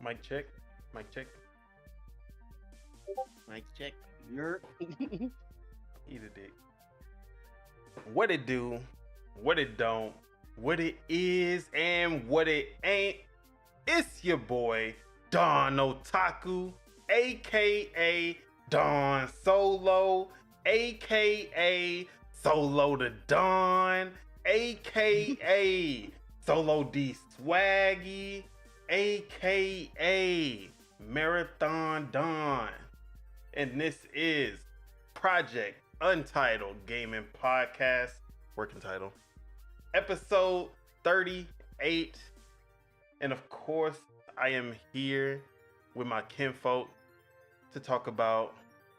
Mic check. Mic check. Mic check. You're Eat a dick. What it do, what it don't, what it is, and what it ain't. It's your boy, Don Otaku, aka Don Solo, aka Solo the Don, aka Solo D Swaggy, aka Marathon Don. And this is Project Untitled Gaming Podcast, working title, episode 38. And of course, I am here with my kinfolk to talk about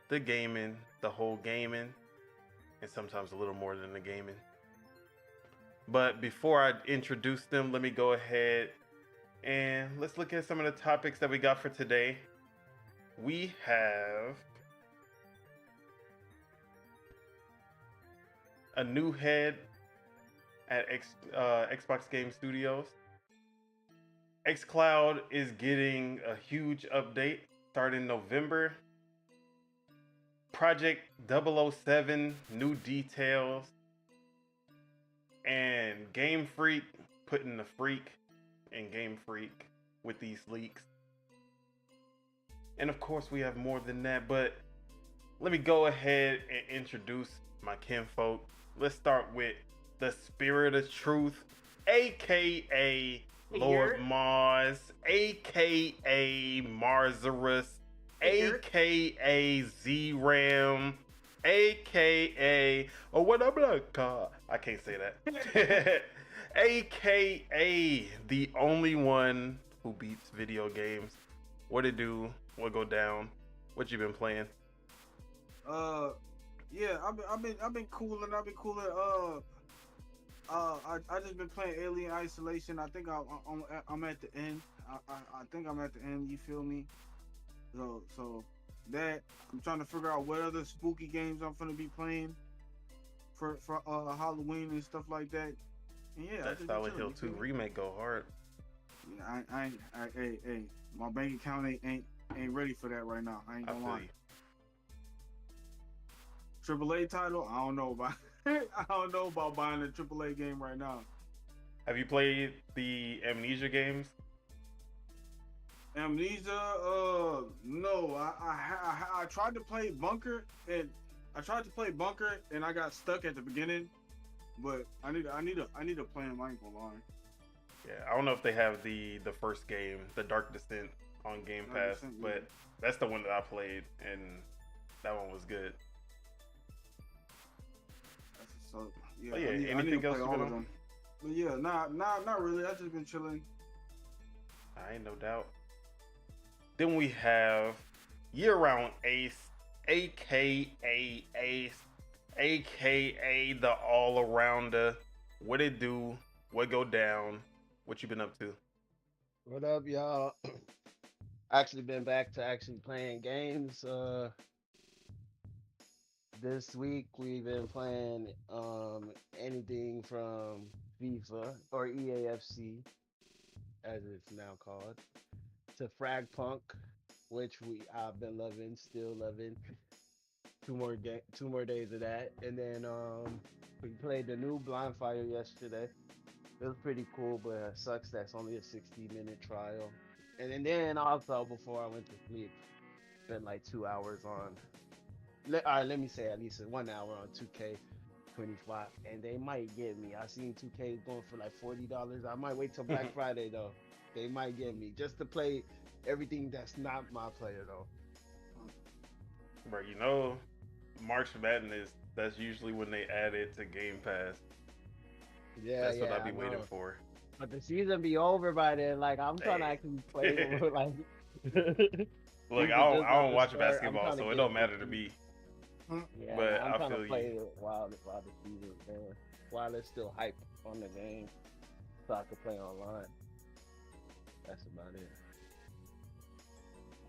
the gaming, the whole gaming, and sometimes a little more than the gaming. But before I introduce them, let me go ahead and let's look at some of the topics that we got for today. We have a new head at Xbox Game Studios. xCloud is getting a huge update starting November. Project 007, new details. And Game Freak putting the freak in Game Freak with these leaks. And of course, we have more than that, but let me go ahead and introduce my kinfolk. Let's start with the Spirit of Truth, aka Lord Mars, aka Marzarus, aka Z-Ram, aka what I'm like, I can't say that. aka the only one who beats video games. What it do? What go down? What you been playing? Yeah, I've been cooling. I just been playing Alien Isolation. I think I'm at the end. I think I'm at the end. You feel me? So that I'm trying to figure out what other spooky games I'm gonna be playing for Halloween and stuff like that. And yeah, that Silent Hill 2 remake go hard. Yeah, hey, my bank account ain't ready for that right now. I ain't gonna lie. AAA title, I don't know about. I don't know about buying a AAA game right now. Have you played the Amnesia games? Amnesia, no. I tried to play Bunker and I got stuck at the beginning. But I need to play them. I ain't gonna lie. Yeah, I don't know if they have the first game, The Dark Descent, on Game Pass, but that's the one that I played, and that one was good. So yeah, anything else you been on? But yeah, not really. I just been chilling. I ain't no doubt. Then we have Year-Round Ace, aka Ace, aka the all-arounder. What it do? What go down? What you been up to? What up, y'all? Actually been back to playing games. This week we've been playing anything from FIFA or EAFC, as it's now called, to Frag Punk, which I've been loving, still loving. Two more days of that, and then we played the new Blind Fire yesterday. It was pretty cool, but it sucks that's only a 60-minute trial. And then also, before I went to sleep, spent like 2 hours on. Let me say at least 1 hour on 2K25, and they might get me. I seen 2K going for like $40. I might wait till Black Friday though. They might get me just to play everything that's not my player though. Bro, you know, March Madness, that's usually when they add it to Game Pass. Yeah, that's what I be waiting for. But the season be over by then. Like I'm trying to actually play. Like, look, I don't watch basketball, so it don't matter to me. Yeah, but I'm I trying feel to play you. it while the season's there, while it's still hype on the game, so I can play online. That's about it.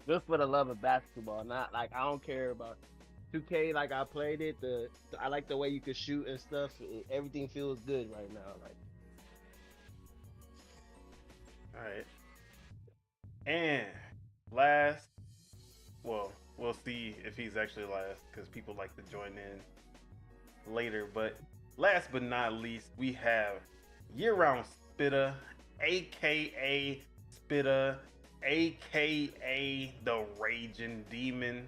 Just for the love of basketball, not like I don't care about 2K. Like I played it. I like the way you can shoot and stuff. Everything feels good right now. Like All right. And last, well, we'll see if he's actually last because people like to join in later. But last but not least, we have year-round Spitta, aka Spitta, aka the Raging Demon.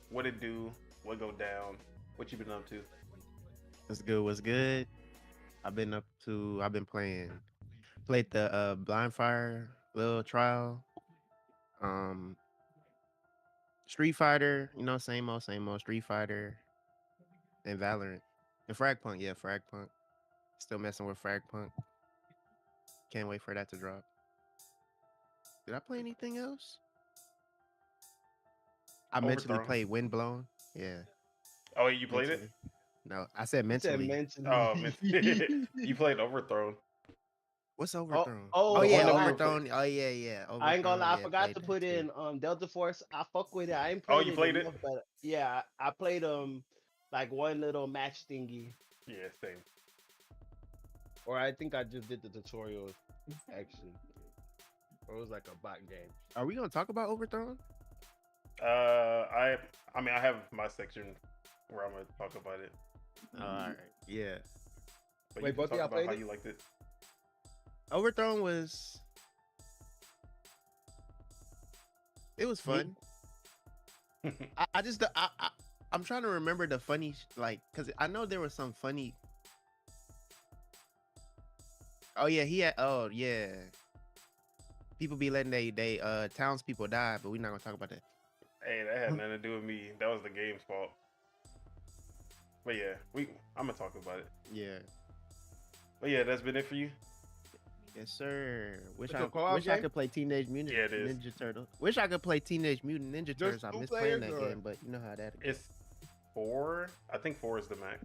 What it do? What go down? What you been up to? What's good? What's good? I've been played the Blind Fire little trial, um, Street Fighter, same old Street Fighter and Valorant. And Fragpunk, yeah, Fragpunk. Still messing with Fragpunk. Can't wait for that to drop. Did I play anything else? I mentally Overthrown. played Windblown. Yeah, Oh, you played it? mentally. No, I said He said mentally. Oh, mentally. you played Overthrown. What's Oh, Overthrown? oh, Oh The one yeah, that we were Overthrown. Oh yeah. I ain't gonna Overthrown. lie, I Yeah, forgot played to that put too. in Delta Force. I fuck with it. I ain't Oh, played you it played it? enough, but yeah, I played like one little match thingy, Yeah, same. or I think I just did the tutorial actually, or it was like a bot game. Are we gonna talk about Overthrown? I mean, I have my section where I'm gonna talk about it. All right. Yeah. But Wait, you can both of talk y'all about played how it? you liked it. Overthrown was it was fun. I just I'm trying to remember the funny because I know there was some funny. Oh yeah, oh yeah. People be letting they townspeople die, but we're not gonna talk about that. Hey, that had nothing to do with me. That was the game's fault. But yeah, I'm gonna talk about it. Yeah. But yeah, that's been it for you. Yes, sir. Wish It's a I co-op wish I game? could play Teenage Mutant Yeah, it is. Ninja Turtle. Wish I could play Teenage Mutant Ninja Turtles. I two miss playing players, that or- game, but you know how that goes. It's 4. I think 4 is the max.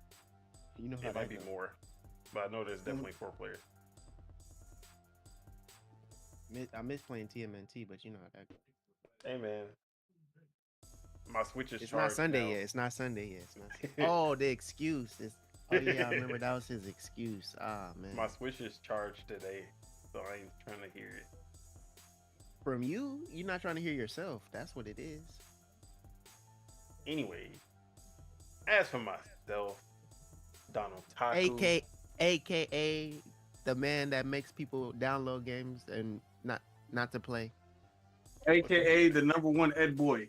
You know how It might that be goes. more, but I know there's definitely 4 players. I miss playing TMNT, but you know how that goes. Hey man, my Switch is It's charged not Sunday now. yet. It's not Sunday yet. It's not. Oh, the excuse. Oh yeah, I remember that was his excuse. Ah man. My Switch is charged today, so I ain't trying to hear it. From you, you're not trying to hear yourself. That's what it is. Anyway, as for myself, Donald Taku. AKA the man that makes people download games and not to play. AKA the #1 Ed Boy.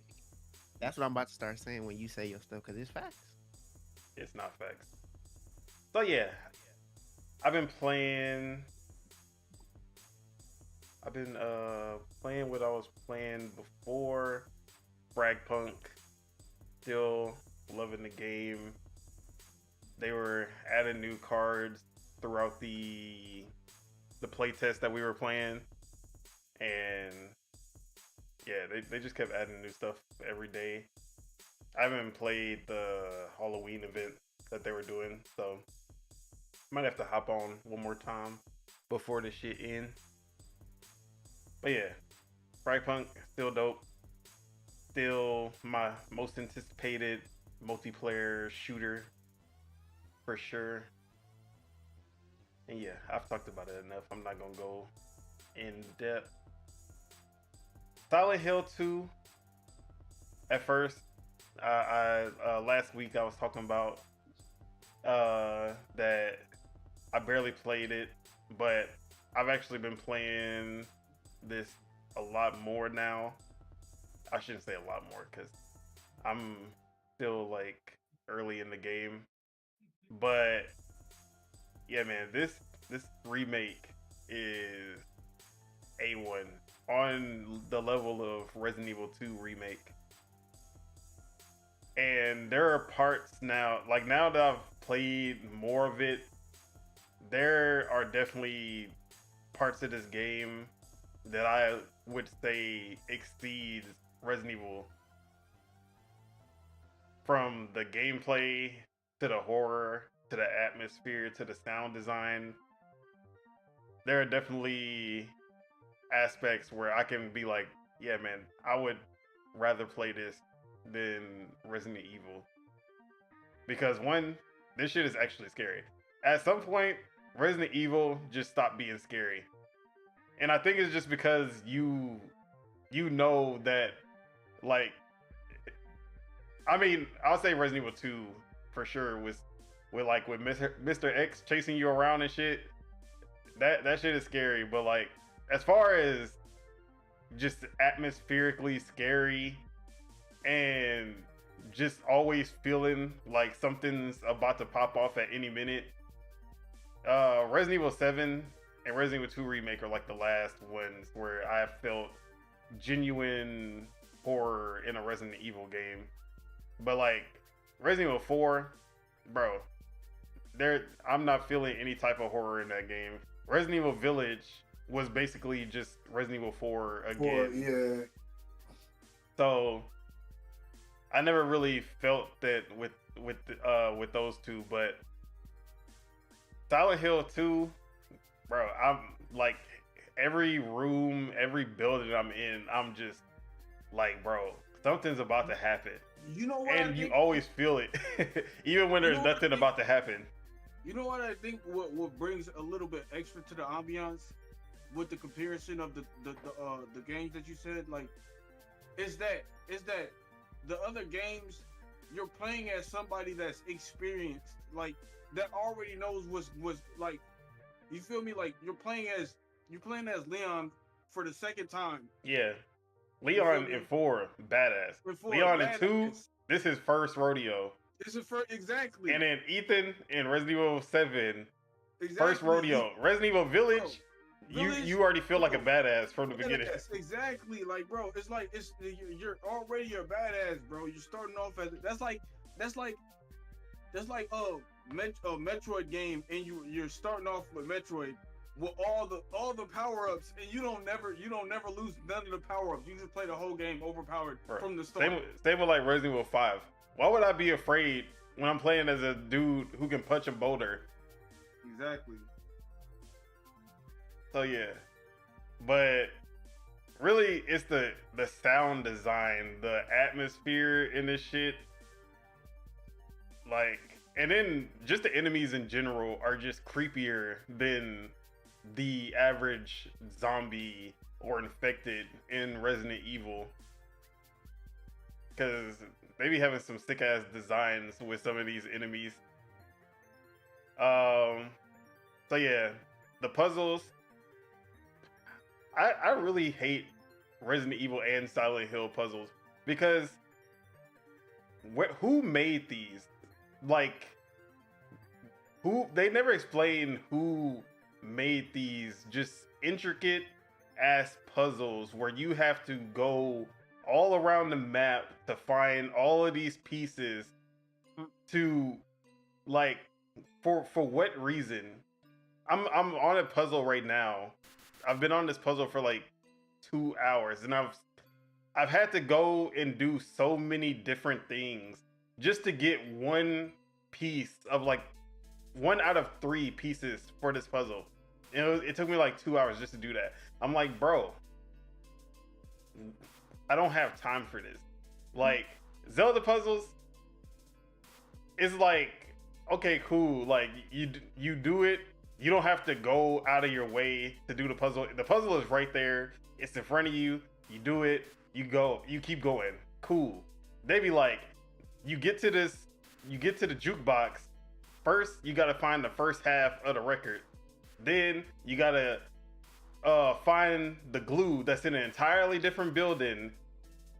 That's what I'm about to start saying when you say your stuff, because it's facts. It's not facts. So yeah, I've been playing what I was playing before. Fragpunk. Still loving the game. They were adding new cards throughout the playtest that we were playing, and yeah, they just kept adding new stuff every day. I haven't played the Halloween event that they were doing, so might have to hop on one more time before this shit ends. But yeah, Fragpunk still dope. Still my most anticipated multiplayer shooter for sure. And yeah, I've talked about it enough. I'm not gonna go in depth. Silent Hill 2. At first, last week I was talking about that I barely played it, but I've actually been playing this a lot more now. I shouldn't say a lot more because I'm still like early in the game, but yeah, man, this remake is A1 on the level of Resident Evil 2 remake. And there are parts now, like now that I've played more of it, there are definitely parts of this game that I would say exceeds Resident Evil. From the gameplay to the horror to the atmosphere to the sound design, there are definitely aspects where I can be like, yeah, man, I would rather play this than Resident Evil. Because one, this shit is actually scary. At some point, Resident Evil just stopped being scary. And I think it's just because you you know that, like, I mean, I'll say Resident Evil 2 for sure with Mr. X chasing you around and shit. That shit is scary, but like as far as just atmospherically scary and just always feeling like something's about to pop off at any minute. Resident Evil 7 and Resident Evil 2 Remake are like the last ones where I felt genuine horror in a Resident Evil game. But like Resident Evil 4, bro, I'm not feeling any type of horror in that game. Resident Evil Village was basically just Resident Evil 4 again. Yeah. So I never really felt that with those two, but Silent Hill 2, bro, I'm like every room, every building I'm in, I'm just like, bro, something's about to happen. You know what? And you always feel it, even when there's nothing about to happen. You know what I think? What brings a little bit extra to the ambiance with the comparison of the games that you said, like, is that the other games you're playing as somebody that's experienced, like that already knows what's like. You feel me? Like you're playing as Leon for the second time. Yeah, Leon in 4, badass. Leon in 2, this is his first rodeo. This is first, exactly. And then Ethan in Resident Evil 7, first rodeo. Resident Evil Village, you already feel like a badass from the beginning. Yes, exactly. Like, bro, it's like you're already a badass, bro. You're starting off as that's like a Metroid game, and you're starting off with Metroid with all the power ups, and you don't never lose none of the power ups. You just play the whole game overpowered from the start. Same with like Resident Evil 5. Why would I be afraid when I'm playing as a dude who can punch a boulder? Exactly. So yeah, but really, it's the sound design, the atmosphere in this shit. Like, and then just the enemies in general are just creepier than the average zombie or infected in Resident Evil. Because they be having some sick ass designs with some of these enemies. So yeah, the puzzles. I really hate Resident Evil and Silent Hill puzzles because who made these? Like, they never explain who made these just intricate ass puzzles where you have to go all around the map to find all of these pieces to, like, for what reason? I'm on a puzzle right now. I've been on this puzzle for like 2 hours, and I've had to go and do so many different things just to get one piece of, like, 1 out of 3 pieces for this puzzle. And it took me like 2 hours just to do that. I'm like, bro, I don't have time for this. Like, Zelda puzzles is like, okay, cool. Like, you do it. You don't have to go out of your way to do the puzzle. The puzzle is right there. It's in front of you. You do it. You go. You keep going. Cool. They be like, you get to the jukebox. First, you got to find the first half of the record. Then you got to find the glue that's in an entirely different building.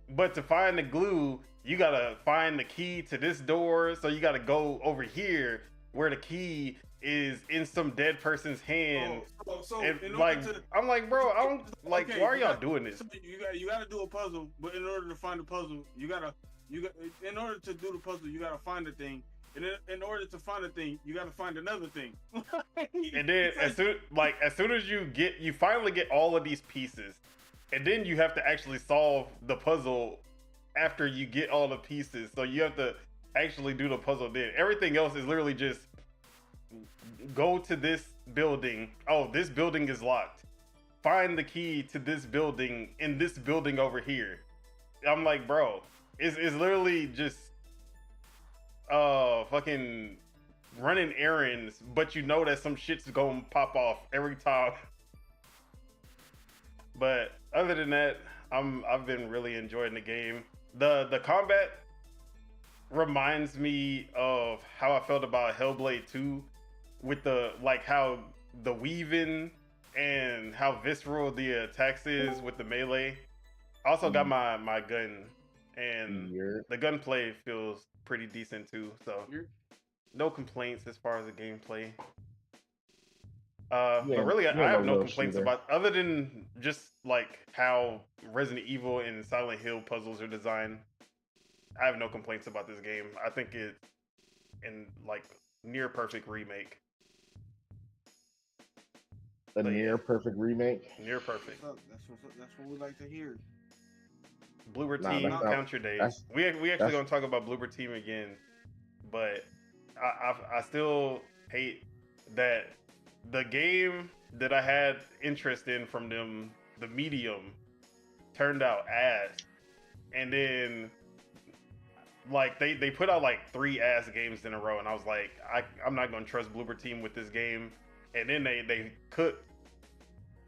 But to find the glue, you got to find the key to this door. So you got to go over here where the key is in some dead person's hand. I'm like, bro, I don't like. Why are y'all doing this? You got to do a puzzle, but in order to find the puzzle, in order to do the puzzle, you got to find the thing. And in order to find a thing, you got to find another thing. And then as soon as you finally get all of these pieces, and then you have to actually solve the puzzle after you get all the pieces. So you have to actually do the puzzle then. Everything else is literally just go to this building. Oh, this building is locked. Find the key to this building in this building over here. I'm like, bro, it's literally just fucking running errands, but you know that some shit's gonna pop off every time. But other than that, I've been really enjoying the game. The combat reminds me of how I felt about Hellblade 2 with the like how the weaving and how visceral the attacks is with the melee. I also got my gun, and the gunplay feels pretty decent too. So no complaints as far as the gameplay. But really, I have no complaints about other than just like how Resident Evil and Silent Hill puzzles are designed. I have no complaints about this game. I think it's in like near perfect remake. A near perfect remake. Near perfect. That's what we like to hear. Bloober Team, count your days. We actually gonna talk about Bloober Team again, but I still hate that the game that I had interest in from them, the medium, turned out ass, and then like they put out like 3 ass games in a row, and I was like, I'm not gonna trust Bloober Team with this game, and then they cooked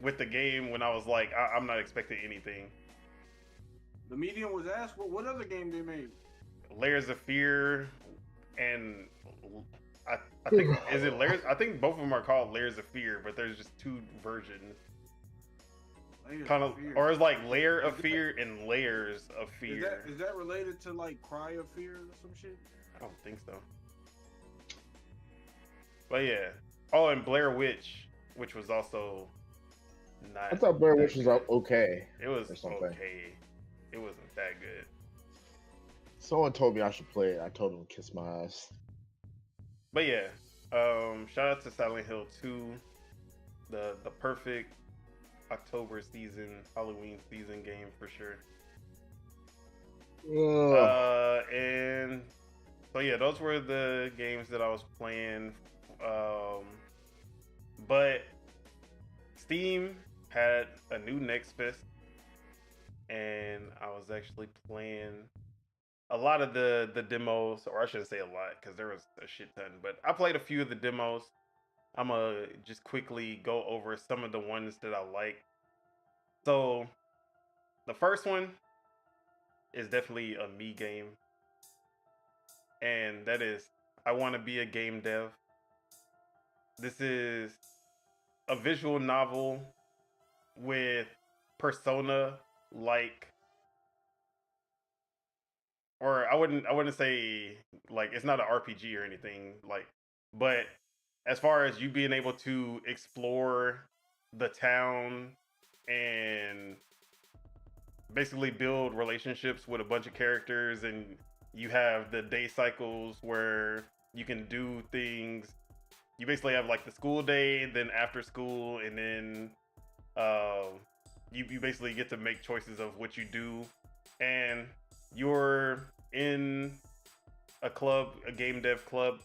with the game when I was like, I'm not expecting anything. The medium was asked, what other game they made? Layers of Fear, and I think is it Layers? I think both of them are called Layers of Fear, but there's just 2 versions. Kind of, or it's like Layer of Fear and Layers of Fear. Is that related to like Cry of Fear or some shit? I don't think so. But yeah. Oh, and Blair Witch, which was also not. I thought Blair Witch was okay. It was okay. It wasn't that good. Someone told me I should play it. I told them to kiss my ass. But yeah, shout out to Silent Hill 2, the perfect October season, Halloween season game for sure. And so yeah, those were the games that I was playing. But Steam had a new Next Fest, and I was actually playing a lot of the demos, or I shouldn't say a lot because there was a shit ton, but I played a few of the demos. I'm gonna just quickly go over some of the ones that I like. So the first one is definitely a me game, and that is I Want to Be a Game Dev. This is a visual novel with Persona like, or I wouldn't say like it's not an RPG or anything like, but as far as you being able to explore the town and basically build relationships with a bunch of characters, and you have the day cycles where you can do things. You basically have like the school day, then after school, and then you basically get to make choices of what you do, and you're in a club, a game dev club,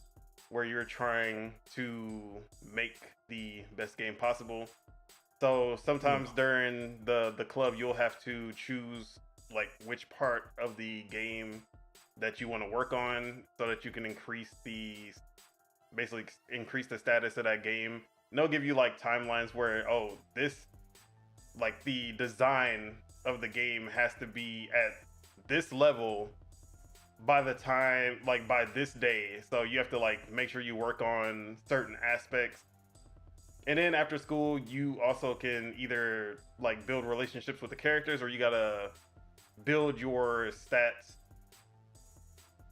where you're trying to make the best game possible. So sometimes during the club, you'll have to choose like which part of the game that you want to work on so that you can basically increase the status of that game. And they'll give you like timelines where, this, like the design of the game has to be at this level by the time, like by this day. So you have to like make sure you work on certain aspects. And then after school, you also can either like build relationships with the characters, or you gotta build your stats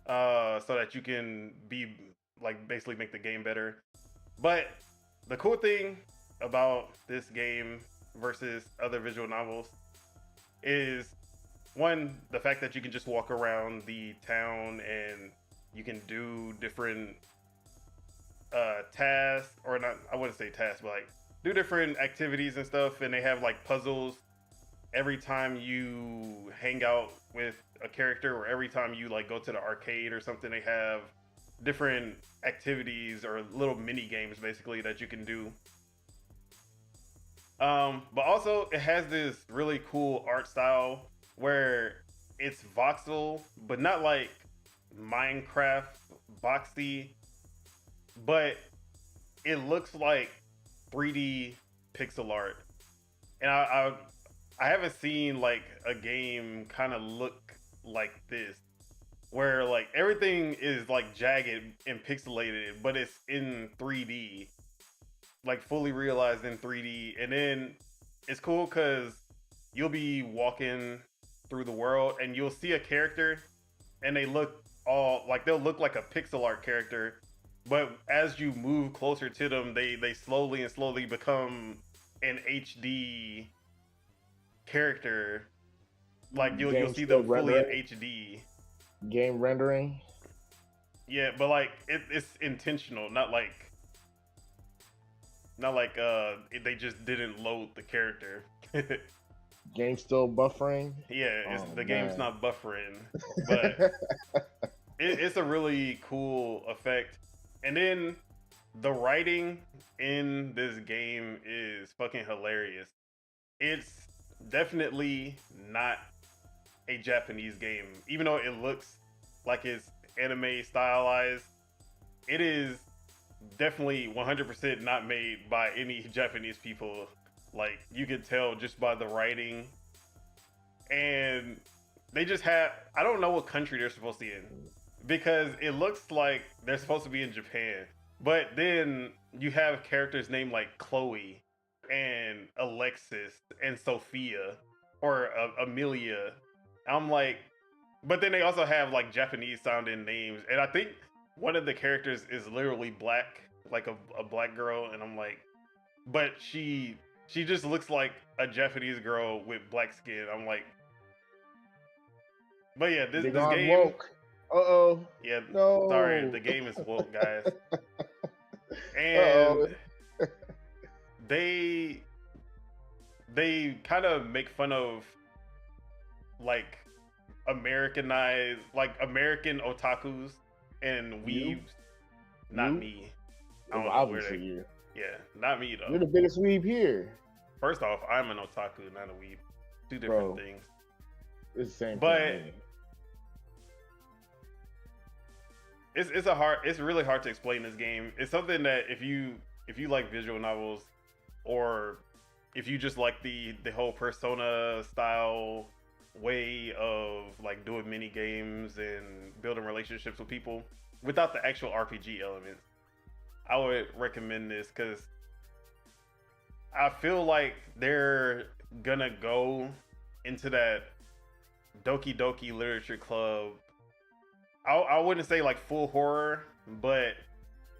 so that you can be like basically make the game better. But the cool thing about this game versus other visual novels is, one, the fact that you can just walk around the town and you can do different tasks, or not, I wouldn't say tasks, but like do different activities and stuff, and they have like puzzles every time you hang out with a character, or every time you like go to the arcade or something. They have different activities or little mini games basically that you can do. But also it has this really cool art style where it's voxel, but not like Minecraft boxy, but it looks like 3D pixel art. And I haven't seen like a game kind of look like this, where like everything is like jagged and pixelated, but it's in 3D, like fully realized in 3D. And then it's cool because you'll be walking through the world and you'll see a character and they look all like they'll look like a pixel art character, but as you move closer to them, they slowly and slowly become an HD character. Like you'll Game see still them fully in rendering? HD. Game rendering. Yeah, but like it's intentional, not like they just didn't load the character. Game still buffering. Yeah, Oh, the game's man. not buffering, but it's a really cool effect. And then the writing in this game is fucking hilarious. It's definitely not a Japanese game, even though it looks like it's anime stylized. It is definitely 100% not made by any Japanese people. Like you could tell just by the writing, and they just have, I don't know what country they're supposed to be in because it looks like they're supposed to be in Japan, but then you have characters named like Chloe and Alexis and Sophia or Amelia. I'm like, but then they also have like Japanese sounding names, and I think one of the characters is literally black, like a black girl, and I'm like, but she just looks like a Japanese girl with black skin. I'm like, but yeah, this gone game, woke. Uh-oh. yeah, No. sorry, the game is woke, guys, Uh-oh. and they kind of make fun of like Americanized, like American otakus and You? weebs. Not You? me. I Well, don't know where obviously they. you. Yeah, not me You're the though. biggest weeb here. First off, I'm an otaku, not a weeb. Two different Bro. things. It's the same But thing. it's really hard to explain this game. It's something that if you like visual novels, or if you just like the whole Persona style way of like doing mini games and building relationships with people without the actual RPG elements, I would recommend this because I feel like they're gonna go into that Doki Doki Literature Club. I wouldn't say like full horror, but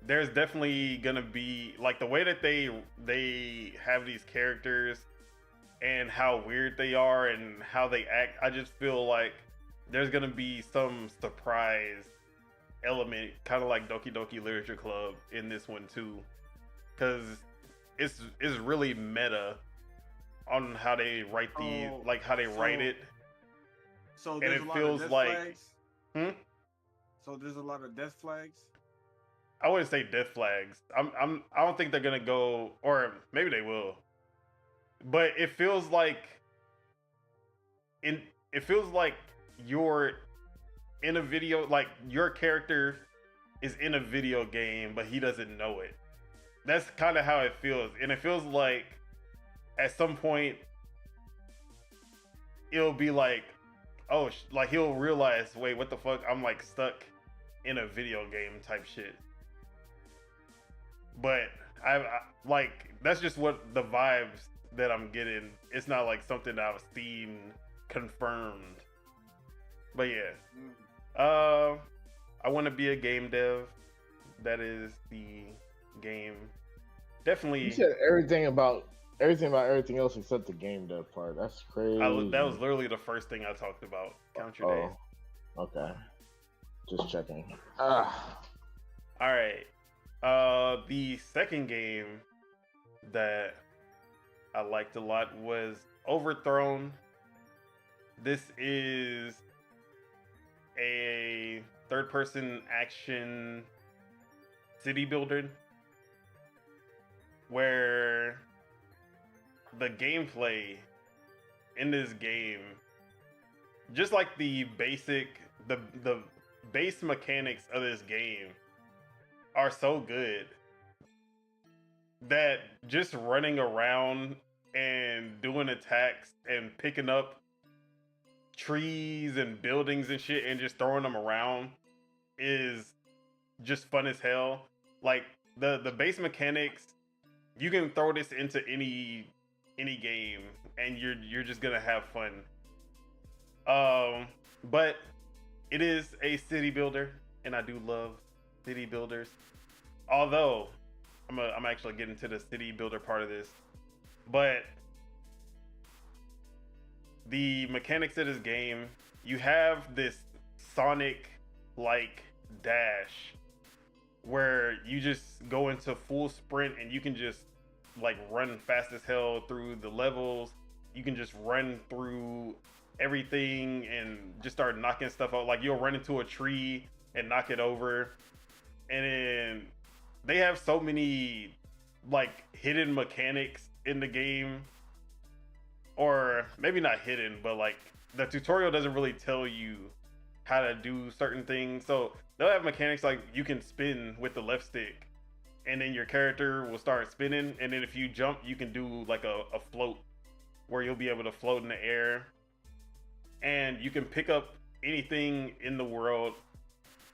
there's definitely gonna be like the way that they have these characters and how weird they are and how they act. I just feel like there's gonna be some surprise element, kind of like Doki Doki Literature Club in this one too, because it's really meta on how they write the like how they write it. So And there's it a lot feels of death like- flags. Hmm? So there's a lot of death flags. I wouldn't say death flags. I don't think they're gonna go, or maybe they will. But it feels like you're in a video, like your character is in a video game, but he doesn't know it. That's kind of how it feels, and it feels like at some point it'll be like, oh, like he'll realize, wait, what the fuck? I'm like stuck in a video game type shit. But I like, that's just what the vibes that I'm getting. It's not like something that I've seen confirmed. But yeah, I want to be a game dev. That is the game. Definitely. You said everything about everything else except the game dev part. That's crazy. That was literally the first thing I talked about. Count your days. Okay. Just checking. All right. The second game that I liked a lot was Overthrown. This is a third-person action city builder where the gameplay in this game, just like the base mechanics of this game are so good that just running around and doing attacks and picking up trees and buildings and shit and just throwing them around is just fun as hell. Like the base mechanics, you can throw this into any game and you're just gonna have fun. But it is a city builder, and I do love city builders. Although I'm actually getting to the city builder part of this, but the mechanics of this game, you have this Sonic like dash where you just go into full sprint and you can just like run fast as hell through the levels. You can just run through everything and just start knocking stuff out. Like you'll run into a tree and knock it over. And then they have so many like hidden mechanics in the game, or maybe not hidden, but like the tutorial doesn't really tell you how to do certain things. So they'll have mechanics like you can spin with the left stick and then your character will start spinning, and then if you jump you can do like a float where you'll be able to float in the air, and you can pick up anything in the world,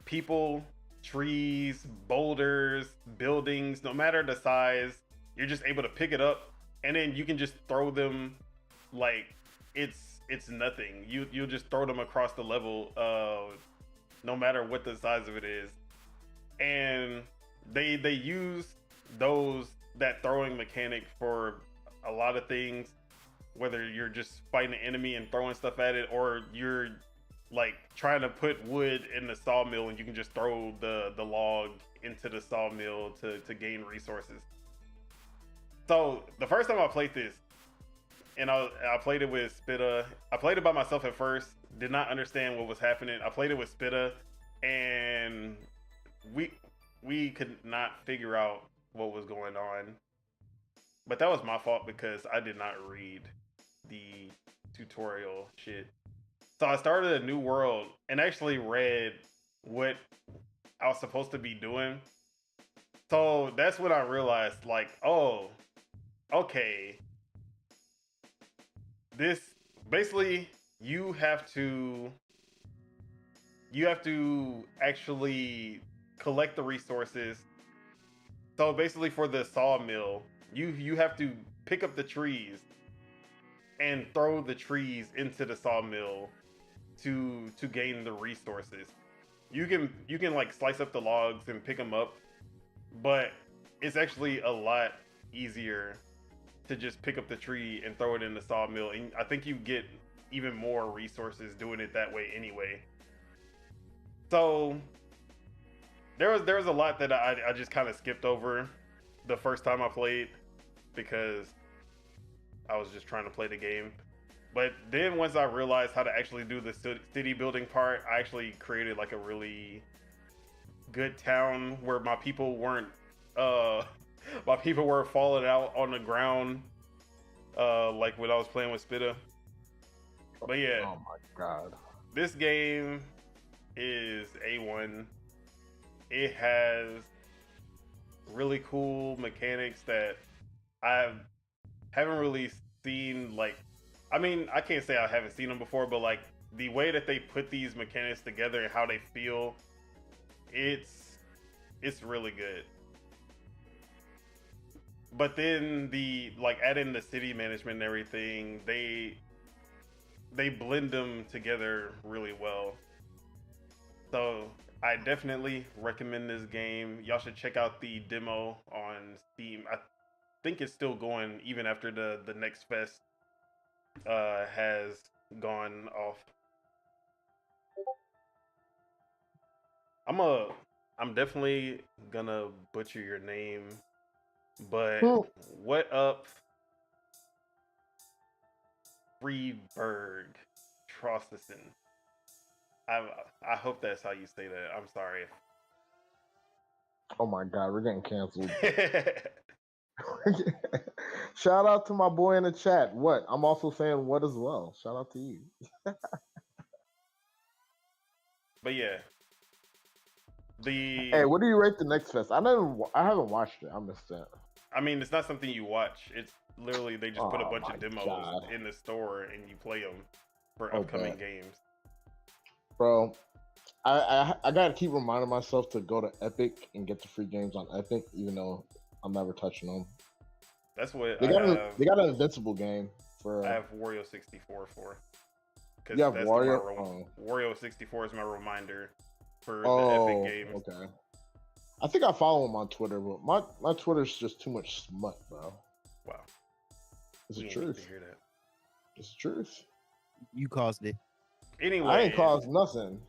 people, trees, boulders, buildings, no matter the size, you're just able to pick it up and then you can just throw them like it's nothing. You'll just throw them across the level, no matter what the size of it is. And they use that throwing mechanic for a lot of things, whether you're just fighting an enemy and throwing stuff at it, or you're like trying to put wood in the sawmill and you can just throw the log into the sawmill to gain resources. So the first time I played this, and I played it with Spitta. I played it by myself at first, did not understand what was happening. I played it with Spitta, and we could not figure out what was going on. But that was my fault because I did not read the tutorial shit. So I started a new world and actually read what I was supposed to be doing. So that's when I realized, like, oh, okay. This basically you have to actually collect the resources. So basically for the sawmill, you have to pick up the trees and throw the trees into the sawmill to gain the resources. You can like slice up the logs and pick them up, but it's actually a lot easier to just pick up the tree and throw it in the sawmill, and I think you get even more resources doing it that way anyway. So there was a lot that I just kind of skipped over the first time I played because I was just trying to play the game. But then once I realized how to actually do the city building part, I actually created like a really good town where my people weren't falling out on the ground like when I was playing with Spitta. But yeah. Oh my god. This game is A1. It has really cool mechanics that I haven't really seen. Like, I mean, I can't say I haven't seen them before, but like the way that they put these mechanics together and how they feel, it's really good. But then add in the city management and everything, they blend them together really well. So I definitely recommend this game. Y'all should check out the demo on Steam. I think it's still going even after the next fest has gone off. I'm definitely gonna butcher your name, but what up, Freeberg Trostison? I hope that's how you say that. I'm sorry. Oh my god, we're getting canceled. Shout out to my boy in the chat. What? I'm also saying what as well. Shout out to you. But yeah. Hey, what do you rate the next fest? I haven't watched it. I missed that. I mean, it's not something you watch. It's literally they just put a Oh bunch my of demos God. in the store and you play them for Oh, upcoming bet. games. Bro, I gotta keep reminding myself to go to Epic and get the free games on Epic, even though I'm never touching them. That's what They I got have. they got an Invincible game for. I have Wario 64 for. Because You have that's Wario? Wario 64 is my reminder for the Oh, Epic games. okay. I think I follow him on Twitter, but my Twitter's just too much smut, bro. Wow. It's We the didn't need truth. to hear that. It's the truth. You caused it. Anyway, I ain't caused nothing.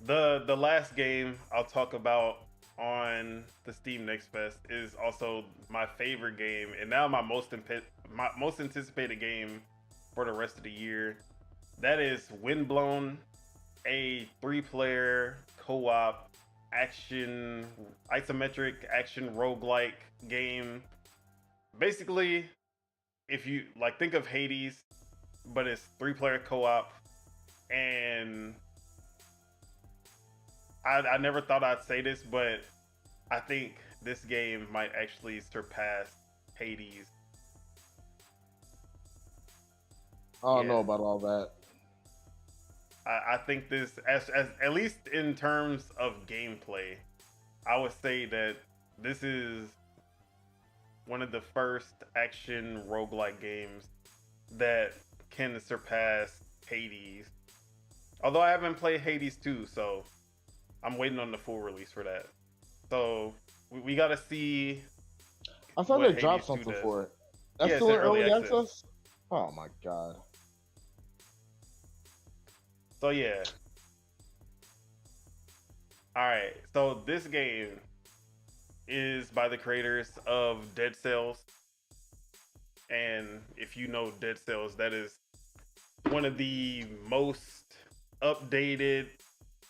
the last game I'll talk about on the Steam Next Fest is also my favorite game, and now my most anticipated game for the rest of the year. That is Windblown, a 3-player co-op isometric action roguelike game. Basically, if you like, think of Hades, but it's 3-player co-op, and I never thought I'd say this, but I think this game might actually surpass Hades. I don't Yeah. know about all that. I think this, as at least in terms of gameplay, I would say that this is one of the first action roguelike games that can surpass Hades. Although I haven't played Hades 2, so I'm waiting on the full release for that. So we got to see. I thought what they dropped Hades 2 something does. for it. That's Yeah, still it's in in early early access. access? Oh my god. So yeah. Alright, so this game is by the creators of Dead Cells. And if you know Dead Cells, that is one of the most updated,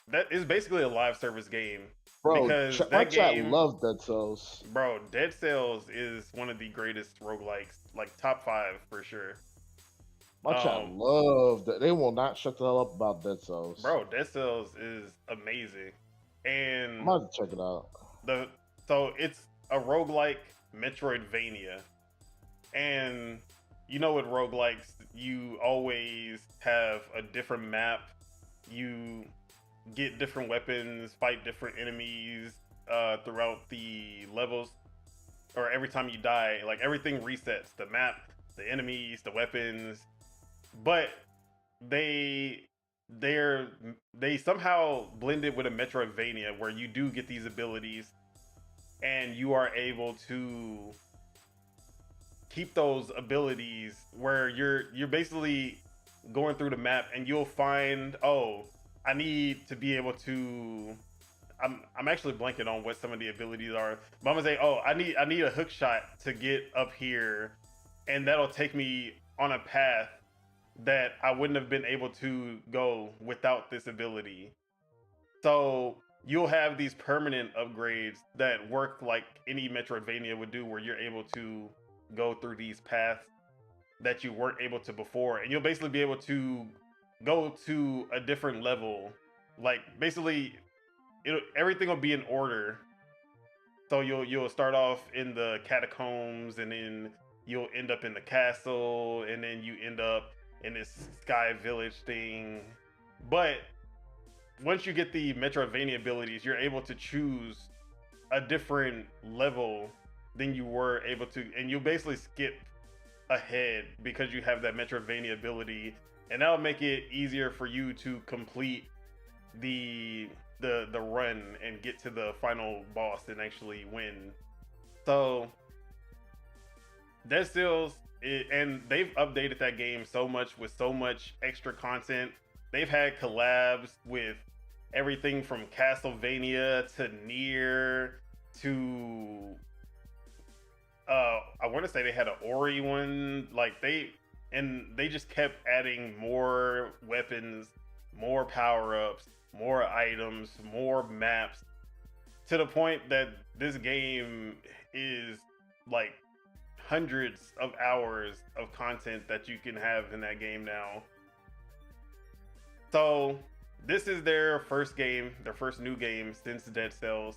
that is basically a live service game. Bro, Because my that chat game, love Dead Cells. bro, Dead Cells is one of the greatest roguelikes, like top 5 for sure. My chat love that. They will not shut the hell up about Dead Cells. Bro, Dead Cells is amazing. And I'm about to check it out. so it's a roguelike Metroidvania. And you know, with roguelikes, you always have a different map. You get different weapons, fight different enemies throughout the levels. Or every time you die, like everything resets. The map, the enemies, the weapons. But they somehow blended with a Metroidvania where you do get these abilities and you are able to keep those abilities where you're basically going through the map and you'll find, oh, I need to be able to, I'm actually blanking on what some of the abilities are, but I'm gonna say, oh, I need a hook shot to get up here, and that'll take me on a path that I wouldn't have been able to go without this ability. So you'll have these permanent upgrades that work like any Metroidvania would do, where you're able to go through these paths that you weren't able to before, and you'll basically be able to go to a different level. Like basically, everything will be in order. So you'll start off in the catacombs, and then you'll end up in the castle, and then you end up in this sky village thing. But once you get the Metroidvania abilities, you're able to choose a different level than you were able to, and you basically skip ahead because you have that Metroidvania ability, and that'll make it easier for you to complete the run and get to the final boss and actually win. So Dead Cells, and they've updated that game so much with so much extra content. They've had collabs with everything from Castlevania to Nier to I want to say they had an Ori one. Like they just kept adding more weapons, more power-ups, more items, more maps, to the point that this game is like hundreds of hours of content that you can have in that game now. So this is their first game, their first new game since Dead Cells.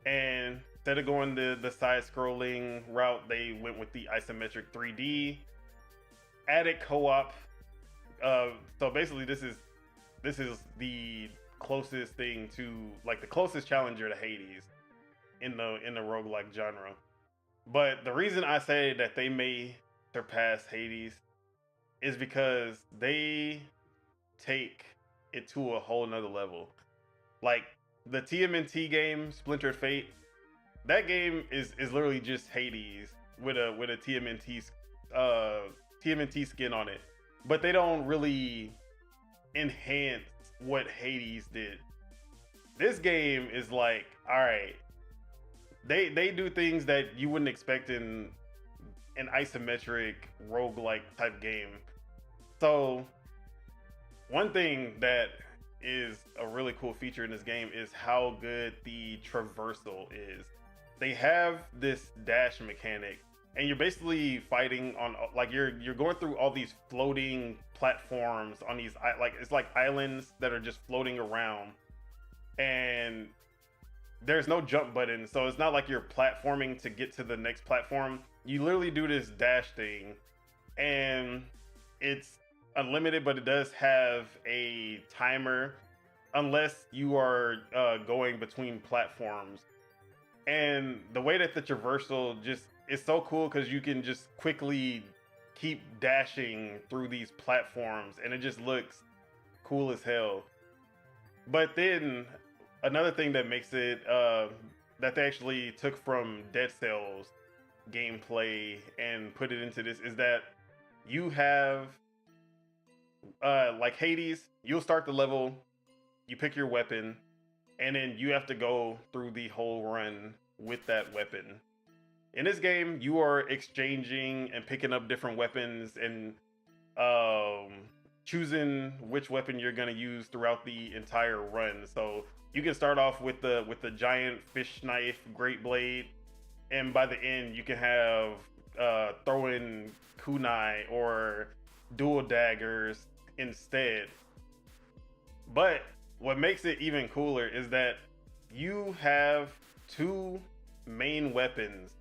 And instead of going the side-scrolling route, they went with the isometric 3D, added co-op. So basically, this is the closest thing to, like, the closest challenger to Hades in the roguelike genre. But the reason I say that they may surpass Hades is because they take it to a whole nother level. Like the TMNT game, Splintered Fate, that game is literally just Hades with a TMNT skin on it. But they don't really enhance what Hades did. This game is like, all right, they do things that you wouldn't expect in an isometric roguelike type game. So one thing that is a really cool feature in this game is how good the traversal is. They have this dash mechanic, and you're basically fighting on, like, you're going through all these floating platforms on these, like, it's like islands that are just floating around, and there's no jump button, so it's not like you're platforming to get to the next platform. You literally do this dash thing, and it's unlimited, but it does have a timer unless you are going between platforms. And the way that the traversal just is so cool, because you can just quickly keep dashing through these platforms, and it just looks cool as hell. But then another thing that makes it that they actually took from Dead Cells gameplay and put it into this is that you have like Hades, you'll start the level, you pick your weapon, and then you have to go through the whole run with that weapon. In this game, you are exchanging and picking up different weapons and choosing which weapon you're going to use throughout the entire run. So you can start off with the giant fish knife, great blade, and by the end you can have throwing kunai or dual daggers instead. But what makes it even cooler is that you have two main weapons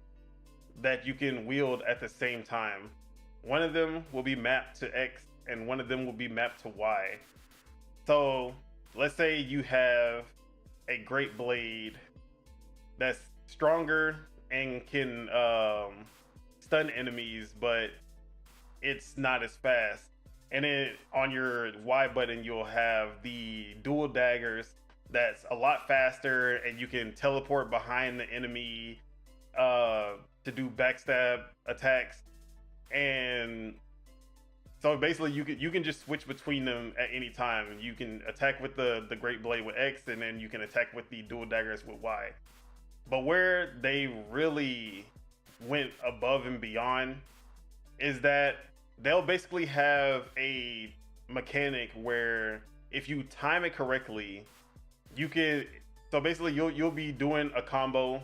that you can wield at the same time. One of them will be mapped to X and one of them will be mapped to Y. So let's say you have a great blade that's stronger and can stun enemies, but it's not as fast. And then on your Y button, you'll have the dual daggers that's a lot faster, and you can teleport behind the enemy to do backstab attacks. And so basically you can just switch between them at any time. You can attack with the great blade with X, and then you can attack with the dual daggers with Y. But where they really went above and beyond is that they'll basically have a mechanic where if you time it correctly, you can, so basically you'll be doing a combo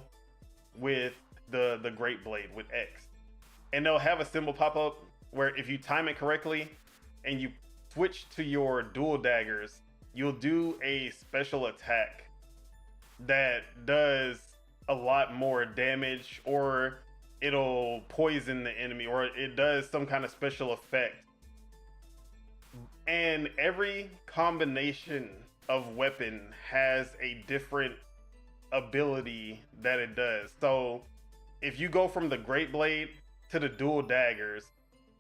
with the great blade with X, and they'll have a symbol pop up where if you time it correctly and you switch to your dual daggers, you'll do a special attack that does a lot more damage, or it'll poison the enemy, or it does some kind of special effect. And every combination of weapon has a different ability that it does. So if you go from the great blade to the dual daggers,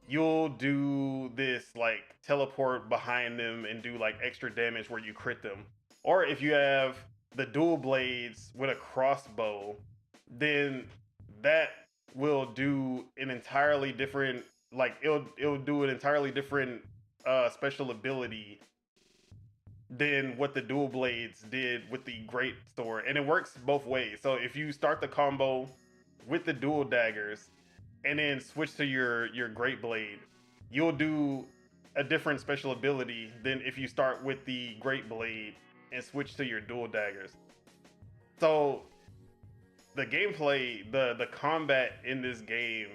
you'll do this like teleport behind them and do like extra damage where you crit them. Or if you have the dual blades with a crossbow, then that will do an entirely different, like it'll do an entirely different special ability than what the dual blades did with the great sword. And it works both ways. So if you start the combo with the dual daggers and then switch to your great blade, you'll do a different special ability than if you start with the great blade and switch to your dual daggers. So the gameplay, the combat in this game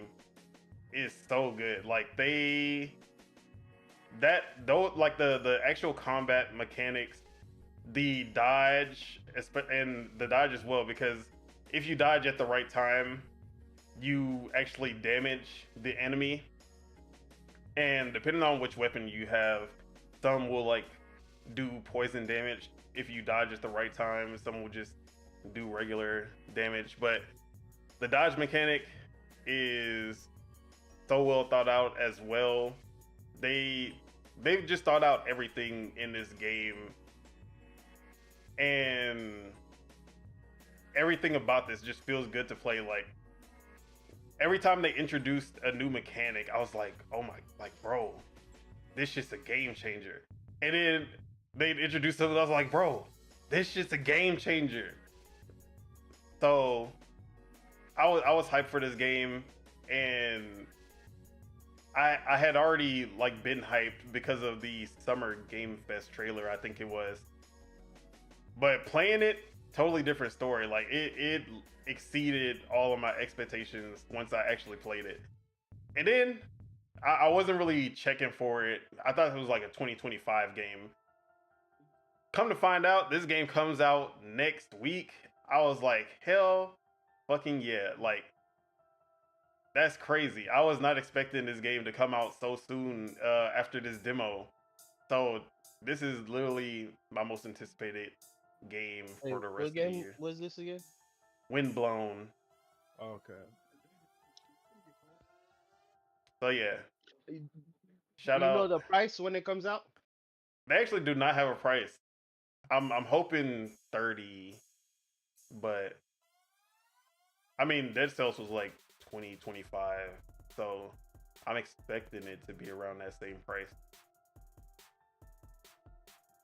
is so good. Like the actual combat mechanics, the dodge, and the dodge as well, because if you dodge at the right time, you actually damage the enemy. And depending on which weapon you have, some will like do poison damage if you dodge at the right time. Some will just do regular damage. But the dodge mechanic is so well thought out as well. They've just thought out everything in this game, and everything about this just feels good to play. Like every time they introduced a new mechanic, I was like, oh my, like bro, this shit's a game changer. And then they introduced something, I was like, bro, this shit's a game changer. So I was hyped for this game, and I had already like been hyped because of the Summer Game Fest trailer, I think it was. But playing it, totally different story. Like it exceeded all of my expectations once I actually played it. And then I wasn't really checking for it. I thought it was like a 2025 game. Come to find out, this game comes out next week. I was like, hell fucking yeah. Like, that's crazy. I was not expecting this game to come out so soon after this demo. So this is literally my most anticipated game for the rest of the year. What was this again? Windblown. Okay. So yeah. Shout you out. know the price when it comes out? They actually do not have a price. I'm hoping 30, but I mean Dead Cells was like 20, 25, so I'm expecting it to be around that same price.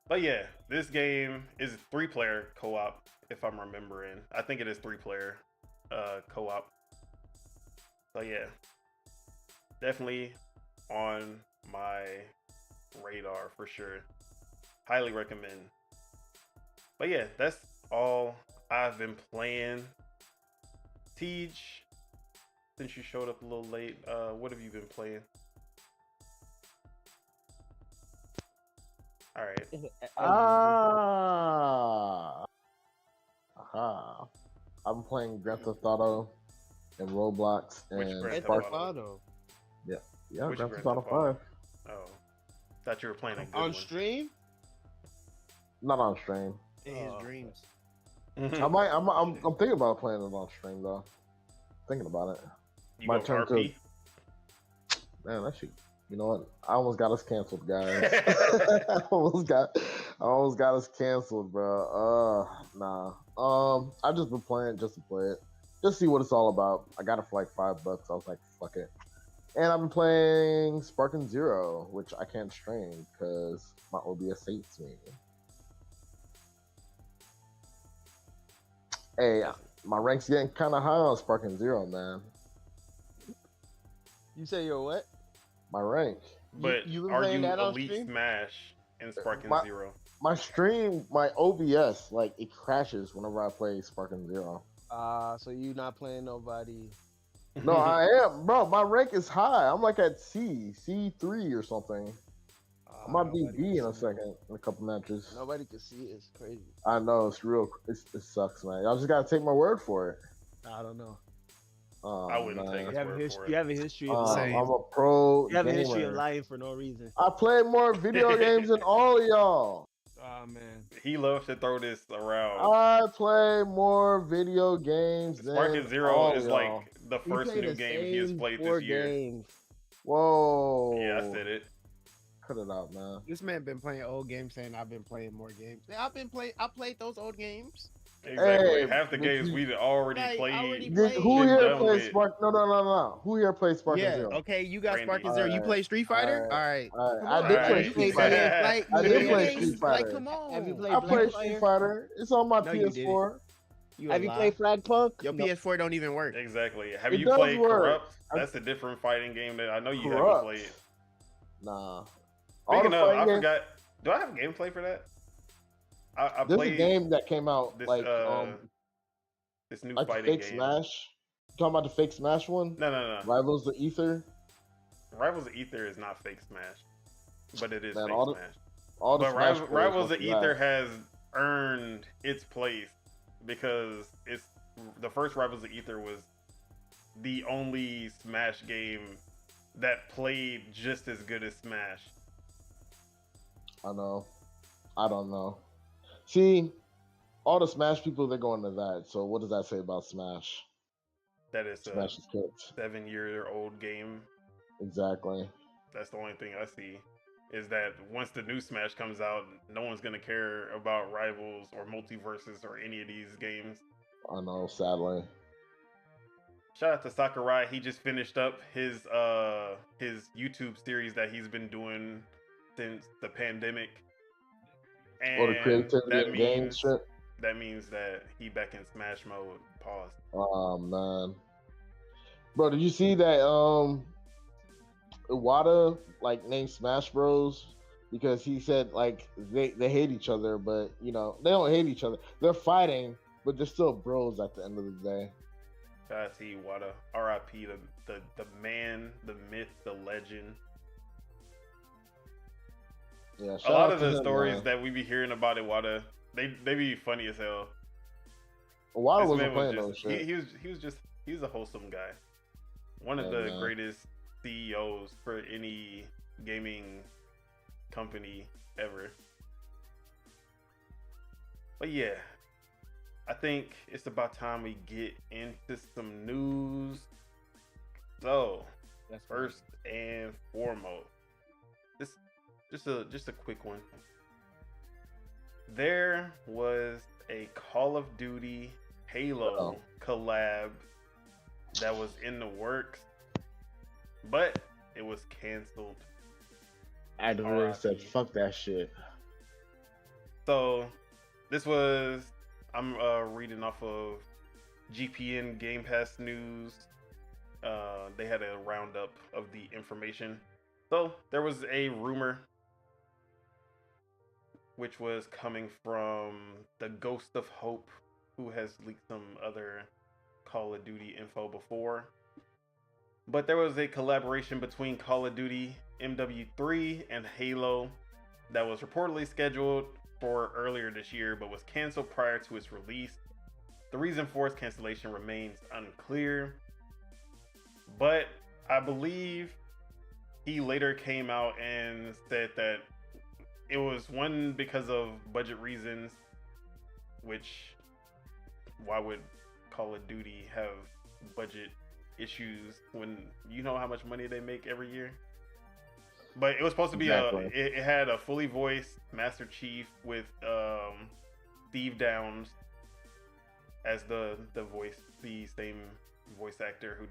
But yeah, this game is 3-player co-op, if I'm remembering. I think it is 3-player co-op. So yeah, definitely on my radar for sure. Highly recommend. But yeah, that's all I've been playing. Tej, since you showed up a little late, what have you been playing? All right. I'm playing Grand Theft Auto and Roblox Which and Grand Spark. Theft Auto? Yeah, Which Grand Theft Grand Auto Theft Auto? 5. Oh, thought you were playing a good On one. stream? Not on stream. In his dreams. I'm thinking about playing it on stream though. Thinking about it. You My go turn to- RP? Man, that shit. You know what? I almost got us canceled, guys. I almost got us canceled, bro. Nah. I just been playing just to play it, just see what it's all about. I got it for like $5. I was like, fuck it. And I've been playing Sparking Zero, which I can't stream because my OBS hates me. Hey, my rank's getting kind of high on Sparking Zero, man. You say you're what? My rank. But you been are playing you that on Elite stream? Smash in Sparking My- Zero? My stream, my OBS, like it crashes whenever I play Sparking Zero. So you not playing nobody? No, I am, bro. My rank is high. I'm like at C3 or something. I'm on DB in a second, in a couple matches. Nobody can see it. It's crazy. I know it's real. It sucks, man. Y'all just gotta take my word for it. I don't know. I wouldn't take You his have a word history. for You it. have a history of I'm lying. a pro. You have a history of gamer. lying for no reason. I play more video games than all of y'all. Oh man. He loves to throw this around. I play more video games than Sparking Zero all is y'all. like the We first play new the game he has same played 4 this year. games. Whoa. Yeah, I said it. Cut it out, man. This man been playing old games, saying I've been playing more games. I played those old games. Exactly. Hey, Half the but games you- we'd already Like, played. already Who been here done plays with. Spark? No. Who here plays Sparking Yeah. Zero? Okay, you got Randy. Sparking Zero. You play Street Fighter? Alright. All right. Alright, Come I on, did alright. play you Street keep Fighter. saying, like, I did video play games, Street Like, Fighter. come on. Have you played I Black played Fire? Street Fighter. It's on my No, you PS4. You a Have you lie. played Flag Punk? Your No. PS4 don't even work. Exactly. Have It you does played work. Corrupt? That's a different fighting game that I know you Corrupt. haven't played. Nah. Speaking of, I fighting games- forgot. Do I have gameplay for that? I There's played a game that came out this like this new like the fighting fake game. Smash. You talking about the fake Smash one? No. Rivals the Ether. Rivals of Ether is not fake Smash, but it is Man, fake all the- Smash. All the But Smash players Rivals want of to Ether laugh. has earned its place because it's Rivals of Ether was the only Smash game that played just as good as Smash. I know. I don't know. See, all the Smash people, they're going to that. So what does that say about Smash? That is a Smash is kicked. 7-year-old game. Exactly. That's the only thing I see. Is that once the new Smash comes out, no one's gonna care about Rivals or Multiverses or any of these games. I know, sadly. Shout out to Sakurai. He just finished up his YouTube series that he's been doing since the pandemic. And Or the creativity that and game means shit. that means that he back in Smash mode. Pause. Oh man. Bro, did you see that Iwata like named Smash Bros because he said like they hate each other, but you know, they don't hate each other. They're fighting, but they're still bros at the end of the day. Shout out to Iwata. R.I.P. the man, the myth, the legend. Yeah, A lot of the stories that we be hearing about Iwata, they be funny as hell. Iwata This wasn't man playing was those just, shit. he was a wholesome guy. One of Yeah, the man. greatest CEOs for any gaming company ever. But yeah, I think it's about time we get into some news. So, That's first and foremost, just a quick one. There was a Call of Duty Halo collab that was in the works, but it was canceled. Activision said, RIP. "Fuck that shit." So this was, I'm reading off of GPN Game Pass News. They had a roundup of the information. So there was a rumor, which was coming from the Ghost of Hope, who has leaked some other Call of Duty info before. But there was a collaboration between Call of Duty MW3 and Halo that was reportedly scheduled for earlier this year, but was canceled prior to its release. The reason for its cancellation remains unclear, but I believe he later came out and said that it was one because of budget reasons, which why would Call of Duty have budget issues when you know how much money they make every year? But it was supposed to be Exactly. it had a fully voiced Master Chief with Steve Downs as the voice, the same voice actor who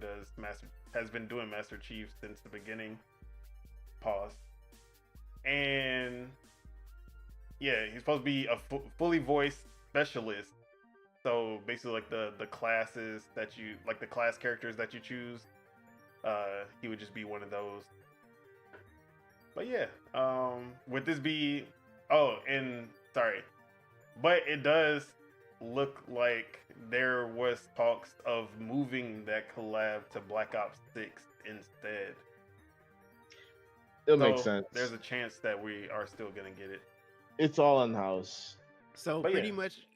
has been doing Master Chief since the beginning. Pause. And yeah, he's supposed to be a fully voiced specialist. So basically, like the classes that you like, the class characters that you choose, he would just be one of those. But yeah, would this be? Oh, and sorry, but it does look like there was talks of moving that collab to Black Ops 6 instead. It So makes sense. There's a chance that we are still gonna get it. It's all in house. So But pretty yeah. much,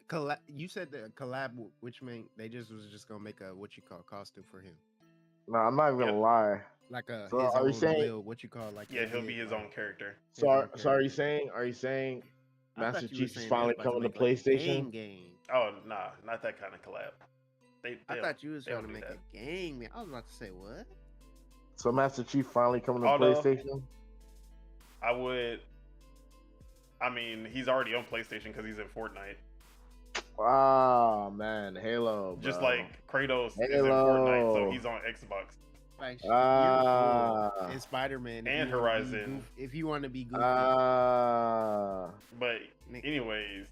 you said the collab, which meant they was just gonna make a what you call costume for him, No, I'm not even gonna Yep. lie. like a So his are you own saying- little, what you call like Yeah, a he'll his, be his like, own character. So, his own are you character. saying I thought Master you were Chief is saying they finally was about coming to make, like, a PlayStation? game. Oh nah, not that kind of collab. I thought you was they trying don't to do make that. a game. Man, I was about to say what? So Master Chief finally coming to Although- PlayStation? I mean, he's already on PlayStation because he's in Fortnite. Ah man, Halo. Just bro. like Kratos is in Halo. Fortnite, so he's on Xbox. Like, Ah. and Spider-Man And if you wanna be Horizon. if you want to be goofy, But Nick. anyways,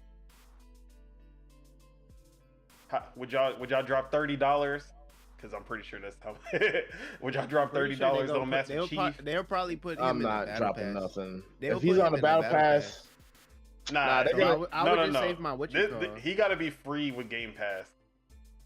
would y'all drop $30? Because I'm pretty sure that's how. Would y'all drop pretty $30 sure they on gonna Master put- Chief? they'll probably put him I'm in the not battle dropping pass. nothing. They'll If he's put on him the in battle pass, Nah, they're So gonna- I would just save my what you call. He gotta be free with Game Pass.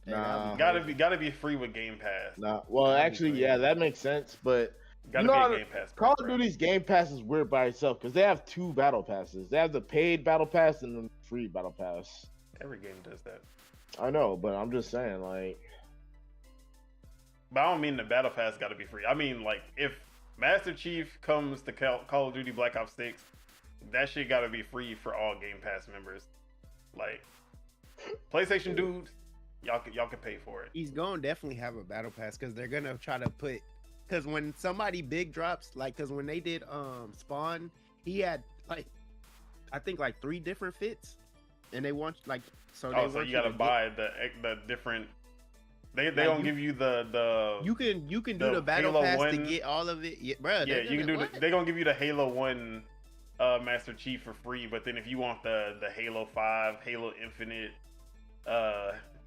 Hey, that'd be Nah. crazy. Gotta be free with Game Pass. nah. Well, That'd be actually, crazy. yeah, that makes sense. But Gotta You know be how a to- Game Pass. Call of program. Duty's Game Pass is weird by itself because they have two battle passes. They have the paid battle pass and the free battle pass. Every game does that. I know, but I'm just saying, like, But I don't mean the battle pass got to be free. I mean, like, if Master Chief comes to Call of Duty Black Ops 6, that shit got to be free for all Game Pass members. Like, PlayStation dudes, y'all can pay for it. He's gonna definitely have a battle pass because they're gonna try to put. Because when somebody big drops, like, because when they did Spawn, he had like, I think like 3 different fits, and they want like so. Oh, so you gotta buy the different. They Like, don't give you the. You can do the the battle Halo pass 1 to get all of it, yeah, bro. Yeah, you can do. They gonna give you the Halo 1 Master Chief for free, but then if you want the Halo 5, Halo Infinite,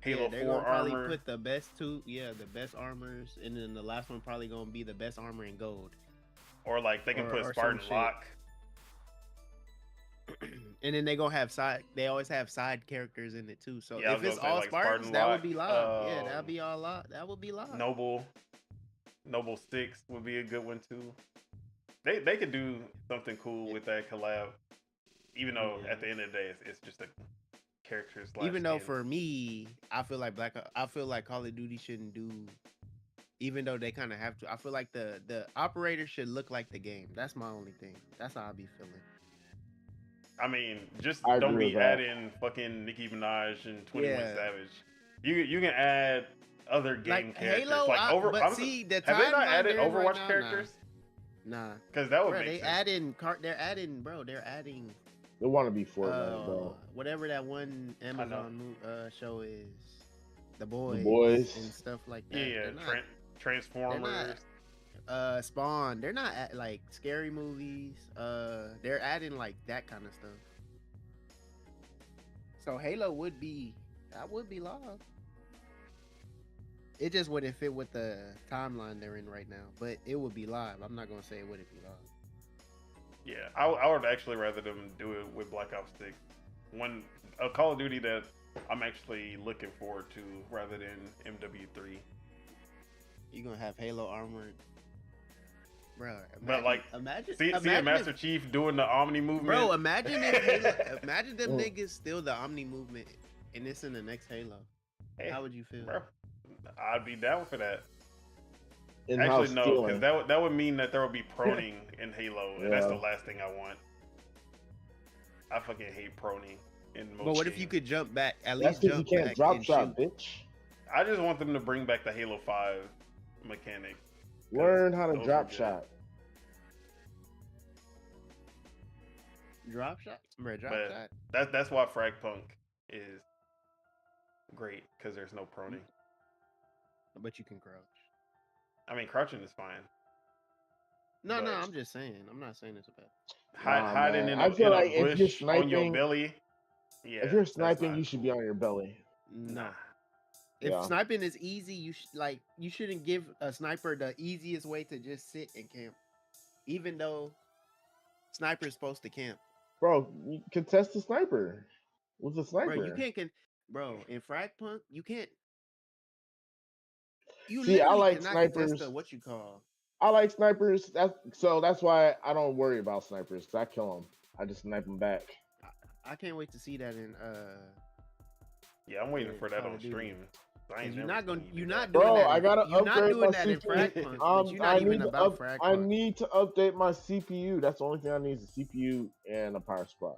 Halo 4 probably armor, put the best the best armors, and then the last one probably gonna be the best armor in gold. or like they can or put some Spartan shit. Lock. And then they gonna have they always have side characters in it too. So Yeah, I if was it's gonna say, all like, Spartans, Spartan that Lock, would be live. Yeah, that'd be all live. That would be live. Noble Sticks would be a good one too. They could do something cool with that collab, even though at the end of the day it's just a characters. Even though for me, I feel like Call of Duty shouldn't do. Even though they kind of have to, I feel like the operator should look like the game. That's my only thing. That's how I be feeling. I mean, just I don't agree be with that. adding fucking Nicki Minaj and 21 Yeah. Savage. You can add other game Like characters. Halo, like but see the have they not timeline added they're in Overwatch right now, characters? Nah, Because that would bro, make they sense. they're adding they want to be Fortnite, bro. whatever that one Amazon show is, The Boys. and stuff like that. Yeah, They're not- Transformers. Spawn. They're not like scary movies. They're adding like that kind of stuff. So Halo would be live. It just wouldn't fit with the timeline they're in right now, but it would be live. I'm not gonna say it wouldn't be live. Yeah, I would actually rather them do it with Black Ops 6. A Call of Duty that I'm actually looking forward to rather than MW3. You're gonna have Halo armored, bro. But like, imagine see a Master Chief doing the Omni movement. bro. Imagine if Halo, imagine them niggas steal the Omni movement and it's in the next Halo. Hey, How would you feel? bro, I'd be down for that. In-house Actually, no, stealing. because that would mean that there would be proning in Halo, and that's the Yeah. last thing I want. I fucking hate proning in most But what if you games. could jump back? At That's least because you jump can't back drop and shot, shoot. bitch. I just want them to bring back the Halo 5 mechanic. Learn how to those drop are good. shot. Drop shot, bro. Drop But shot. that's why Frag Punk is great, because there's no proning. But you can crouch. I mean, crouching is fine. No, But- I'm just saying. I'm not saying it's a bad. Hiding man. in I a, feel in like a if you're bush on your sniping- belly. Yeah, if you're that's sniping, not- you should be on your belly. No. Nah. If Yeah. sniping is easy, you shouldn't give a sniper the easiest way to just sit and camp, even though sniper's supposed to camp. Bro, you contest the sniper with the sniper. Bro, you can't bro, in Frag Punk, you can't. You See, I literally like cannot contest snipers. the what you call. I like snipers. That's why I don't worry about snipers. 'Cause I kill them. I just snipe them back. I can't wait to see that in Yeah, I'm waiting Yeah, for that Call on of Duty. stream. I ain't You're never not gonna, seen you're that. not doing Bro, that. I gotta You're not upgrade doing my that in CPU. Frag Punk. But you're not even about Frag I Punk. need to update my CPU. That's the only thing I need is a CPU and a power supply.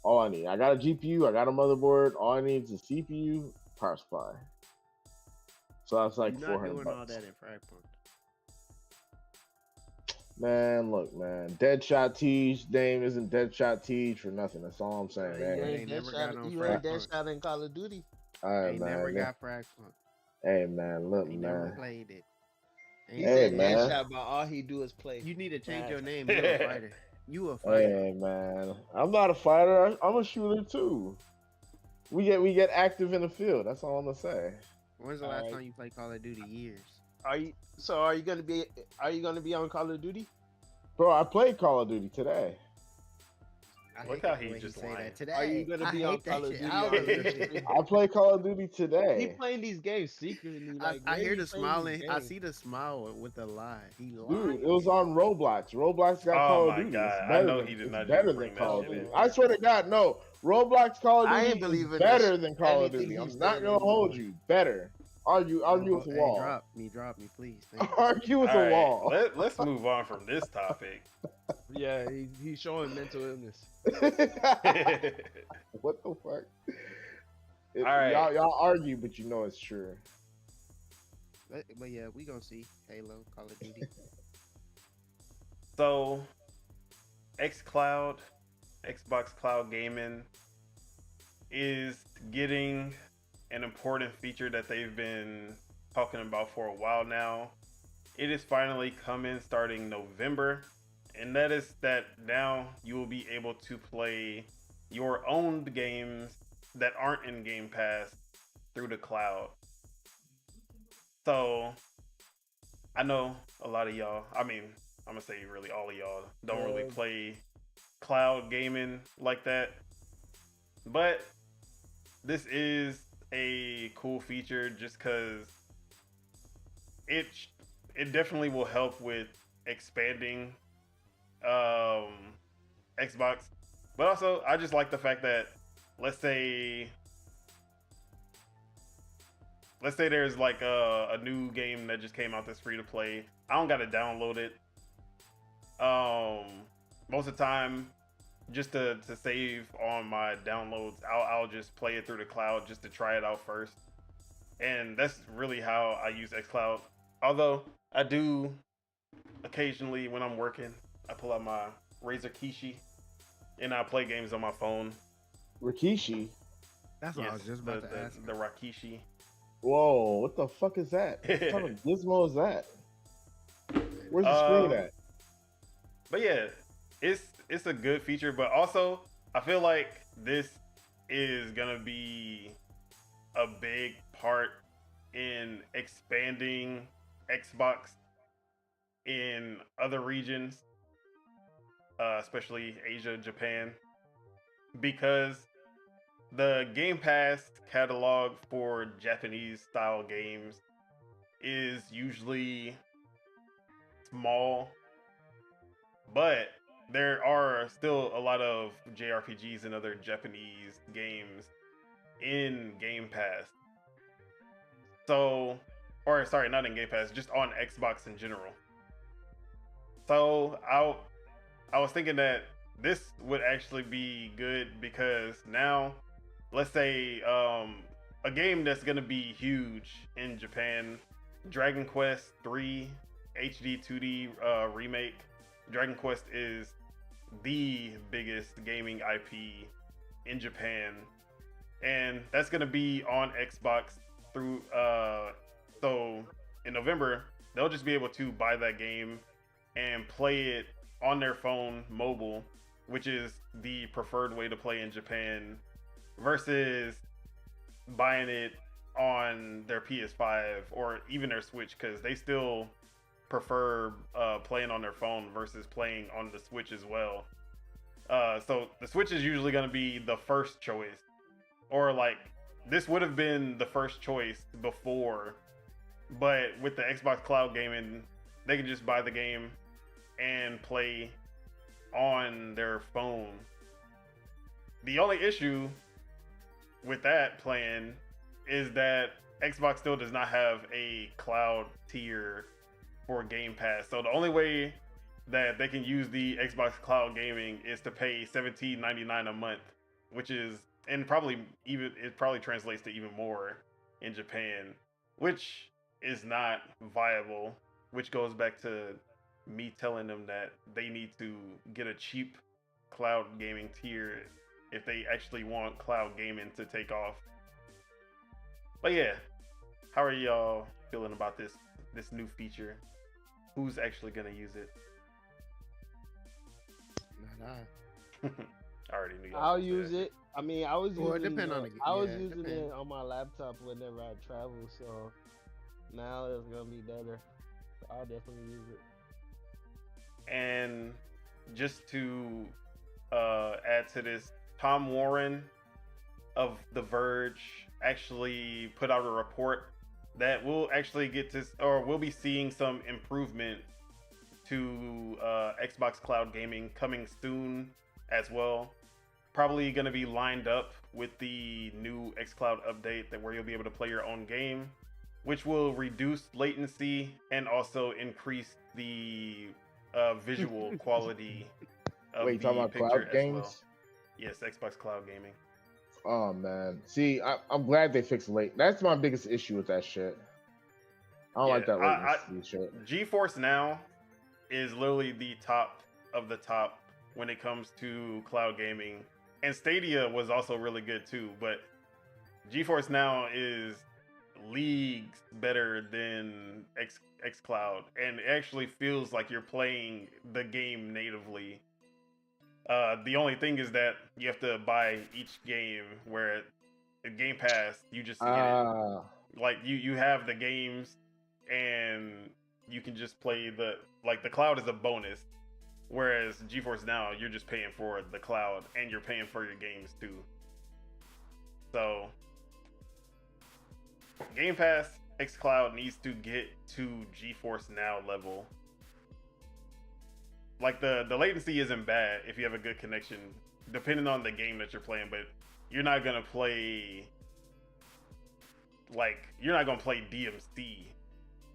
All I need. I got a GPU. I got a motherboard. All I need is a CPU, power supply. So that's like You're not $400. doing all that in Frag Punk. Man, look, man. Deadshot Teej name isn't Deadshot Teej for nothing. That's all I'm saying, Right, You man. They ain't never dead got shot. on You Frag ain't dead Punk. shot in Call of Duty. All right, They man. never got Frag Punk. Hey, man. Look, They never man. played it. He Hey, said man. dead shot, but all he do is play. You need to change Right. your name. You're a fighter. You a fighter. Hey, man. I'm not a fighter. I'm a shooter too. We get active in the field. That's all I'm gonna say. When's the last Alright. time you played Call of Duty? Years. Are you gonna be on Call of Duty? Bro, I played Call of Duty today. I Look hate how the he way just say lying. that today. Are you gonna I be hate on that Call of shit. Duty I on was your listening. stream? I play Call of Duty He today. playing these games secretly. Like, I where hear you the playing these smiling. I games? see the smile with the lie. He Dude, lying. it was on Roblox. Roblox got Oh Call of my Duty. god! I know he did It's not better just than bring that Call of shit Duty. in. I swear to God, no. Roblox Call of I Duty ain't is believing better this. than Call of Anything Duty. he's I'm not saying gonna hold anymore. you. Better. Argue with the Hey, wall. drop me, please. Thank you. Argue with All the right, wall. let's move on from this topic. Yeah, he's showing mental illness. What the fuck? All right. Y'all argue, but you know it's true. But yeah, we gonna see Halo, Call of Duty. So, xCloud, Xbox Cloud Gaming, is getting an important feature that they've been talking about for a while now. It is finally coming starting November, and that is that now you will be able to play your owned games that aren't in Game Pass through the cloud. So, I know a lot of y'all, I mean, I'm gonna say really all of y'all don't really play cloud gaming like that, but this is a cool feature just because it definitely will help with expanding Xbox, but also I just like the fact that let's say there's like a new game that just came out that's free to play. I don't gotta download it. Most of the time, just to save on my downloads, I'll just play it through the cloud just to try it out first. And that's really how I use xCloud. Although I do occasionally when I'm working, I pull out my Razer Kishi and I play games on my phone. Rikishi. That's what I was just about to ask. The Rakishi. Whoa, what the fuck is that? What kind of gizmo is that? Where's the screen at? But yeah, it's a good feature, but also I feel like this is gonna be a big part in expanding Xbox in other regions, especially Asia, Japan, because the Game Pass catalog for Japanese style games is usually small, but there are still a lot of JRPGs and other Japanese games in Game Pass. So, or sorry, not in Game Pass, just on Xbox in general. So I was thinking that this would actually be good because now, let's say a game that's gonna be huge in Japan, Dragon Quest 3 HD 2D remake. Dragon Quest is the biggest gaming IP in Japan, and that's gonna be on Xbox through so in November they'll just be able to buy that game and play it on their phone mobile, which is the preferred way to play in Japan, versus buying it on their PS5 or even their Switch, because they still prefer playing on their phone versus playing on the Switch as well. So the Switch is usually going to be the first choice, or like this would have been the first choice before, but with the Xbox Cloud Gaming, they can just buy the game and play on their phone. The only issue with that plan is that Xbox still does not have a cloud tier for Game Pass. So the only way that they can use the Xbox Cloud Gaming is to pay $17.99 a month, which is, and probably even, it probably translates to even more in Japan, which is not viable, which goes back to me telling them that they need to get a cheap cloud gaming tier if they actually want cloud gaming to take off. But yeah, how are y'all feeling about this new feature? Who's actually gonna use it? Not I. I already knew y'all. I'll use it. I mean, I was Well, it using depend on the- I was yeah, using depend. it on my laptop whenever I travel, so now it's gonna be better. So I'll definitely use it. And just to add to this. Tom Warren of The Verge actually put out a report that we'll actually get to, or we'll be seeing some improvement to Xbox Cloud Gaming coming soon as well. Probably going to be lined up with the new xCloud update that where you'll be able to play your own game, which will reduce latency and also increase the visual quality of Wait, you the talking about picture cloud as games? well. Yes, Xbox Cloud Gaming. Oh man, see, I'm glad they fixed late. That's my biggest issue with that shit. I don't like that latency shit. GeForce Now is literally the top of the top when it comes to cloud gaming, and Stadia was also really good too. But GeForce Now is leagues better than xCloud, and it actually feels like you're playing the game natively. The only thing is that you have to buy each game, where at Game Pass you just get it. Like you have the games and you can just play the cloud is a bonus, whereas GeForce Now you're just paying for the cloud and you're paying for your games too. So Game Pass xCloud needs to get to GeForce Now level. Like the latency isn't bad if you have a good connection, depending on the game that you're playing, but you're not gonna play DMC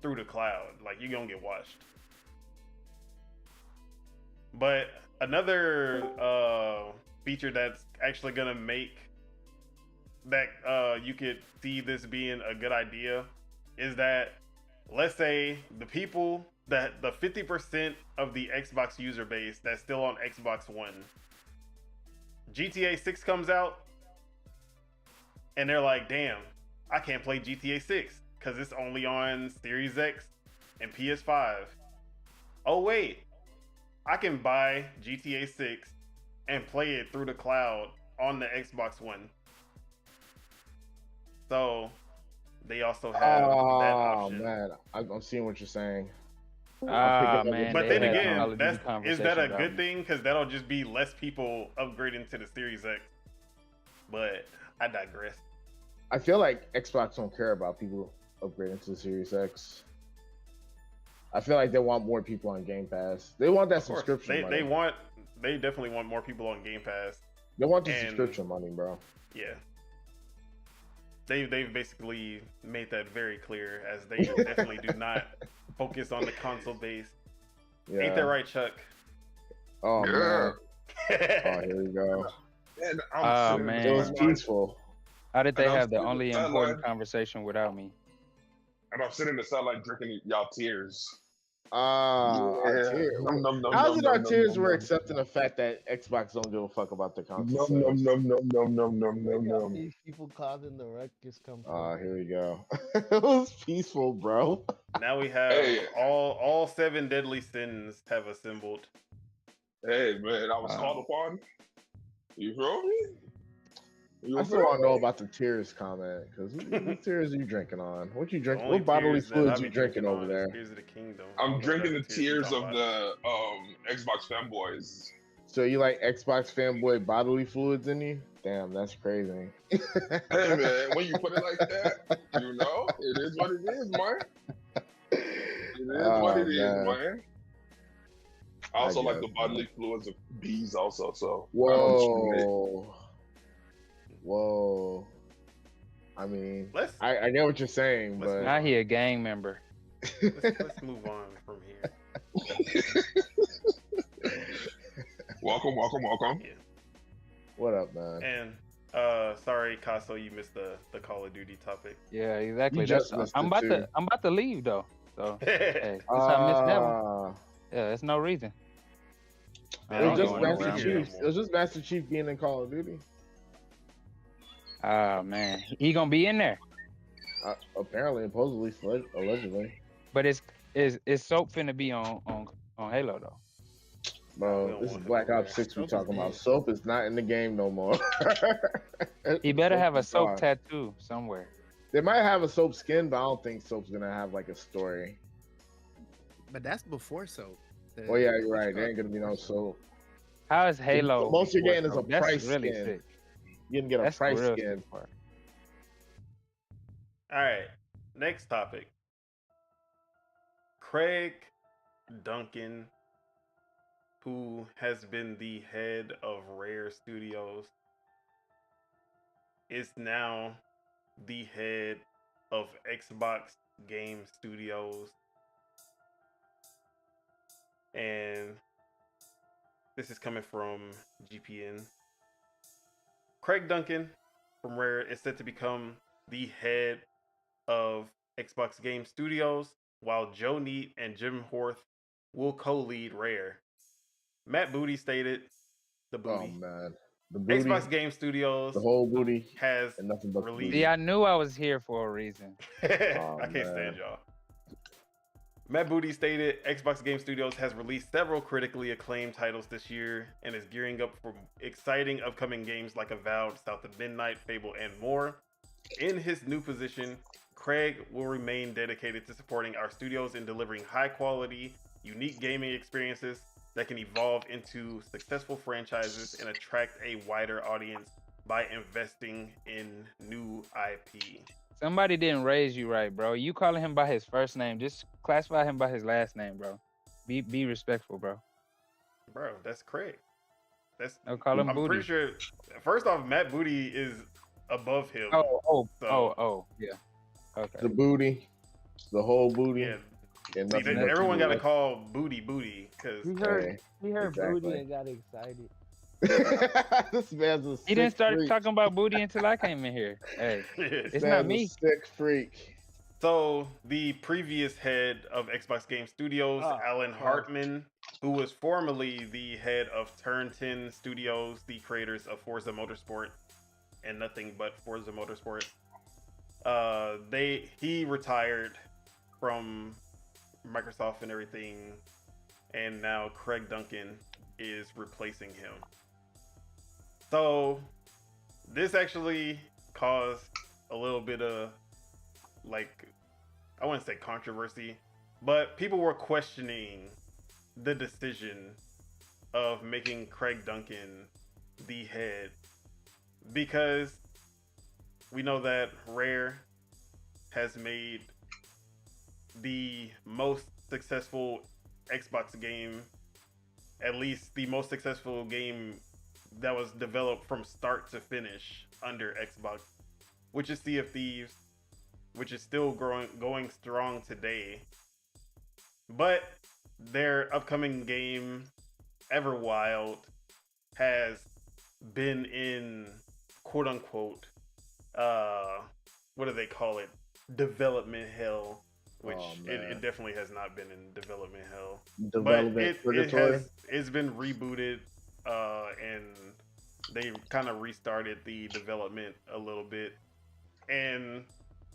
through the cloud. Like, you're gonna get washed. But another feature that's actually gonna make that you could see this being a good idea is that, let's say the people that the 50% of the Xbox user base that's still on Xbox One, GTA 6 comes out and they're like, damn, I can't play GTA 6 because it's only on Series X and PS5. Oh wait, I can buy GTA 6 and play it through the cloud on the Xbox One. So they also have that option. Oh man, I'm seeing what you're saying. Man, but then again, is that a good me. thing? Because that'll just be less people upgrading to the Series X. But I digress. I feel like Xbox don't care about people upgrading to the Series X. I feel like they want more people on Game Pass. They want that subscription money. They definitely want more people on Game Pass. They want the subscription money, bro. Yeah. They've basically made that very clear, as they definitely do not focus on the console base. Yeah. Ain't that right, Chuck? Oh man. Oh, here we go. Man. It was peaceful. How did they have the only important conversation without me? And I'm sitting in the sunlight drinking y'all tears. Our tears. How's it our tears were accepting the fact that Xbox don't give a fuck about the console? No. These people causing the ruckus come from. Here we go. It was peaceful, bro. Now we have all 7 deadly sins have assembled. Hey man, I was called upon. You feel me? I still want to know about the tears comment, because what tears are you drinking on? What you drinking? What bodily fluids you drinking over there? Tears of the Kingdom. I'm drinking the tears of the Xbox fanboys. So you like Xbox fanboy bodily fluids in you? Damn, that's crazy. Hey man, when you put it like that, you know, it is what it is, man. It is what it is, man. I also like the bodily fluids of bees also, so. Whoa. I mean, I get what you're saying, but now he a gang member. Let's move on from here. Welcome. Yeah. What up, man? And sorry, Casso, you missed the Call of Duty topic. Yeah, exactly. I'm about to leave though. So hey, since I missed that one, yeah, there's no reason. It was just Master Chief. It was just Master Chief being in Call of Duty. Man, he gonna be in there. Apparently, supposedly, allegedly. But is Soap finna be on Halo though? Bro, this is Black Ops 6 we're talking about. Soap is not in the game no more. He better have a Soap tattoo somewhere. They might have a Soap skin, but I don't think Soap's gonna have like a story. But that's before Soap. Oh yeah, you're right. There ain't gonna be no Soap. How is Halo? Most you're getting is a That's price really skin. sick. You can get a That's price real skin. sick part. All right, next topic. Craig Duncan, who has been the head of Rare Studios, is now the head of Xbox Game Studios. And this is coming from GPN. Craig Duncan from Rare is set to become the head of Xbox Game Studios, while Joe Neate and Jim Horth will co-lead Rare. Matt Booty stated, the booty. Oh man, the booty. Xbox Game Studios, the whole booty has and nothing but released. See, I knew I was here for a reason. I can't stand y'all. Matt Booty stated Xbox Game Studios has released several critically acclaimed titles this year and is gearing up for exciting upcoming games like Avowed, South of Midnight, Fable, and more. In his new position, Craig will remain dedicated to supporting our studios in delivering high quality, unique gaming experiences that can evolve into successful franchises and attract a wider audience by investing in new IP. Somebody didn't raise you right, bro. You calling him by his first name. Just classify him by his last name, bro. Be respectful, bro. Bro, that's Craig. No, call him I'm Booty. pretty sure, first off, Matt Booty is above him. Yeah. Okay. the booty, the whole booty. Yeah. And See, nothing but everyone got to booty. call Booty because He heard Hey, Booty exactly. and got excited. This man's a sick He didn't start freak. talking about Booty until I came in here. Hey, This it's man's not a me. sick freak. So the previous head of Xbox Game Studios, Alan Hartman, who was formerly the head of Turn 10 Studios, the creators of Forza Motorsport and nothing but Forza Motorsport, he retired from Microsoft and everything, and now Craig Duncan is replacing him. So this actually caused a little bit of, like, I wouldn't say controversy, but people were questioning the decision of making Craig Duncan the head, because we know that Rare has made the most successful Xbox game, at least the most successful game that was developed from start to finish under Xbox, which is Sea of Thieves, which is still going strong today. But their upcoming game, Everwild, has been in quote unquote, what do they call it? Development hell, which it definitely has not been in development hell. Development it's been rebooted, and they kind of restarted the development a little bit, and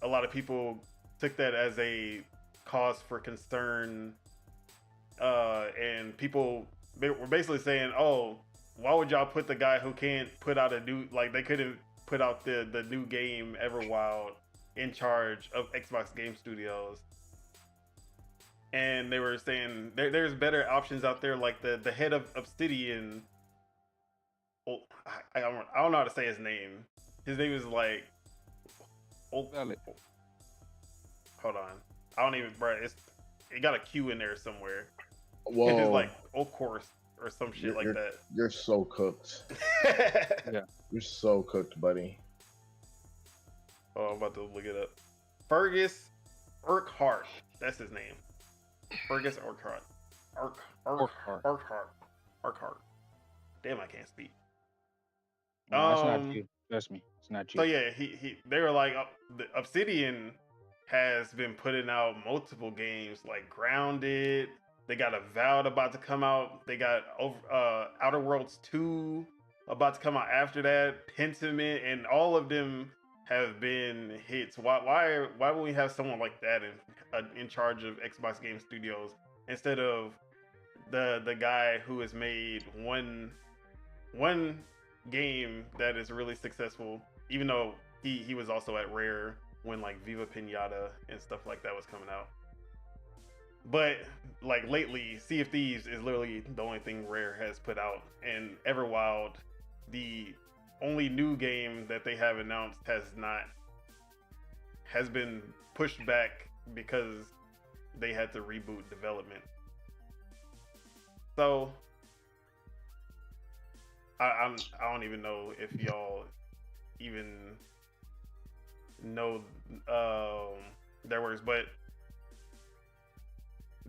a lot of people took that as a cause for concern, and people were basically saying, "Oh, why would y'all put the guy who can't put out a new, like they couldn't put out the new game Everwild in charge of Xbox Game Studios?" And they were saying there's better options out there, like the head of Obsidian. Oh, I don't know how to say his name. His name is like, hold on, I don't even, bro. It got a Q in there somewhere. Whoa. It's like Ocourse or some shit like that. You're so cooked. Yeah. You're so cooked, buddy. Oh, I'm about to look it up. Fergus Urquhart. That's his name. Fergus Urquhart. Urquhart. Damn, I can't speak. No, that's not you. Trust me, it's not you. So yeah, they were like, the Obsidian has been putting out multiple games like Grounded. They got Avowed about to come out. They got Outer Worlds 2 about to come out after that. Pentiment, and all of them have been hits. Why would we have someone like that in charge of Xbox Game Studios instead of the guy who has made one game that is really successful, even though he was also at Rare when like Viva Pinata and stuff like that was coming out. But like lately, Sea of Thieves is literally the only thing Rare has put out, and Everwild, the only new game that they have announced, has been pushed back because they had to reboot development. So I don't even know if y'all even know their words, but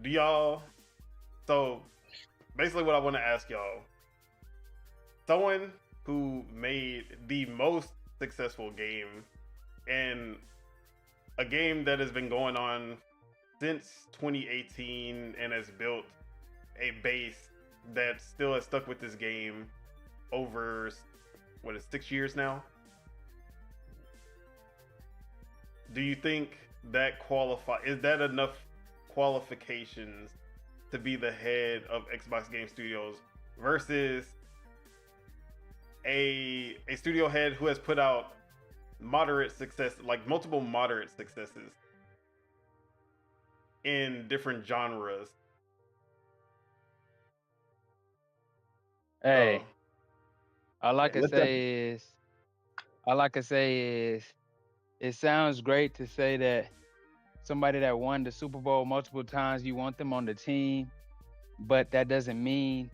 do y'all? So basically, what I want to ask y'all: someone who made the most successful game and a game that has been going on since 2018 and has built a base that still has stuck with this game over 6 years now. Do you think that is that enough qualifications to be the head of Xbox Game Studios versus a studio head who has put out moderate success, like multiple moderate successes in different genres? Hey, all I can say is, it sounds great to say that somebody that won the Super Bowl multiple times, you want them on the team, but that doesn't mean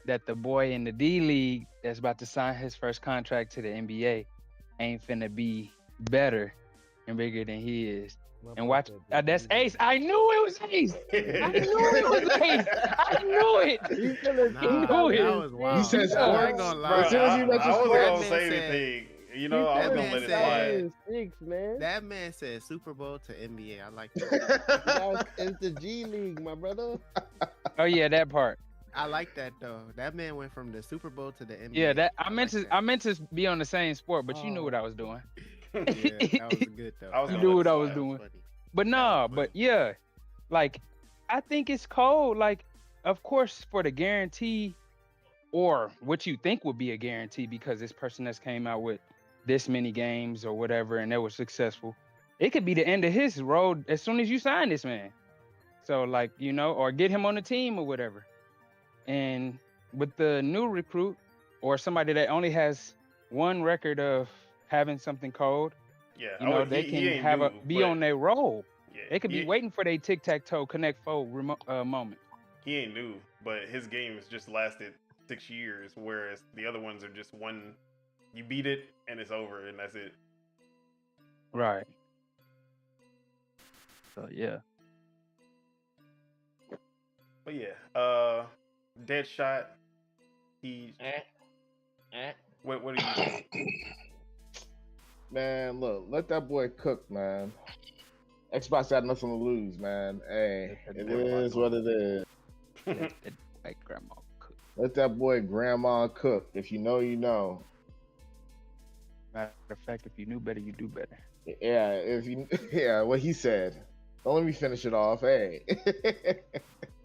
that the boy in the D League that's about to sign his first contract to the NBA ain't finna be better and bigger than he is. And watch, that's Ace. I knew it was Ace. I knew it was Ace. I knew it. That was wild. He said I sports. ain't gonna lie. As soon as you mentioned I wasn't sports, gonna say anything. You know, I was gonna let it slide. Man. That man said Super Bowl to NBA. I like that. It's the G League, my brother. Oh yeah, that part. I like that though. That man went from the Super Bowl to the NBA. Yeah, that I meant like to be on the same sport, but you knew what I was doing. Yeah, that was good though. You knew what I was doing. But no, but yeah, like I think it's cold. Like, of course, for the guarantee, or what you think would be a guarantee, because this person that's came out with this many games or whatever, and they were successful, it could be the end of his road as soon as you sign this man. So like, you know, or get him on the team or whatever. And with the new recruit or somebody that only has one record of having something cold, Yeah, you know, they can be on their roll. Yeah, they could be waiting for their tic-tac-toe connect foe moment. He ain't new, but his game has just lasted 6 years, whereas the other ones are just one. You beat it and it's over, and that's it. Right. So yeah. But yeah, Deadshot. He. What do you think? man, look, let that boy cook, man. Xbox had nothing to lose, man. Hey, it is what it is. Like grandma cook. Let that boy grandma cook. If you know, you know. Matter of fact, if you knew better, you do better. Yeah, what he said. Don't let me finish it off. Hey.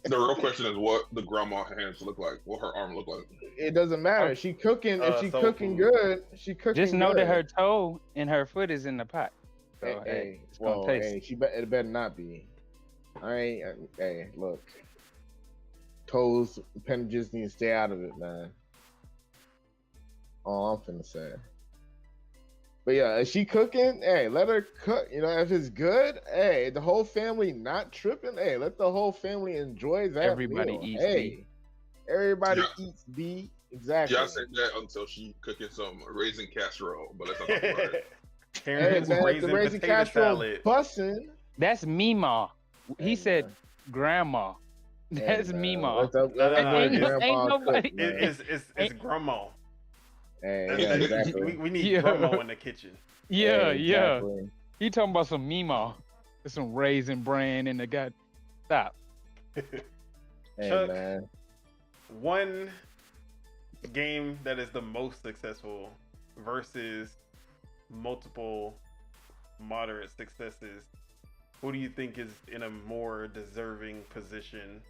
The real question is what the grandma hands look like, what her arm look like. It doesn't matter. She cooking. If she cooking good, she cooking. Just know good. that her toe and her foot is in the pot. So Hey, it's gonna taste. it better not be. Hey, look. Toes, appendages need to stay out of it, man. All I'm finna say. But yeah, is she cooking? Hey, let her cook. You know, if it's good, hey, the whole family not tripping. Hey, let the whole family enjoy that. Everybody meal. eats hey, Everybody Yeah. eats B. Exactly. Y'all said that until she cooking some raisin casserole, but let's not talk about it. Hey, man, the raisin casserole bussin'. That's Mima. He Hey, said man. grandma. That's man, Mima. let that Ain't grandma nobody- cook, man. It's grandma. Hey, yeah, exactly. we need Yeah. grandma in the kitchen. Yeah, Hey, yeah. exactly. He talking about some Mima. There's some raisin bran in the gut. Stop. Hey, Chuck. man. One game that is the most successful versus multiple moderate successes. Who do you think is in a more deserving position?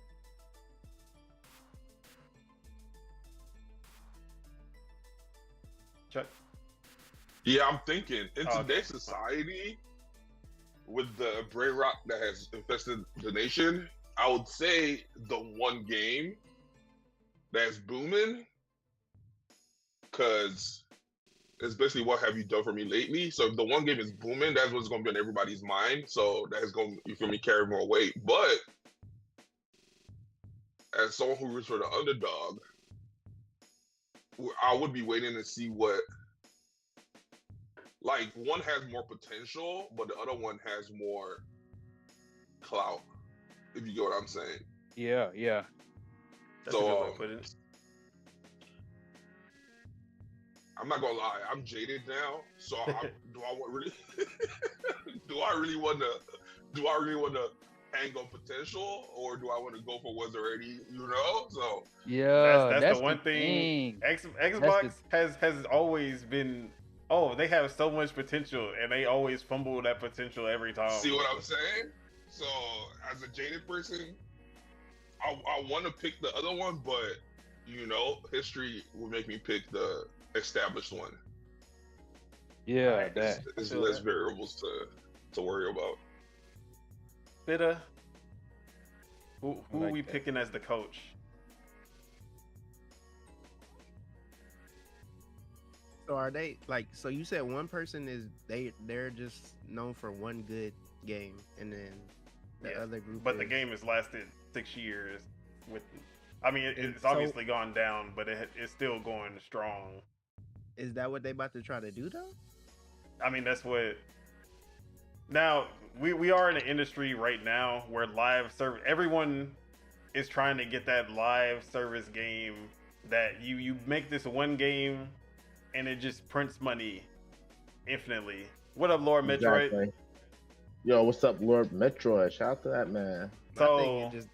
Chuck? Yeah, I'm thinking in Okay. today's society, with the brain rot that has infested the nation, I would say the one game that's booming, because it's basically what have you done for me lately. So if the one game is booming, that's what's going to be on everybody's mind. So that's going to, you feel me, carry more weight. But as someone who roots for the underdog, I would be waiting to see what, like, one has more potential, but the other one has more clout, if you get what I'm saying. Yeah. That's a good way to put it. I'm not gonna lie, I'm jaded now. So do I really want to hang on potential, or do I want to go for what's already, So Yeah, that's the one thing. Xbox has always been. Oh, they have so much potential, and they always fumble that potential every time. See what I'm saying? So as a jaded person, I want to pick the other one, but history will make me pick the established one. Yeah, it's less variables to worry about. Bitter. Who are we picking as the coach? So are they like? So you said one person is they're just known for one good game, and then the other group. But the game has lasted 6 years. It's obviously gone down, but it's still going strong. Is that what they about to try to do though? I mean, that's what. Now we are in an industry right now where live service. Everyone is trying to get that live service game that you make this one game, and it just prints money infinitely. What up, Lord Metroid? Exactly. Yo, what's up, Lord Metroid? Shout out to that man. So I think it just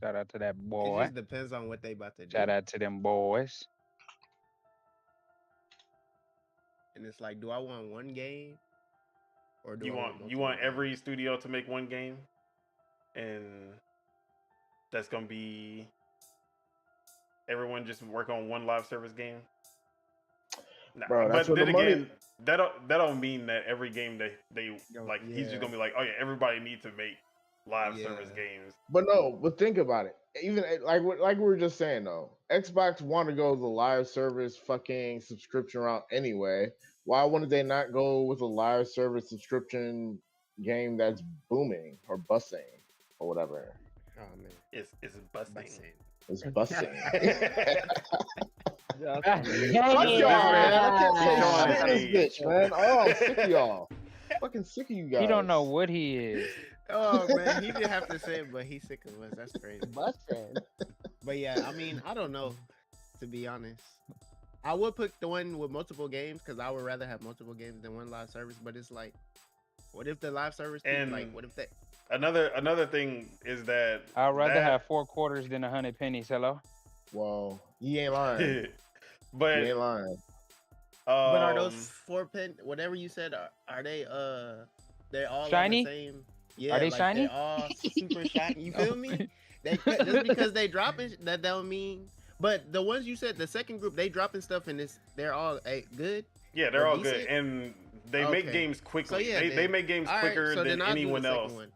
shout out to that it boy. just depends on what they about to do. Shout out to them boys. And it's like, do I want one game, or do you want every studio to make one game, and that's gonna be everyone just work on one live service game? Nah, Bro, that's but then what the again, that don't mean that every game they like. He's just gonna be like, oh yeah, everybody needs to make live service games. But think about it. Even like we were just saying though, Xbox want to go the live service fucking subscription route anyway. Why wouldn't they not go with a live service subscription game that's booming or busting or whatever? Oh man, It's busting. It's busting. Yeah, Fuck y'all, man. I can't say shit in this bitch, man. Oh, I'm sick of y'all. Fucking sick of you guys. He don't know what he is. Oh man, he didn't have to say it, but he's sick of us. That's crazy. busting. But yeah, I mean, I don't know. To be honest, I would pick the one with multiple games because I would rather have multiple games than one live service. But it's like, what if the live service? What if they? Another thing is that I'd rather have 4 quarters than 100 pennies. Hello. Well, he ain't lying. But He ain't lying. But are those 4 pen? Whatever you said, are they? They're all shiny? On the same. Yeah, Are they shiny? They're all super shiny. You feel me? Just because they dropping that don't mean. But the ones you said, the second group, they dropping stuff and they're all good. Yeah, they're all decent? good, and they make games quickly. So, yeah, they make games quicker than anyone else. One.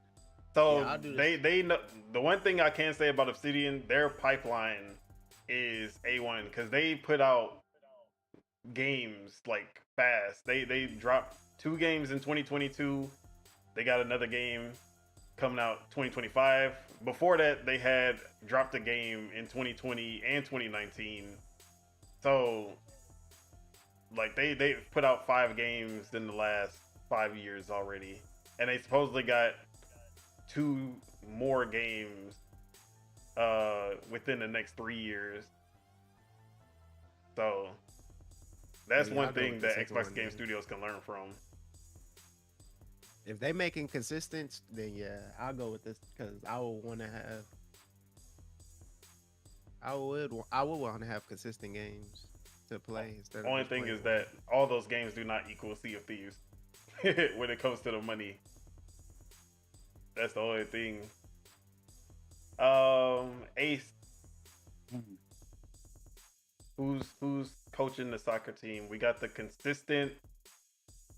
So Yeah, I'll do they know the one thing I can say about Obsidian, their pipeline is A1 because they put out games like fast. They dropped 2 games in 2022. They got another game coming out 2025. Before that, they had dropped a game in 2020 and 2019. So like they put out 5 games in the last 5 years already, and they supposedly got 2 more games within the next 3 years. So that's one thing that Xbox Game Studios can learn from. If they making consistent, then yeah, I'll go with this because I would want to have. I would want to have consistent games to play instead. Only thing is that all those games do not equal Sea of Thieves when it comes to the money. That's the only thing. Ace, who's coaching the soccer team? We got the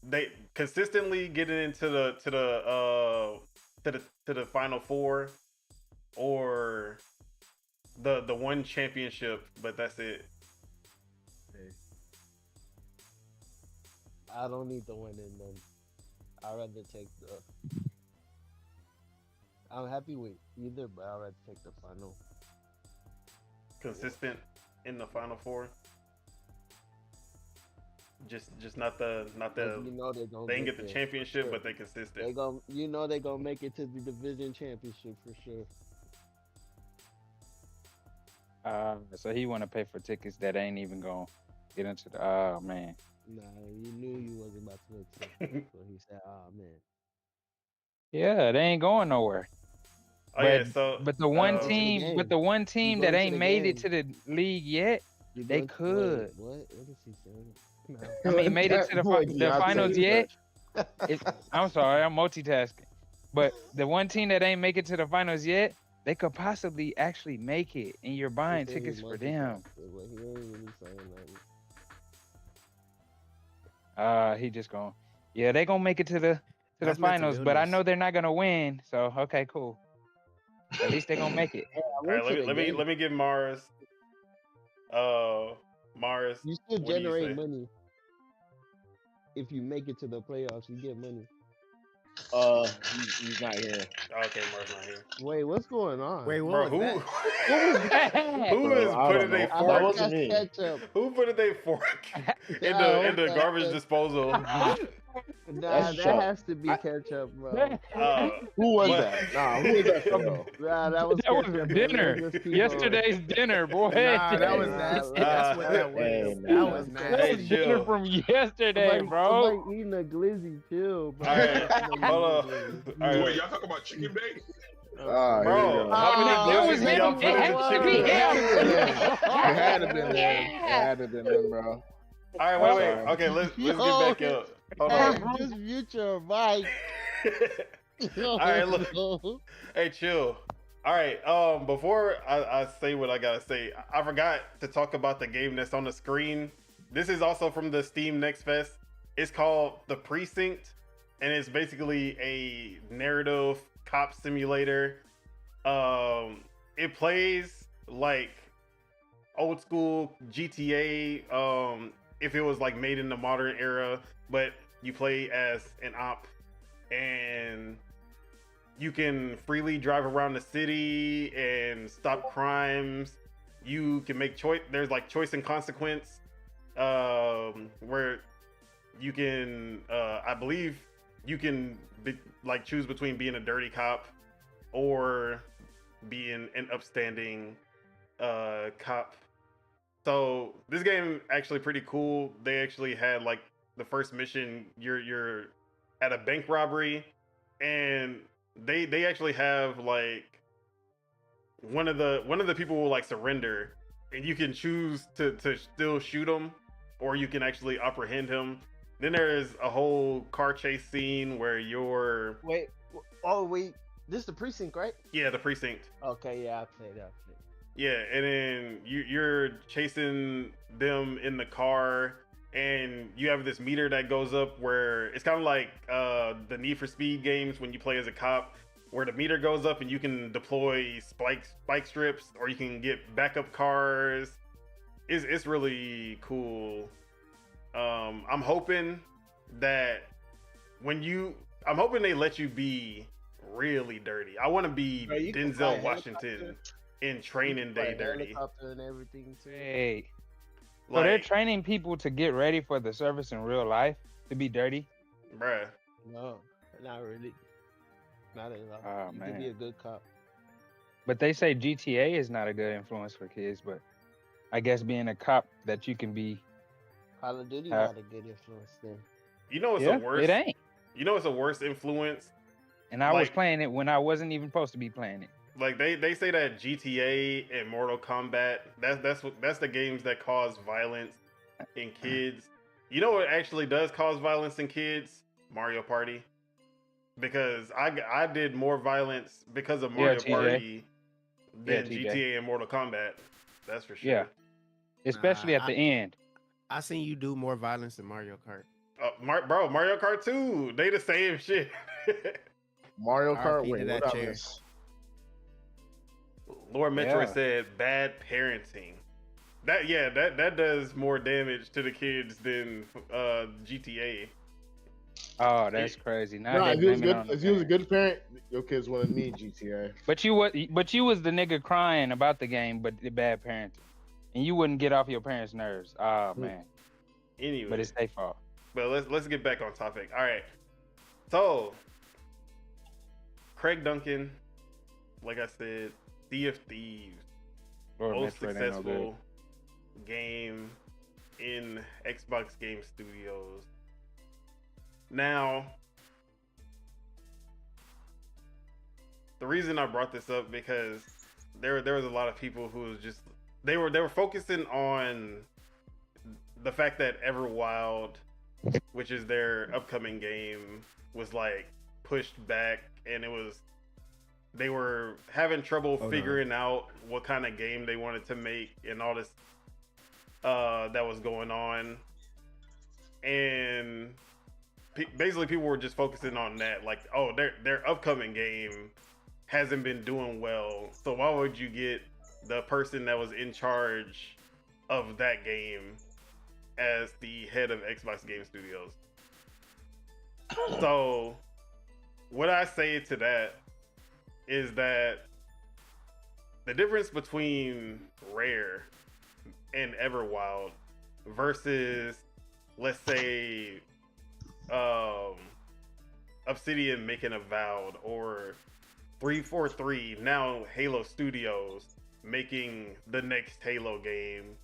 they consistently getting into the Final Four, or the one championship, but that's it. I don't need the winning then. I'd rather take the. I'm happy with either, but I'd rather take the final. Consistent in the final four. Just not the You know they gonna they ain't get the there. championship, Sure. but they consistent. They gonna make it to the division championship for sure. So he want to pay for tickets that ain't even gonna get into the. Oh man. Nah, you knew you wasn't about to accept, so he said, "Oh man." Yeah, they ain't going nowhere. Oh yeah, so But the one to the team, game. but the one team going that to ain't the made it game. to the league yet, You they going- could. Wait, what? What is he saying? No. I mean, made it to the finals yet. I'm sorry, I'm multitasking. But the one team that ain't make it to the finals yet, they could possibly actually make it, and you're buying He said he tickets for them. multitasking, but he ain't really saying nothing. He just going, yeah, they gonna make it to the That's finals, mental but I illness. know they're not gonna win. So okay, cool. At least they gonna make it. Hey, I all went right, to the game. let me give Mars. Mars. You still what do you say? generate money if you make it to the playoffs. You get money. He's not here. Okay, Mars not here. Wait, what's going on? Wait, Bro, what was who? that? Who is I putting don't a know. I That fork? wasn't that's me. ketchup. Who put a fork in Yeah, the okay. garbage disposal? Nah, That's that Chuck. has to be ketchup, bro. Who was But- that? Nah, who was that for real? Nah, that was That was ketchup. dinner. Let's keep going. Yesterday's dinner, boy. Nah, that was Nah, nasty. nah, That's what that hey, was. nah. That was That Hey, was nasty. dinner chill. from yesterday, bro. Somebody eating a glizzy, chill, bro. All right, Somebody hold on. eating a glizzy. All Wait, right, y'all talking about chicken bake? Ah, bro. here we go. How many That was glizzies do him. y'all It put in had the to be chicken? him. It had to been there. It had to been them, bro. All right, wait. Sorry. Okay, let's get Yo. back up. Hold Hey, on. just mute your mic. All right, look. Hey, chill. All right. Before I say what I gotta say, I forgot to talk about the game that's on the screen. This is also from the Steam Next Fest. It's called The Precinct, and it's basically a narrative cop simulator. It plays like old school GTA. If it was like made in the modern era, but you play as an op, and you can freely drive around the city and stop crimes. You can make choice. There's like choice and consequence, where you can, I believe, you can like choose between being a dirty cop or being an upstanding cop. So this game actually pretty cool. They actually had like the first mission. You're at a bank robbery, and they actually have like one of the people will like surrender, and you can choose to still shoot him, or you can actually apprehend him. Then there's a whole car chase scene where you're Wait. Oh, wait. This is the precinct, right? the precinct. Okay, yeah, I played that. Yeah, and then you're chasing them in the car, and you have this meter that goes up where it's kind of like the Need for Speed games when you play as a cop, where the meter goes up and you can deploy spike strips, or you can get backup cars. It's really cool. I'm hoping that I'm hoping they let you be really dirty. I want to be Bro, you can fly Denzel a Washington helicopter. in Training Day Like, dirty. helicopter and everything too. Hey, so they're Like, training people to get ready for the service in real life to be dirty. bruh. No, not really. Not at all. Oh, You can be man. a good cop. But they say GTA is not a good influence for kids. But I guess being a cop that you can be. Call of Duty Uh, not a good influence then. You know it's Yeah, a worse. it ain't. You know it's a worse influence. And I was like- playing it when I wasn't even supposed to be playing it. Like they say that GTA and Mortal Kombat, that's the games that cause violence in kids. You know what actually does cause violence in kids? Mario Party. Because I did more violence because of Mario TJ. Party than TJ. GTA and Mortal Kombat. That's for sure. Yeah. Especially Nah, at the end. I seen you do more violence than Mario Kart. Bro, Mario Kart 2, they the same shit. Mario Kart, RP to wait, that what I chair. miss? Lord Metroid Yeah. said bad parenting. That does more damage to the kids than GTA. Oh, that's crazy. Now Nah, they if you was blaming it good, on the if you was a parents. good parent, your kids wouldn't need GTA. But you was the nigga crying about the game, but the bad parenting, and you wouldn't get off your parents' nerves. Oh man, Anyway, but it's their fault. but let's get back on topic. All right, so Craig Duncan, like I said, Sea of Thieves, Lord most Metroid ain't no good. successful game in Xbox Game Studios. Now, the reason I brought this up because there was a lot of people who was just they were focusing on the fact that Everwild, which is their upcoming game, was like pushed back, and they were having trouble figuring out what kind of game they wanted to make and all this that was going on, and basically people were just focusing on that, like, oh, their upcoming game hasn't been doing well, so why would you get the person that was in charge of that game as the head of Xbox Game Studios? So what I say to that is that the difference between Rare and Everwild versus, let's say, Obsidian making Avowed, or 343, now Halo Studios, making the next Halo game,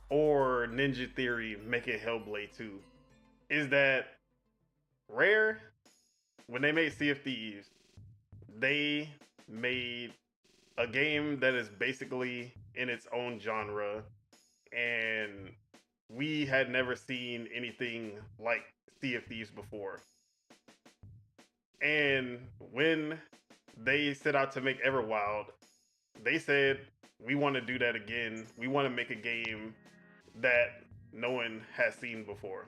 or Ninja Theory making Hellblade 2, is that Rare, when they made Sea of Thieves, they made a game that is basically in its own genre, and we had never seen anything like Sea of Thieves before. And when they set out to make Everwild, they said, we want to do that again. We want to make a game that no one has seen before.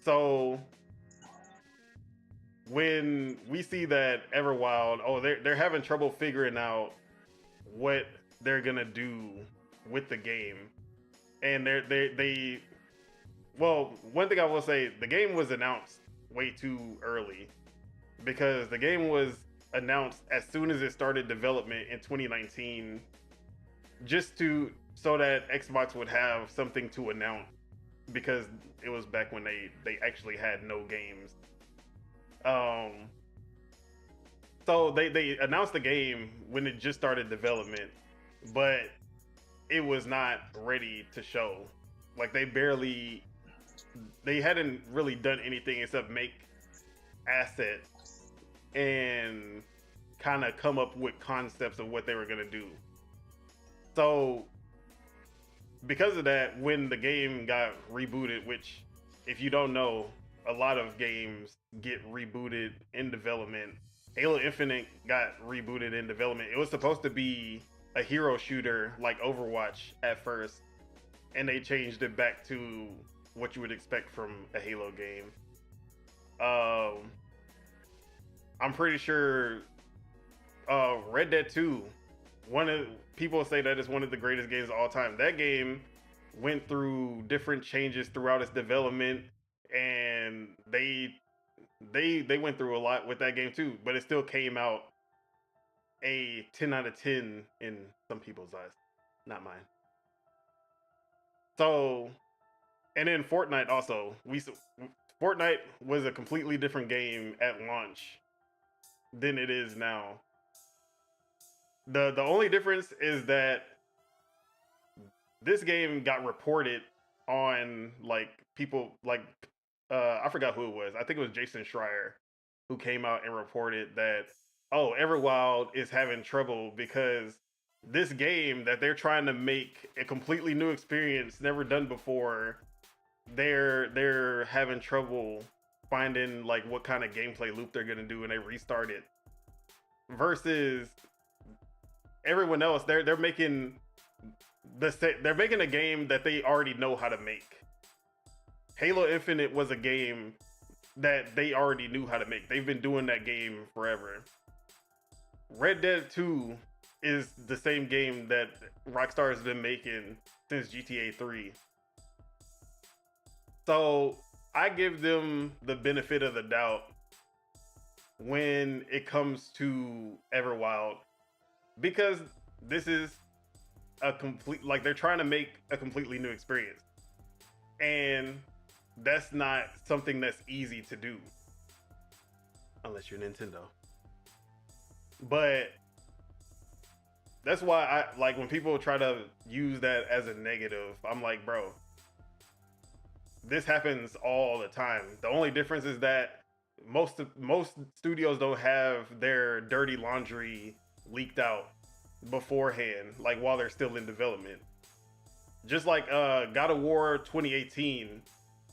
So when we see that Everwild, oh, they're having trouble figuring out what they're gonna do with the game, and well, one thing I will say, the game was announced way too early, because the game was announced as soon as it started development in 2019, just so that Xbox would have something to announce, because it was back when they actually had no games. So they announced the game when it just started development, but it was not ready to show. Like, they hadn't really done anything except make assets and kind of come up with concepts of what they were gonna do. So because of that, when the game got rebooted, which, if you don't know, a lot of games get rebooted in development. Halo Infinite got rebooted in development. It was supposed to be a hero shooter like Overwatch at first, and they changed it back to what you would expect from a Halo game. I'm pretty sure Red Dead 2, people say that is one of the greatest games of all time. That game went through different changes throughout its development, and they went through a lot with that game too, but it still came out a 10 out of 10 in some people's eyes, not mine. So, and then Fortnite also, Fortnite was a completely different game at launch than it is now. The only difference is that this game got reported on, like, people like I forgot who it was. I think it was Jason Schreier who came out and reported that, oh, Everwild is having trouble because this game that they're trying to make a completely new experience, never done before, they're having trouble finding, like, what kind of gameplay loop they're gonna do, and they restart it. Versus everyone else, they're making a game that they already know how to make. Halo Infinite was a game that they already knew how to make. They've been doing that game forever. Red Dead 2 is the same game that Rockstar has been making since GTA 3. So I give them the benefit of the doubt when it comes to Everwild, because this is a complete, like, they're trying to make a completely new experience, and that's not something that's easy to do unless you're Nintendo. But that's why I like when people try to use that as a negative. I'm like, bro, this happens all the time. The only difference is that most studios don't have their dirty laundry leaked out beforehand, like while they're still in development. Just like God of War 2018,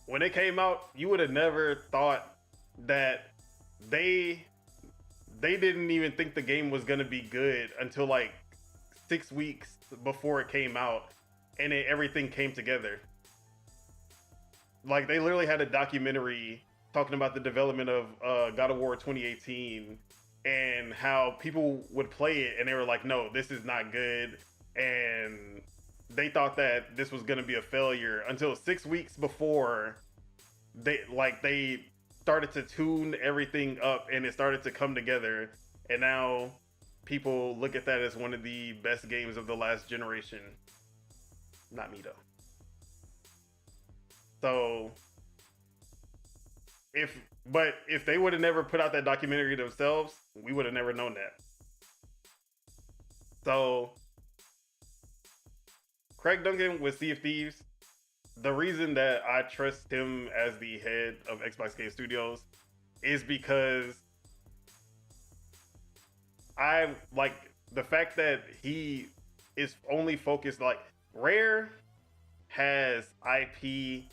when it came out, you would have never thought that they didn't even think the game was gonna be good until like 6 weeks before it came out, and then everything came together. Like, they literally had a documentary talking about the development of God of War 2018 and how people would play it and they were like, no, this is not good. And they thought that this was going to be a failure until 6 weeks before they started to tune everything up and it started to come together. And now people look at that as one of the best games of the last generation. Not me, though. So if they would have never put out that documentary themselves, we would have never known that. So Craig Duncan with Sea of Thieves, the reason that I trust him as the head of Xbox Game Studios is because I like the fact that he is only focused, like, Rare has IP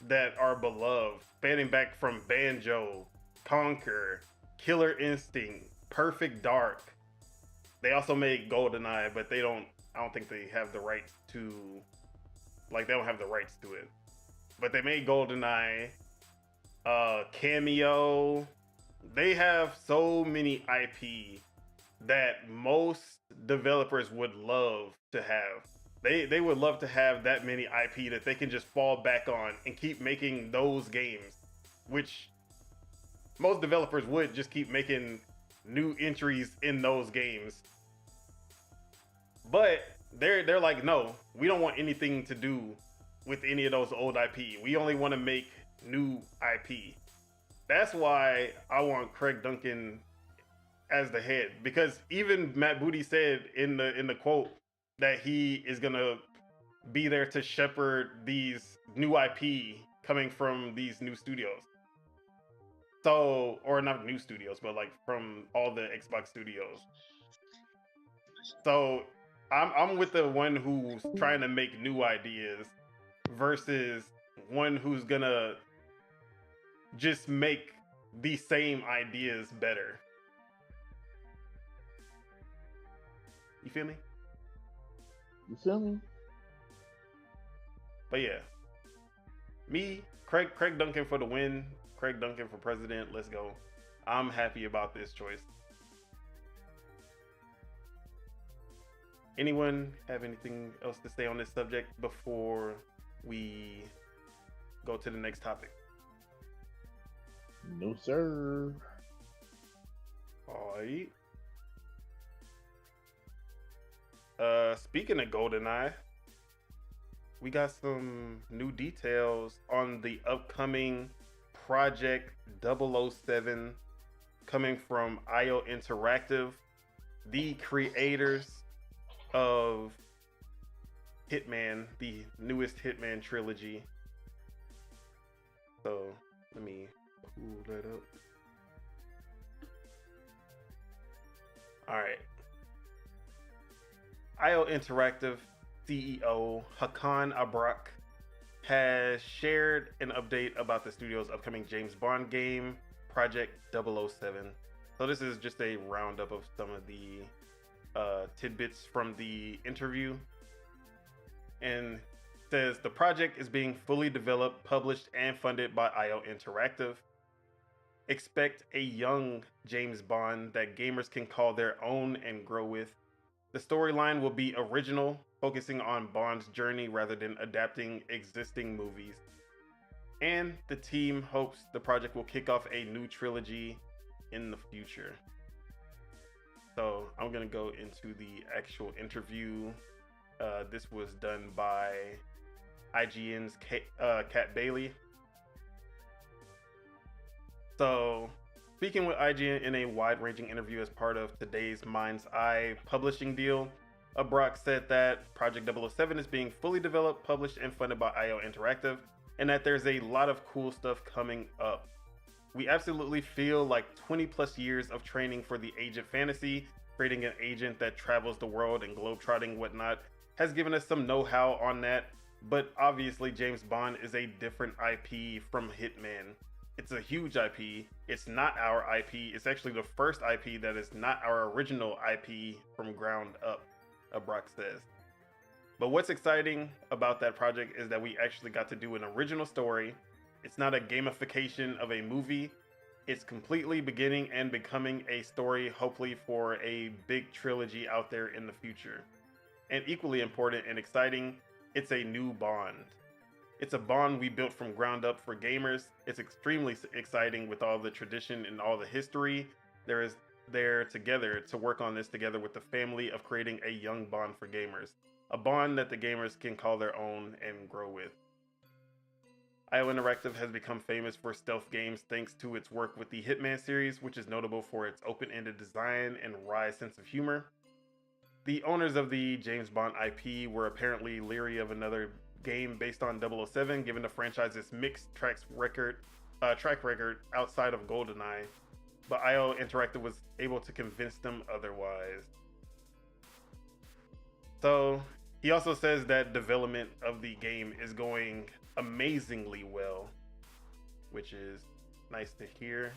that are beloved, spanning back from Banjo, Conquer, Killer Instinct, Perfect Dark. They also made GoldenEye, but I don't think they have the rights to, like, they don't have the rights to it. But they made GoldenEye, Cameo. They have so many IP that most developers would love to have. They would love to have that many IP that they can just fall back on and keep making those games, which most developers would just keep making new entries in those games. But they're like, no, we don't want anything to do with any of those old IP. We only want to make new IP. That's why I want Craig Duncan as the head, because even Matt Booty said in the quote that he is gonna be there to shepherd these new IP coming from these new studios. So, or not new studios, but like from all the Xbox studios. So I'm with the one who's trying to make new ideas versus one who's gonna just make the same ideas better. You feel me? You feel me? But yeah, me, Craig Duncan for the win. Craig Duncan for president. Let's go. I'm happy about this choice. Anyone have anything else to say on this subject before we go to the next topic? No, sir. All right. Speaking of GoldenEye, we got some new details on the upcoming Project 007 coming from IO Interactive, the creators of Hitman, the newest Hitman trilogy. So let me pull that up. All right. IO Interactive CEO Hakan Abrak has shared an update about the studio's upcoming James Bond game, Project 007. So this is just a roundup of some of the tidbits from the interview. And says the project is being fully developed, published, and funded by IO Interactive. Expect a young James Bond that gamers can call their own and grow with. The storyline will be original, focusing on Bond's journey rather than adapting existing movies. And the team hopes the project will kick off a new trilogy in the future. So I'm gonna go into the actual interview. This was done by IGN's Kat Bailey. So, speaking with IGN in a wide-ranging interview as part of today's Mind's Eye publishing deal, Brock said that Project 007 is being fully developed, published, and funded by IO Interactive, and that there's a lot of cool stuff coming up. We absolutely feel like 20 plus years of training for the agent fantasy, creating an agent that travels the world and globetrotting whatnot, has given us some know-how on that, but obviously James Bond is a different IP from Hitman. It's a huge IP. It's not our IP. It's actually the first IP that is not our original IP from ground up, Brock says. But what's exciting about that project is that we actually got to do an original story. It's not a gamification of a movie. It's completely beginning and becoming a story, hopefully for a big trilogy out there in the future. And equally important and exciting, it's a new Bond. It's a Bond we built from ground up for gamers. It's extremely exciting with all the tradition and all the history there together to work on this together with the family of creating a young Bond for gamers. A Bond that the gamers can call their own and grow with. IO Interactive has become famous for stealth games thanks to its work with the Hitman series, which is notable for its open-ended design and wry sense of humor. The owners of the James Bond IP were apparently leery of another game based on 007, given the franchise's mixed track record outside of GoldenEye, but IO Interactive was able to convince them otherwise. So he also says that development of the game is going amazingly well, which is nice to hear,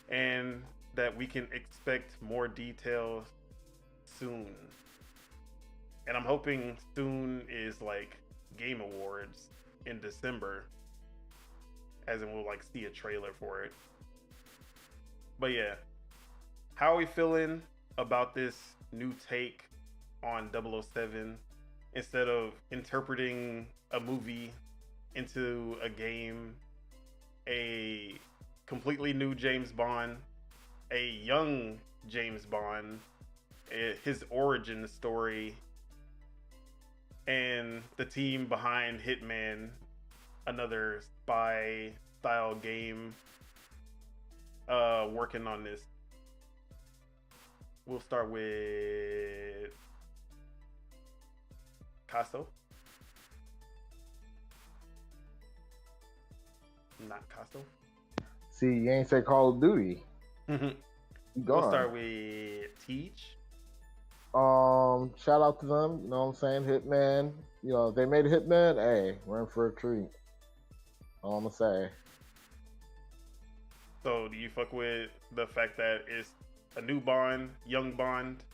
and that we can expect more details soon. And I'm hoping soon is like Game Awards in December, as in we'll like see a trailer for it. But yeah, how are we feeling about this new take on 007 instead of interpreting a movie into a game, a completely new James Bond, a young James Bond, his origin story, and the team behind Hitman, another spy style game, working on this. We'll start with Casso. Not Casso. See, you ain't say Call of Duty. We'll start with Teach. Shout out to them. You know what I'm saying? Hitman. You know, if they made Hitman, hey, we're in for a treat. All I'm gonna say. So, do you fuck with the fact that it's a new Bond, young Bond,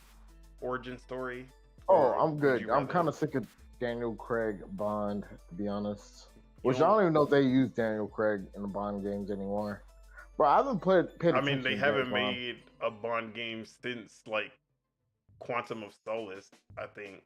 origin story? Oh, I'm good. I'm kind of sick of Daniel Craig Bond, to be honest. Which I don't even know if they use Daniel Craig in the Bond games anymore. Bro, I haven't paid I mean, they haven't made a Bond game since like Quantum of Solace, I think,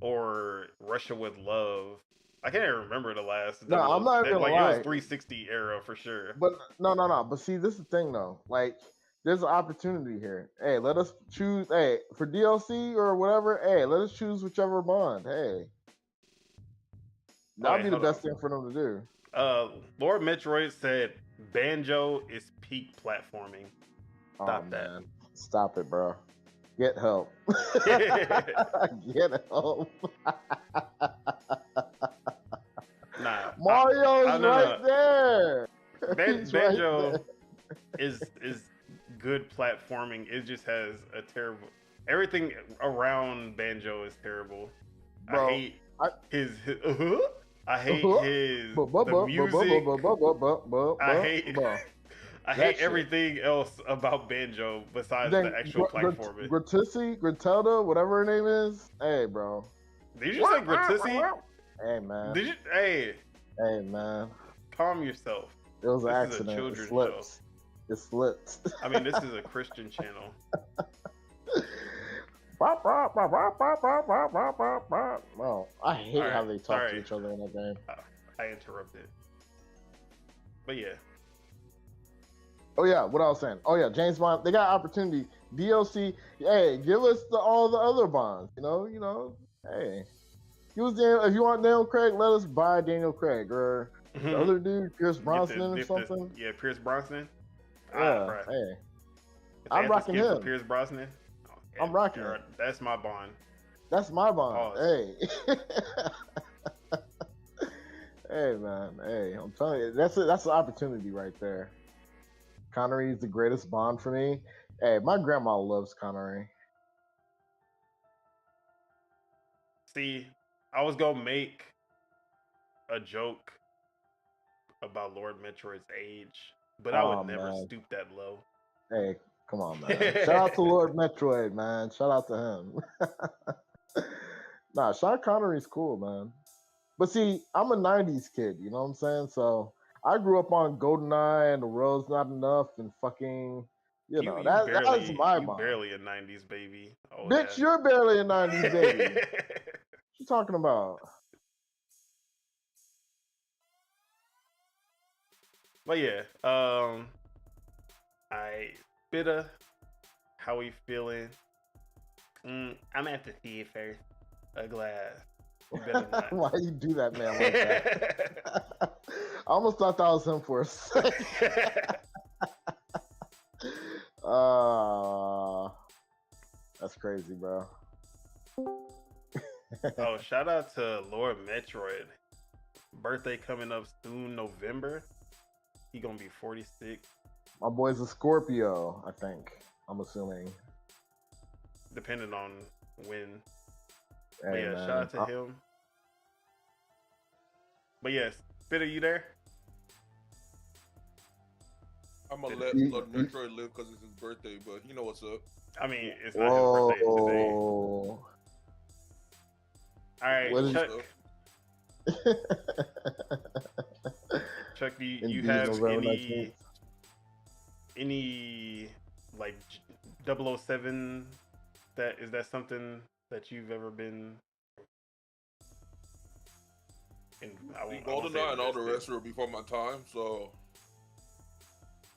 or Russia with Love. I can't even remember the last. No, I'm not even like lie. It was 360 era for sure. But no. But see, this is the thing though. Like, there's an opportunity here. Hey, let us choose. Hey, for DLC or whatever. Hey, let us choose whichever Bond. Hey, that'd be the best thing for them to do. Lord Metroid said Banjo is peak platforming. Stop that. Man. Stop it, bro. Get help. Get help. Nah, Mario's right there. Banjo is good platforming. It just has a terrible. Everything around Banjo is terrible. Bro, I hate his I hate his the music. I hate everything else about Banjo besides the actual platforming. Gratelda, whatever her name is. Hey, bro. Did you say Gratissi? Hey, man. Did you? Hey, man. Calm yourself. It was an This is a accident. children's show. It slipped. I mean, this is a Christian channel. Well, I hate how they talk to Sorry. each other in that game. I interrupted. But yeah. Oh yeah, what I was saying. Oh yeah, James Bond. They got opportunity. DLC. Hey, give us all the other Bonds. You know. Hey, if you want Daniel Craig, let us buy Daniel Craig or the other dude, Pierce Brosnan or something. Yeah, Pierce Brosnan. Yeah. Hey, I'm rocking him. Pierce Brosnan. I'm rocking him. That's my Bond. That's my Bond. Pause. Hey. Hey man. Hey, I'm telling you, that's an opportunity right there. Connery is the greatest Bond for me. Hey, my grandma loves Connery. See, I was gonna make a joke about Lord Metroid's age, but I would never stoop that low. Hey, come on, man. Shout out to Lord Metroid, man. Shout out to him. Nah, Sean Connery's cool, man. But see, I'm a 90s kid, you know what I'm saying? So I grew up on GoldenEye and The World's Not Enough and fucking, that was my Bond. Barely a 90s baby. Bitch, you're barely a 90s baby. What you talking about? But yeah, Bitter, how we feeling? I'm gonna have to see it first. A glass. You better not. Why you do that, man, like that? I almost thought that was him for a second. That's crazy, bro. Oh, shout out to Lord Metroid. Birthday coming up soon, November. He gonna be 46. My boy's a Scorpio, I think. I'm assuming. Depending on when. Hey, but yeah, man. shout out to him. But yes, Bitter, you there? I'm gonna let Metroid live because it's his birthday, but you know what's up. I mean, it's not his birthday today. All right, Chuck, do you have any like 007 is that something that you've ever been in? GoldenEye and all the rest were before my time, so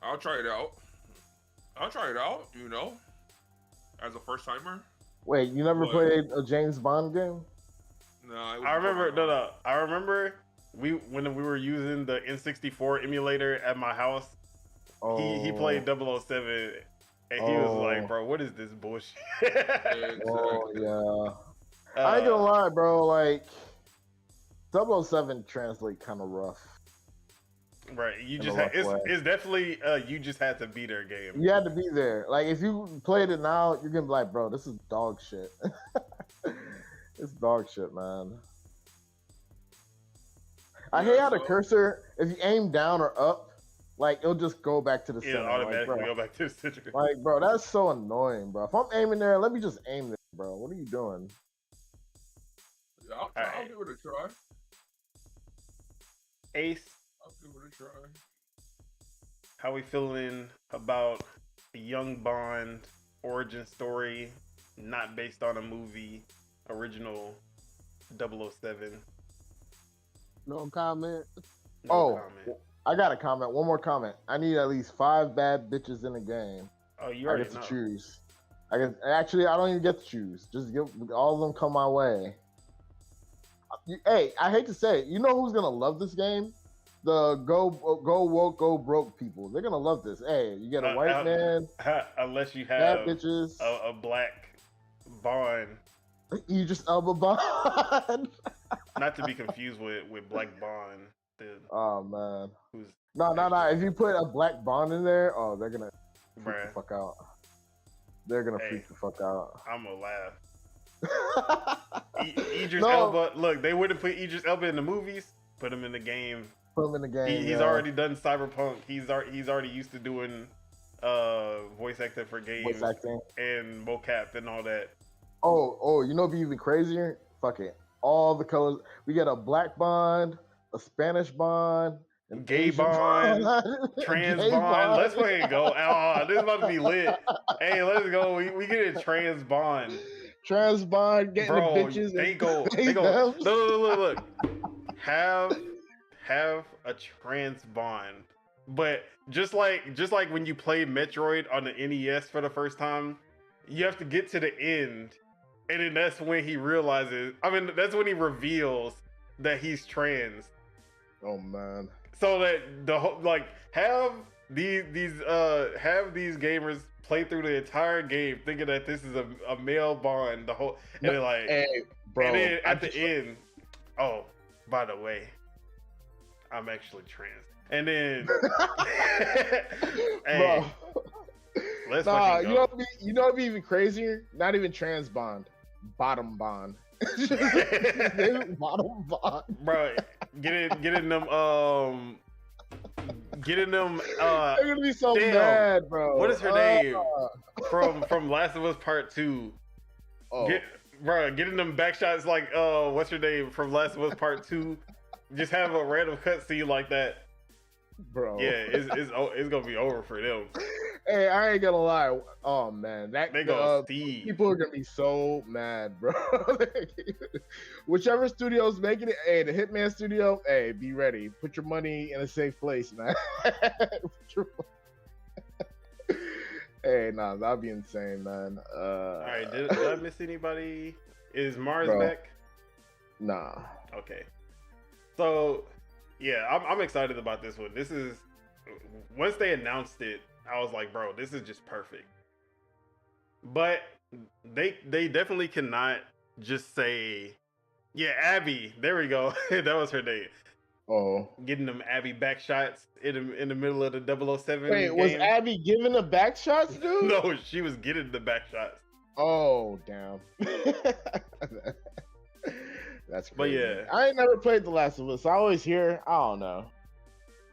I'll try it out. As a first timer. Wait, you never played a James Bond game? No, I remember when we were using the N64 emulator at my house. He played 007 and he was like, "Bro, what is this bullshit?" Oh yeah. I ain't gonna lie, bro. Like 007 translate kind of rough. Right, it's definitely you just had to be their game. You had to be there. Like if you played it now, you're gonna be like, bro, this is dog shit. It's dog shit, man. I hate how the cursor, if you aim down or up, like it'll just go back to the center. Automatically go back to the center. Like, bro, that's so annoying, bro. If I'm aiming there, let me just aim there, bro. What are you doing? Yeah, I'll give it a try. Ace, I'll give it a try. how we feeling about the Young Bond origin story, not based on a movie, original 007? No comment. No comment. I got a comment. One more comment. I need at least 5 bad bitches in the game. Oh, you already get know. to choose. I don't even get to choose. Just all of them come my way. Hey, I hate to say it. You know who's gonna love this game? The go woke, go broke people. They're gonna love this. Hey, you get a white man. Unless you have bad bitches. A black Bond. Idris Elba Bond. Not to be confused with Black Bond. Oh man. No. If you put a black Bond in there, they're gonna freak the fuck out. They're gonna freak the fuck out. I'm gonna laugh. Idris Elba. Look, they wouldn't put Idris Elba in the movies. Put him in the game. Put him in the game. He's already done Cyberpunk. He's already used to doing voice acting for games and mocap and all that. Oh, you know what'd be even crazier? Fuck it. All the colors. We get a black Bond, a Spanish Bond, a gay Bond, trans Bond. Let's fucking go. Oh, this is about to be lit. Hey, let's go. We get a trans Bond. Transbond, getting Bro, the bitches. they and go. pay them. Look. Have a trans bond, but just like when you play Metroid on the NES for the first time, you have to get to the end, and then that's when he realizes. I mean, that's when he reveals that he's trans. Oh man. So that the whole have these gamers play through the entire game thinking that this is a male bond. The whole and they're like, hey, bro. and then at the end, oh, by the way, I'm actually trans. And then, hey, bro. let's Nah, fucking go. you know what'd be even crazier? Not even trans bond, bottom bond. Bottom bond, Bro. Getting them. They're gonna be so damn, mad, bro. What is her name from Last of Us Part 2? Oh, Getting them back shots like what's her name from Last of Us Part 2? Just have a random cutscene like that. bro. Yeah, it's gonna be over for them. Hey, I ain't gonna lie. Oh man, They go Steve. people are gonna be so mad, bro. Whichever studio's making it, hey, the Hitman studio, hey, be ready. Put your money in a safe place, man. Hey, nah, that'd be insane, man. All right, did I miss anybody? Is Mars Bro. back? Nah. Okay. So, yeah, I'm excited about this one. This is once they announced it, I was like, bro, this is just perfect. But they definitely cannot just say, yeah, Abby. There we go. That was her name. Oh. Getting them Abby back shots in the middle of the 007 Wait, game. was Abby giving the back shots, dude? No, she was getting the back shots. Oh, damn. That's crazy. But yeah. I ain't never played The Last of Us. I always hear, I don't know.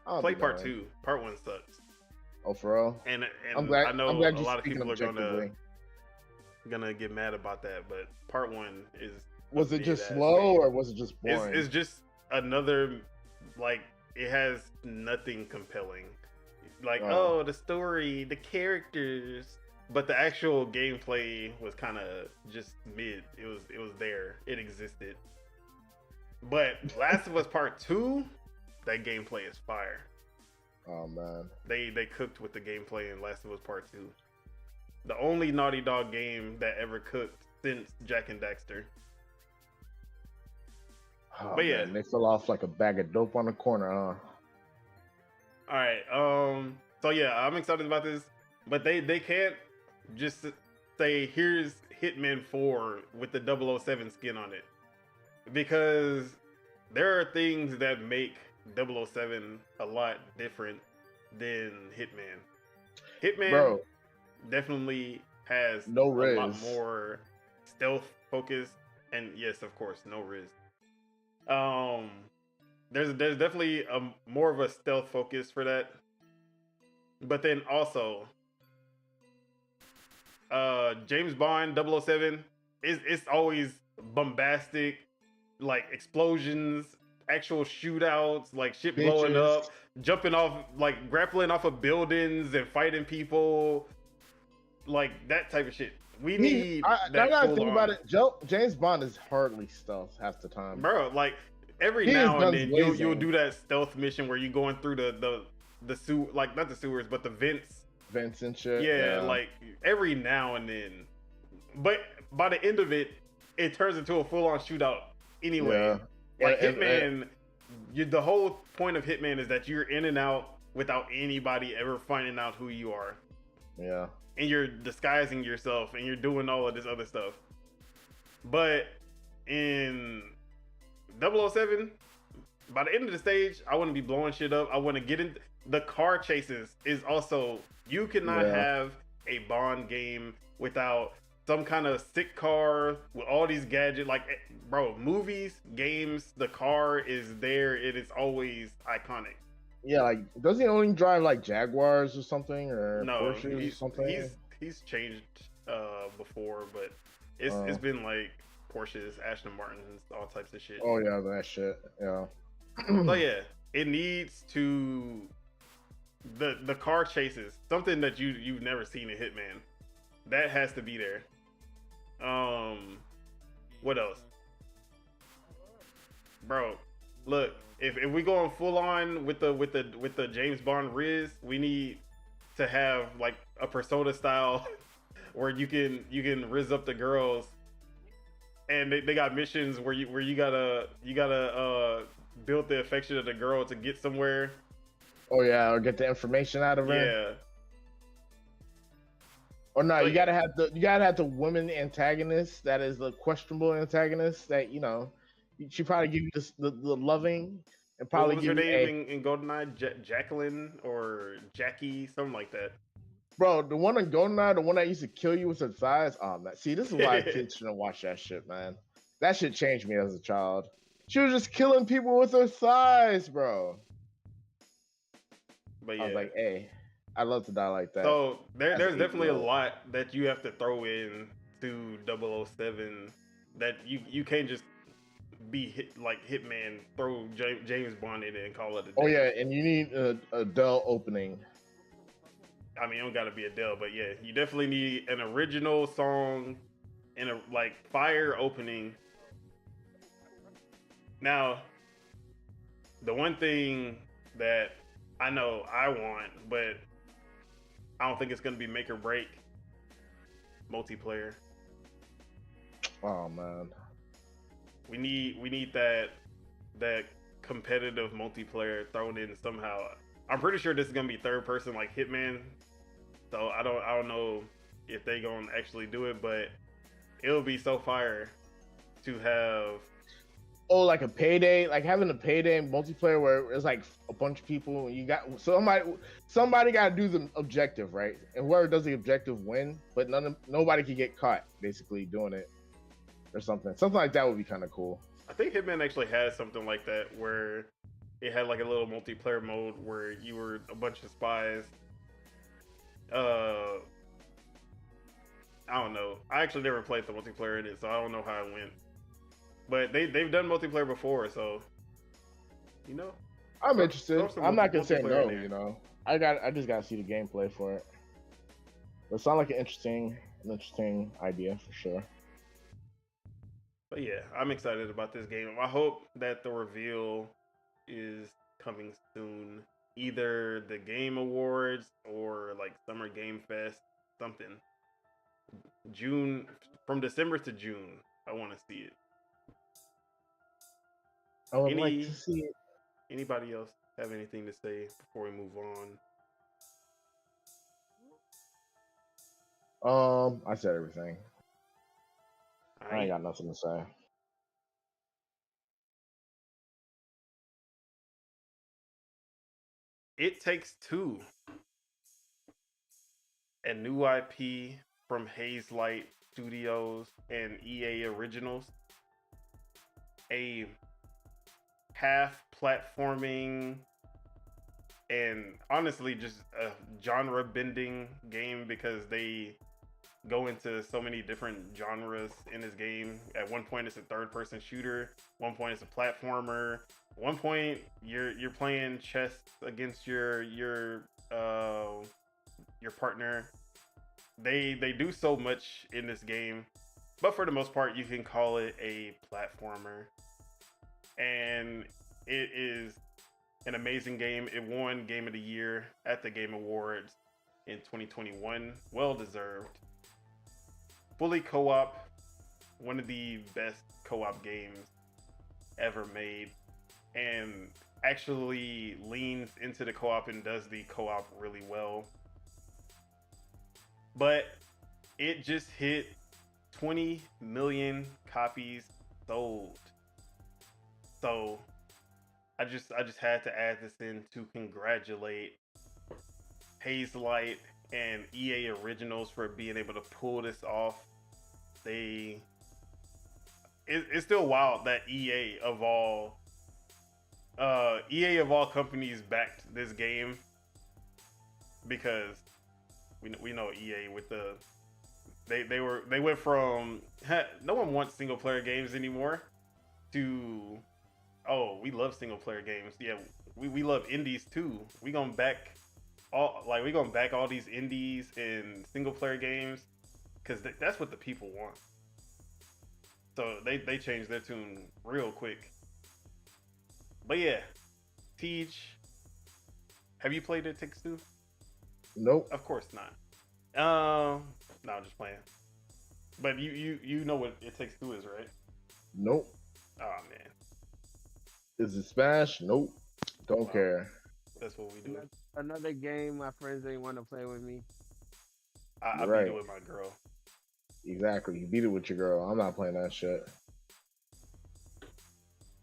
I don't Play think part I- 2. Part 1 sucks. Oh, for real? And I'm glad, I know I'm glad a you're lot of speaking people are objectively. gonna get mad about that, but part 1 is Was it just mid-ass slow game. or was it just boring? It's just another, like, it has nothing compelling. Like, Oh. oh, the story, the characters, but the actual gameplay was kind of just mid. It was there. It existed. But Last of Us Part 2, that gameplay is fire. Oh man. They cooked with the gameplay in Last of Us Part 2. The only Naughty Dog game that ever cooked since Jack and Daxter. Oh, But yeah. man, they fell off like a bag of dope on the corner, huh? All right. So yeah, I'm excited about this, but they can't just say here's Hitman 4 with the 007 skin on it, because there are things that make 007 a lot different than Hitman. Hitman Bro, definitely has No a lot Riz. more stealth focus, and yes, of course, no Riz. There's definitely more of a stealth focus for that, but then also, James Bond 007 it's always bombastic, like explosions, actual shootouts, like shit blowing Bitches. up, jumping off, like grappling off of buildings and fighting people, like that type of shit. We need now that that I full think on. about it, James Bond is hardly stealth half the time. Bro, like every He now is and then guns you'll blazing. do that stealth mission where you're going through the sewer, like not the sewers, but the vents. Vents and shit. Yeah, like every now and then. But by the end of it, it turns into a full on shootout anyway. Yeah. Like And- Hitman, the whole point of Hitman is that you're in and out without anybody ever finding out who you are. Yeah. And you're disguising yourself and you're doing all of this other stuff. But in 007, by the end of the stage, I want to be blowing shit up. I want to get in. The car chases is also, you cannot Yeah. have a Bond game without some kind of sick car with all these gadgets. Like, bro, movies, games, the car is there. It is always iconic. Yeah, like doesn't he only drive like Jaguars or something or No, Porsches or he's, something? he's changed before, but it's been like Porsches, Aston Martins, all types of shit. Oh yeah, that shit. Yeah. So yeah, it needs to the car chases, something that you've never seen in Hitman. That has to be there. What else, bro? Look, if we going full on with the James Bond Riz, we need to have like a Persona style where you can riz up the girls, and they got missions where you gotta build the affection of the girl to get somewhere. Oh yeah, or get the information out of her. Yeah. Or no, But you gotta have the woman antagonist that is the questionable antagonist that she probably give you the loving and probably what was her give you name in GoldenEye? Jacqueline or Jackie, something like that. Bro, the one in GoldenEye, the one that used to kill you with her thighs. Oh man, see, this is why kids shouldn't watch that shit, man. That shit changed me as a child. She was just killing people with her thighs, bro. But yeah, I was like, hey, I'd love to die like that. So there's definitely a lot that you have to throw in to 007 that you can't just be like Hitman, throw James Bond in it and call it a day. Oh yeah, and you need a Dell opening. I mean, it don't gotta be Adele, but yeah, you definitely need an original song and a like fire opening. Now, the one thing that I know I want, but I don't think it's gonna be make or break, multiplayer. Oh man, we need that competitive multiplayer thrown in somehow. I'm pretty sure this is gonna be third person like Hitman, so I don't know if they gonna actually do it, but it'll be so fire to have. Oh, like a Payday, like having a Payday multiplayer where it's like a bunch of people. And you got somebody got to do the objective, right? And whoever does the objective win, but nobody can get caught basically doing it or something. Something like that would be kind of cool. I think Hitman actually has something like that where it had like a little multiplayer mode where you were a bunch of spies. I don't know. I actually never played the multiplayer in it, so I don't know how it went. But they've done multiplayer before, so I'm interested. I'm not gonna say no. I just gotta see the gameplay for it. But it sounds like an interesting idea for sure. But yeah, I'm excited about this game. I hope that the reveal is coming soon. Either the Game Awards or like Summer Game Fest, something. June, from December to June, I want to see it. I would like to see it. Anybody else have anything to say before we move on? I said everything. I ain't got nothing to say. It Takes Two, a new IP from Hazelight Studios and EA Originals. A half platforming and honestly just a genre bending game because they go into so many different genres in this game. At one point it's a third person shooter, one point it's a platformer, one point you're playing chess against your partner. They do so much in this game, but for the most part you can call it a platformer. And it is an amazing game. It won Game of the Year at the Game Awards in 2021. Well deserved. Fully co-op. One of the best co-op games ever made. And actually leans into the co-op and does the co-op really well. But it just hit 20 million copies sold. So I just had to add this in to congratulate Hazelight and EA Originals for being able to pull this off. It's still wild that EA of all companies backed this game, because we know EA with the they went from no one wants single player games anymore to we love single player games. Yeah, we love indies too. We gonna back all these indies and single player games because that's what the people want. So they changed their tune real quick. But yeah, Teach, have you played It Takes Two? Nope. Of course not. No, I'm just playing. But you know what It Takes Two is, right? Nope. Oh man, Is it Smash? Nope. Don't care. that's what we do. Another game my friends ain't want to play with me. I Right. beat it with my girl. Exactly. You beat it with your girl. I'm not playing that shit.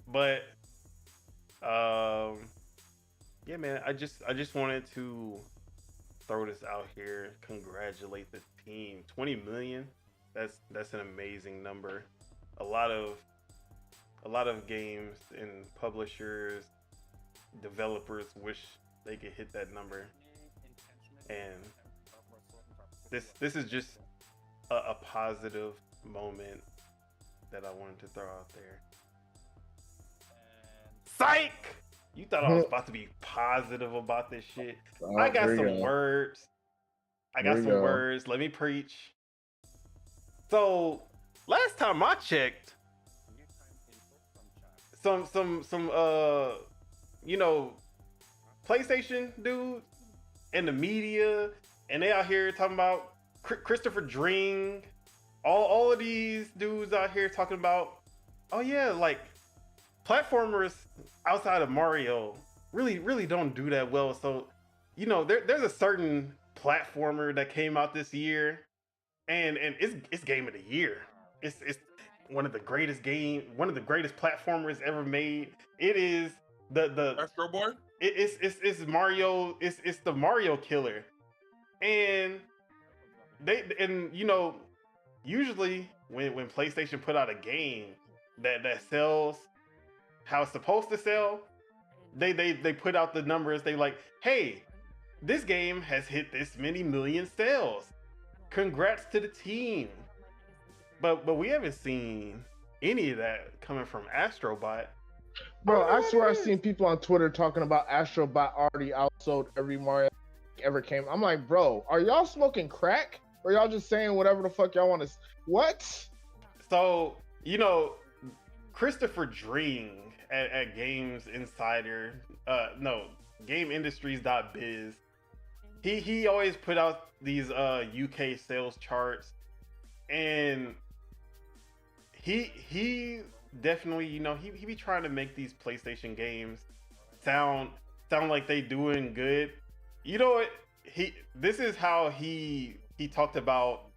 But yeah, man, I just wanted to throw this out here. Congratulate the team. 20 million. That's an amazing number. A lot of games and publishers, developers wish they could hit that number. And this is just a positive moment that I wanted to throw out there. Psych! You thought I was about to be positive about this shit. Oh, I got here you some go. words. I got Here some you go. words. Let me preach. So last time I checked, some PlayStation dudes and the media, and they out here talking about Christopher Dring, all of these dudes out here talking about, oh yeah, like platformers outside of Mario really don't do that well. So, there's a certain platformer that came out this year, and it's game of the year. It's one of the greatest platformers ever made. It is the Astro Boy? it's Mario. It's the Mario killer, and usually when PlayStation put out a game that sells how it's supposed to sell, they put out the numbers. They like, hey, this game has hit this many million sales. Congrats to the team. But we haven't seen any of that coming from Astrobot. Bro, I swear I've seen people on Twitter talking about Astrobot already outsold every Mario ever came. I'm like, bro, are y'all smoking crack? Or y'all just saying whatever the fuck y'all want to... What? So, Christopher Dring at Games Insider, GameIndustries.biz, he always put out these UK sales charts, and he definitely, he be trying to make these PlayStation games sound like they doing good. You know what? This is how he talked about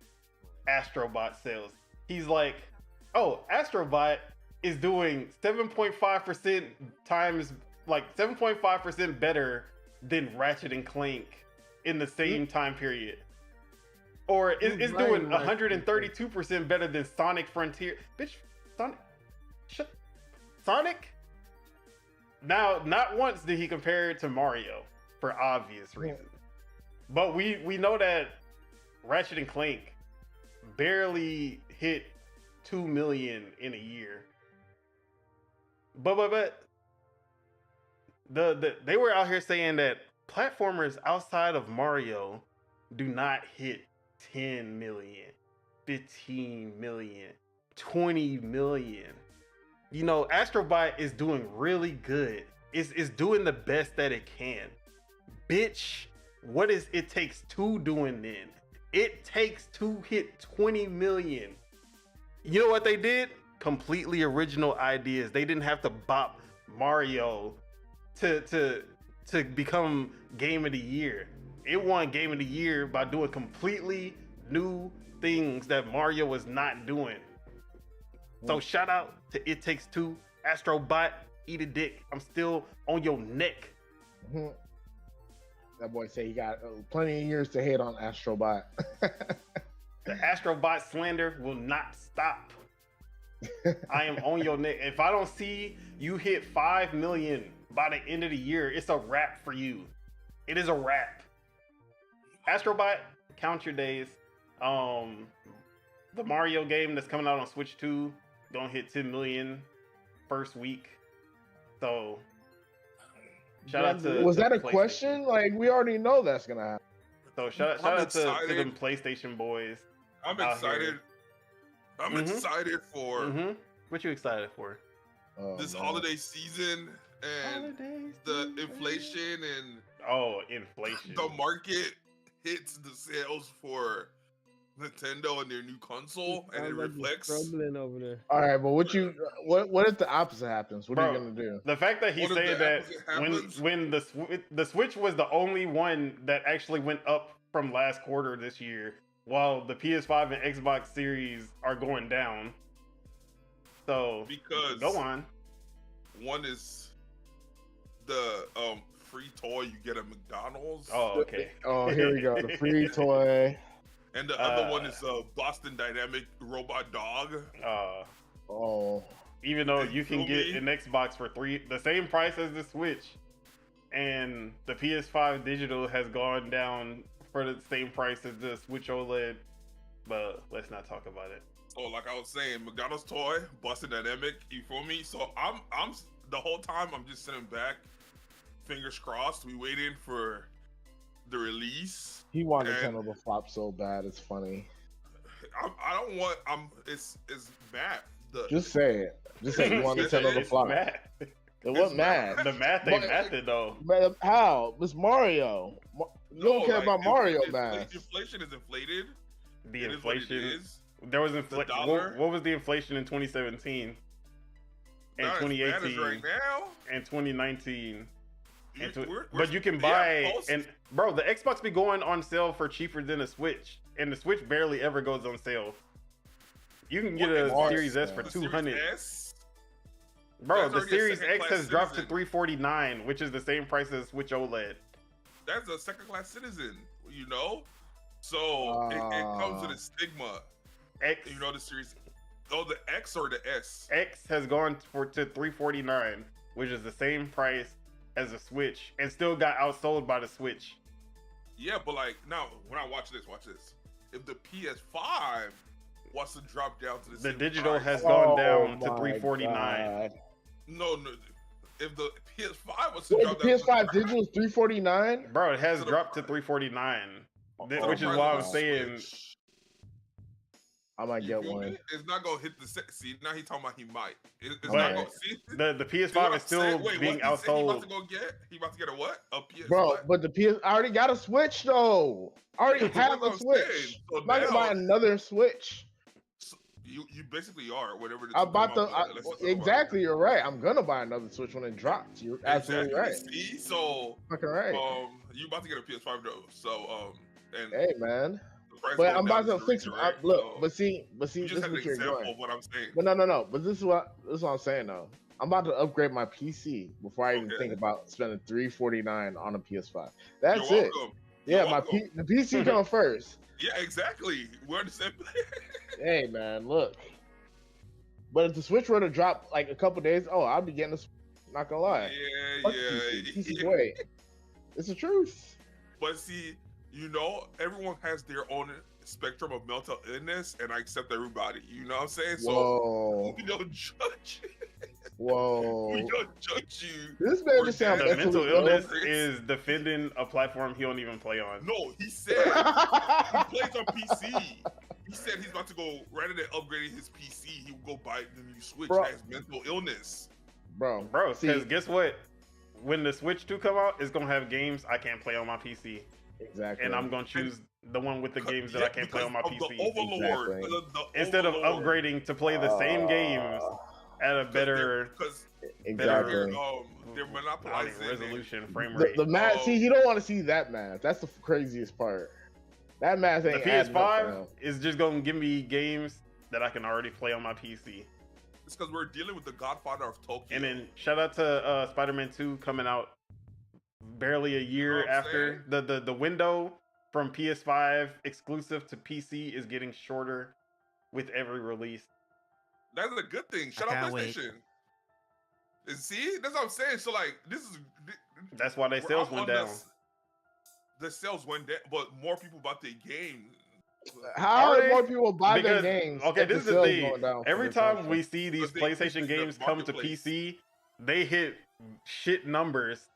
Astrobot sales. He's like, oh, Astrobot is doing 7.5% times, like 7.5% better than Ratchet and Clank in the same time period. Or it's doing 132% better than Sonic Frontier. Bitch, Sonic? Now, not once did he compare it to Mario, for obvious reasons. But we know that Ratchet and Clank barely hit 2 million in a year. But they were out here saying that platformers outside of Mario do not hit 10 million, 15 million, 20 million. Astrobot is doing really good. It's doing the best that it can. Bitch, what is It Takes Two doing then? It Takes Two hit 20 million. You know what they did? Completely original ideas. They didn't have to bop Mario to become Game of the Year. It won Game of the Year by doing completely new things that Mario was not doing. So shout out to It Takes Two, Astrobot, eat a dick. I'm still on your neck. That boy said he got plenty of years to hate on Astrobot. The Astrobot slander will not stop. I am on your neck. If I don't see you hit 5 million by the end of the year, it's a wrap for you. It is a wrap. Astrobot, count your days. The Mario game that's coming out on Switch 2 gonna hit 10 million first week. So shout out to Was that a PlayStation. question? Like, we already know that's gonna happen. So shout out to them PlayStation boys. I'm out excited. here. I'm excited for What you excited for? this holiday season and the inflation and inflation. the market hits the sales for Nintendo and their new console, and it reflects. Struggling over there. All right, but what if the opposite happens? What are you gonna do? The fact that he's saying that when the Switch was the only one that actually went up from last quarter this year, while the PS5 and Xbox Series are going down. So because go on. One is the free toy you get at McDonald's. Oh, okay. Oh, here we go. The free toy. And the other one is a Boston Dynamic robot dog. Even though you can get an Xbox for the same price as the Switch, and the PS5 digital has gone down for the same price as the Switch OLED, but let's not talk about it. So, like I was saying, McDonald's toy, Boston Dynamic, you feel me? So I'm the whole time I'm just sitting back, fingers crossed. We waiting for the release. He wanted Nintendo to flop so bad, it's funny. I don't want. It's math. Just say it. Just say you want Nintendo to flop. It wasn't math. The math ain't mathed though. How? It's Mario. You don't care about Mario math. Inflation is inflated. The inflation. There was inflation. What was the inflation in 2017? And 2018 right now. And 2019. But you can buy and bro, the Xbox be going on sale for cheaper than a Switch, and the Switch barely ever goes on sale. You can get a Series S for $200. Bro, the Series X has dropped to $349, which is the same price as Switch OLED. That's a second-class citizen, you know. So it comes with a stigma. X, you know, the Series. Oh, the X or the S? X has gone to $349, which is the same price as a Switch, and still got outsold by the Switch. Yeah, but like now, when I watch this. If the PS5 wants to drop down to the digital price, has gone down to $349. No. If the PS5 was to drop the PS5 digital is $349, bro, it has dropped to $349, which is why I'm saying. I might get one. It's not gonna hit the see. Now he's talking about he might. It's not gonna see. The PS5 is still being outsold. He about to get a what? A PS5. Bro, but the I already got a Switch though. I already have a Switch. So I'm not gonna buy another Switch. So you basically are whatever. I'm about to. Exactly, you're right. I'm gonna buy another Switch when it drops. You're absolutely right. See, so fucking right. You about to get a PS5 though. So and hey man. But I'm about to fix. Look, but see, this is what you're doing. What I'm saying. But no. But this is what I'm saying though. I'm about to upgrade my PC before I even think about spending $349 on a PS5. That's it. Yeah, the PC comes first. Yeah, exactly. We're the same. Hey man, look. But if the Switch were to drop like a couple days, I'll be getting this. Not gonna lie. Yeah. PC's way. It's the truth. But see. You know, everyone has their own spectrum of mental illness, and I accept everybody. You know what I'm saying? So we don't judge. Whoa. We don't judge you. This man just sounds the mental illness is defending a platform he don't even play on. No, he said he plays on PC. He said he's about to go, rather than upgrading his PC, he will go buy the new Switch. That has mental illness. Bro, because guess what? When the Switch 2 come out, it's going to have games I can't play on my PC. Exactly. And I'm gonna choose the one with the games that I can't play on my PC. The Overlord. Exactly. Instead of upgrading to play the same games at a better, exactly. They're monopolizing resolution, frame rate. The math. See, you don't want to see that math. That's the craziest part. That math ain't. The PS5 is just gonna give me games that I can already play on my PC. It's because we're dealing with the Godfather of Tokyo. And then shout out to Spider-Man 2 coming out barely a year after. The window from PS5 exclusive to PC is getting shorter with every release. That's a good thing. Shut up, PlayStation. See, that's what I'm saying. So like, that's why their sales went down. The sales went down, but more people bought the game. How are more people buy their games? Okay, this is the thing. Every time we see these PlayStation games come to PC, they hit shit numbers.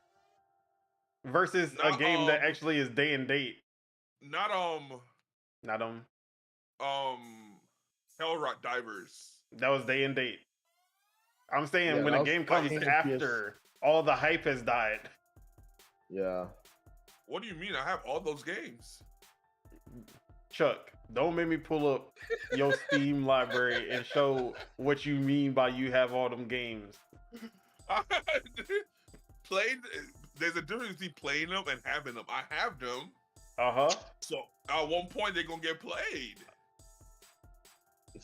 Versus a game that actually is day and date. Hell Rock Divers. That was day and date. I'm saying Yeah, when that a was game comes fucking after all the hype has died. Yeah. What do you mean? I have all those games. Chuck, don't make me pull up your Steam library and show what you mean by you have all them games. Played. There's a difference between playing them and having them. I have them. Uh-huh. So at one point they're gonna get played.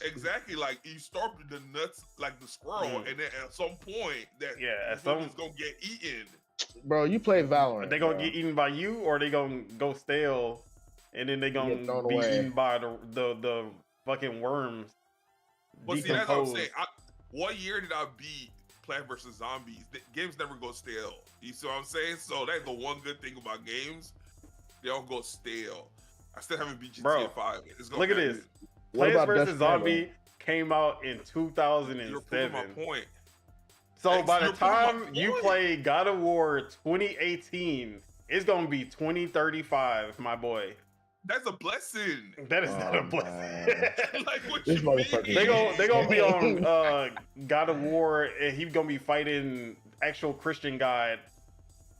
Exactly, like you start with the nuts like the squirrel, and then at some point that at some is gonna get eaten. Bro, you play Valorant. Are they gonna get eaten by you, or are they gonna go stale, and then they gonna be eaten by the fucking worms? But see, that's what I'm saying. What year did I beat Plant vs. Zombies? The games never go stale. You see what I'm saying? So that's the one good thing about games. They don't go stale. I still haven't beat GTA 5. Look at this. Plants vs. Zombie came out in 2007. You're proving my point. So by the time you play God of War 2018, it's gonna be 2035, my boy. That's a blessing. That is not a blessing. Like what you mean? They gonna be on God of War, and he's gonna be fighting actual Christian God,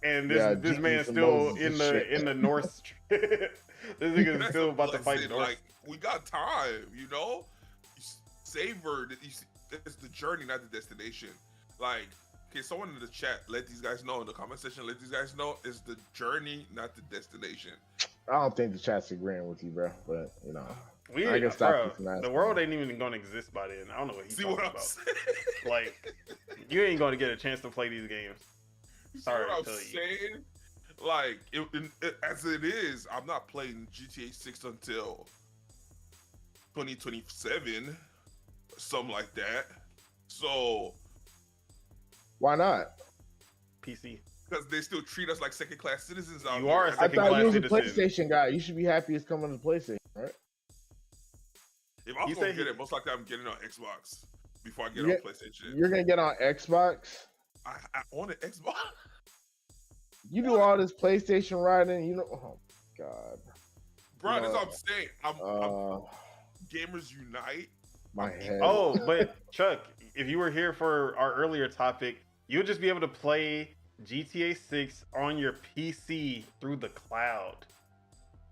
and this man's still in the Norse. This nigga's still about to fight Norse. Like we got time, you know. Savor that. It's the journey, not the destination. Like, okay, someone in the chat, let these guys know in the comment section. Let these guys know it's the journey, not the destination. I don't think the chat's agreeing with you, bro. But you know, the world ain't even gonna exist by then. I don't know what he's talking about. Saying? Like, you ain't gonna get a chance to play these games. Sorry to tell you. Like, as it is, I'm not playing GTA 6 until 2027, something like that. So, why not? PC. Because they still treat us like second-class citizens out You here. are a second-class citizen. I thought you was a PlayStation guy. You should be happy it's coming to PlayStation, right? If I'm gonna get it, most likely I'm getting it on Xbox before I get on PlayStation. You're gonna get on Xbox? I own an Xbox. You do all this PlayStation riding, you know? Oh God, bro, that's what I'm saying. I'm Gamers Unite. My head. Oh, but Chuck, if you were here for our earlier topic, you'll just be able to play GTA 6 on your PC through the cloud.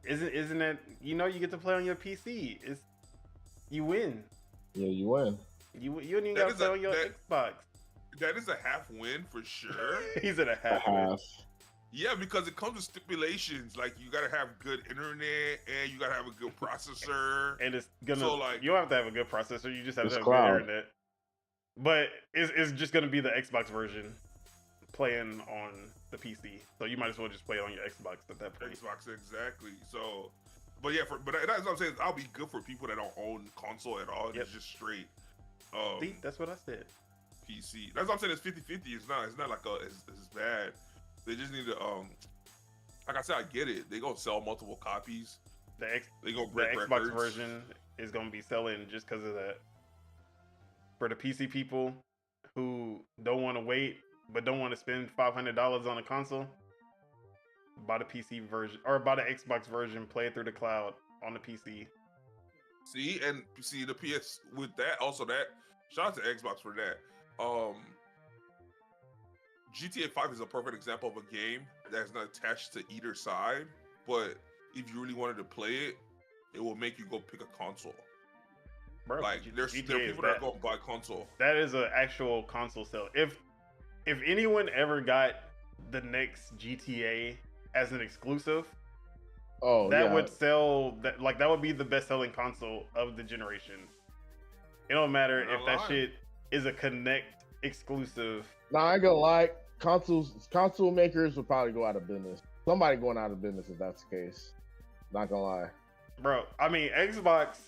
Isn't that, you know, you get to play on your PC? You win. Yeah, you win. You don't even got to play on your Xbox. That is a half win for sure. He's at a half win. Yeah, because it comes with stipulations. Like, you gotta have good internet and you gotta have a good processor. And it's gonna, so, like, you don't have to have a good processor. You just have to have good internet. But it's just gonna be the Xbox version playing on the PC. So you might as well just play it on your Xbox at that point. Xbox, exactly. So, but yeah, but that's what I'm saying. I'll be good for people that don't own console at all. Yep. It's just straight. See, that's what I said. PC. That's what I'm saying. It's 50-50. It's not like it's bad. They just need to like I said, I get it. They gonna sell multiple copies. They gonna break the records. Xbox version is gonna be selling just because of that. For the PC people who don't want to wait but don't want to spend $500 on a console, buy the PC version or buy the Xbox version. Play it through the cloud on the PC. See, and see the PS with that. Also, that shout out to Xbox for that. GTA 5 is a perfect example of a game that's not attached to either side, but if you really wanted to play it, it will make you go pick a console. Bro, like there are people that go buy console. That is an actual console sale. If anyone ever got the next GTA as an exclusive, that would sell. That would be the best selling console of the generation. It don't matter if that shit is a Connect exclusive. Nah, I ain't gonna lie. Console makers would probably go out of business. Somebody going out of business if that's the case. Not gonna lie. Bro, I mean, Xbox,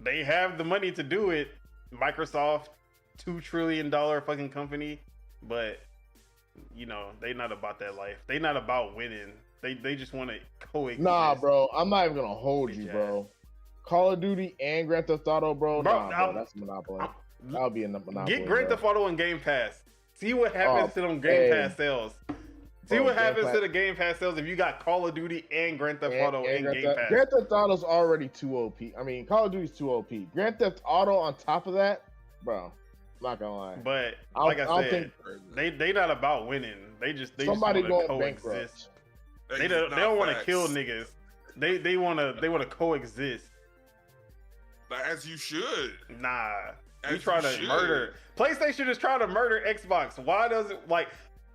they have the money to do it. Microsoft, $2 trillion fucking company. But, you know, they not about that life. They not about winning. They just want to coexist. Nah, bro. I'm not even gonna hold you, bro. Call of Duty and Grand Theft Auto, bro. Bro, that's a monopoly. That'll be a monopoly. Get Grand Theft Auto and Game Pass. See what happens to them Game Pass sales. See Bro, what Game happens Pass- to the Game Pass sales if you got Call of Duty and Grand Theft Auto in Grand Game Theft- Pass. Grand Theft Auto's already too OP. I mean, Call of Duty's too OP. Grand Theft Auto on top of that, bro. I'm not gonna lie. But I like don't I said, think they not about winning. They just somebody want to going coexist. bankrupt. They don't want to kill niggas. They want to coexist. As you should. Nah, As we try you to should. murder. PlayStation is trying to murder Xbox. Why does it like?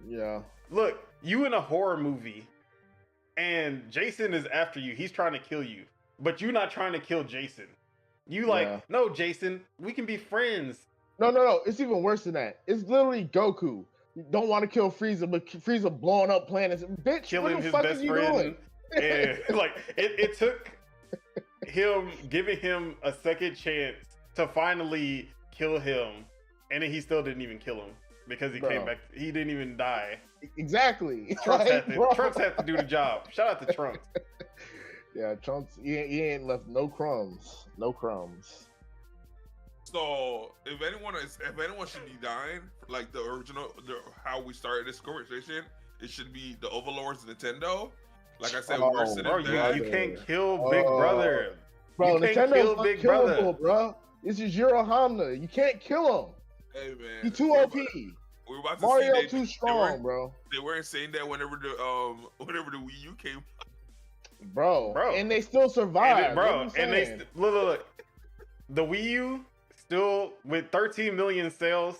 Yeah. Look, you in a horror movie, and Jason is after you. He's trying to kill you, but you're not trying to kill Jason. You like, Yeah. no, Jason, we can be friends. No. It's even worse than that. It's literally Goku. You don't want to kill Frieza, but Frieza blowing up planets. Bitch, Killing what the his fuck best are you friend. doing? And like it took him giving him a second chance to finally kill him, and then he still didn't even kill him because he came Bro. back. He didn't even die. Exactly. Trunks Like, bro. had to do the job. Shout out to Trunks. Yeah, Trunks. He ain't left no crumbs. No crumbs. So if anyone should be dying, like the original, how we started this conversation, it should be the overlords of Nintendo. Like I said, Oh, worse than Bro, that. you can't kill Big Brother. Bro, You can't Nintendo's kill Big Brother. unkillable, bro. This is Yuro Hamna. You can't kill him. Hey man, He's too we're OP. We're about to Mario see too strong, bro. They weren't saying that whenever the Wii U came. Bro. Bro. And they still survive. Bro, and they look. The Wii U still with 13 million sales,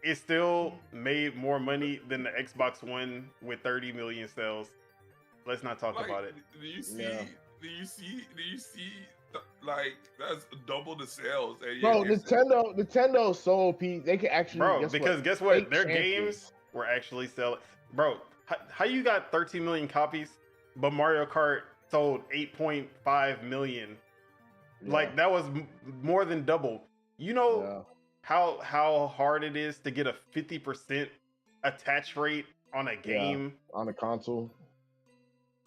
it still made more money than the Xbox One with 30 million sales. Let's not talk about it. Do you see? Yeah. Do you see? Like that's double the sales. And Bro, it's- Nintendo is so OP. They can actually Bro, because guess what? Fake Their champions. games were actually selling. Bro, how you got 13 million copies, but Mario Kart sold 8.5 million? Yeah. Like that was more than double. You know Yeah. how hard it is to get a 50% attach rate on a game? On the console.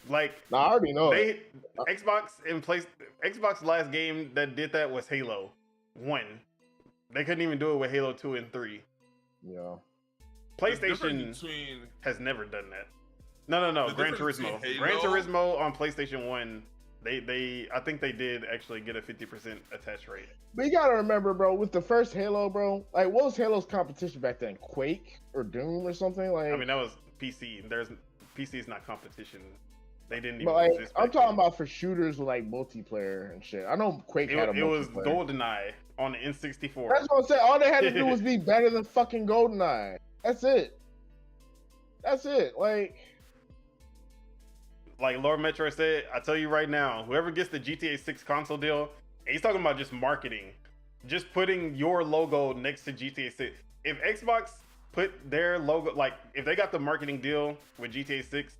Like Nah, I already know. they Xbox last game that did that was Halo 1. They couldn't even do it with Halo 2 and 3. Yeah. the difference PlayStation between has never done that. No. The Gran difference Turismo. between Gran Halo- Turismo on PlayStation 1, I think they did actually get a 50% attach rate. But you gotta remember, bro, with the first Halo, bro, like what was Halo's competition back then? Quake or Doom or something? Like I mean, that was PC. PC is not competition. They didn't even but like exist. I'm back talking then. about for shooters with like multiplayer and shit. I know Quake had a It was multiplayer. GoldenEye on the N64. That's what I'm saying. All they had to do was be better than fucking GoldenEye. That's it. Like Lord Metro said, I tell you right now, whoever gets the GTA 6 console deal, and he's talking about just marketing, just putting your logo next to GTA 6. If Xbox put their logo, like if they got the marketing deal with GTA 6,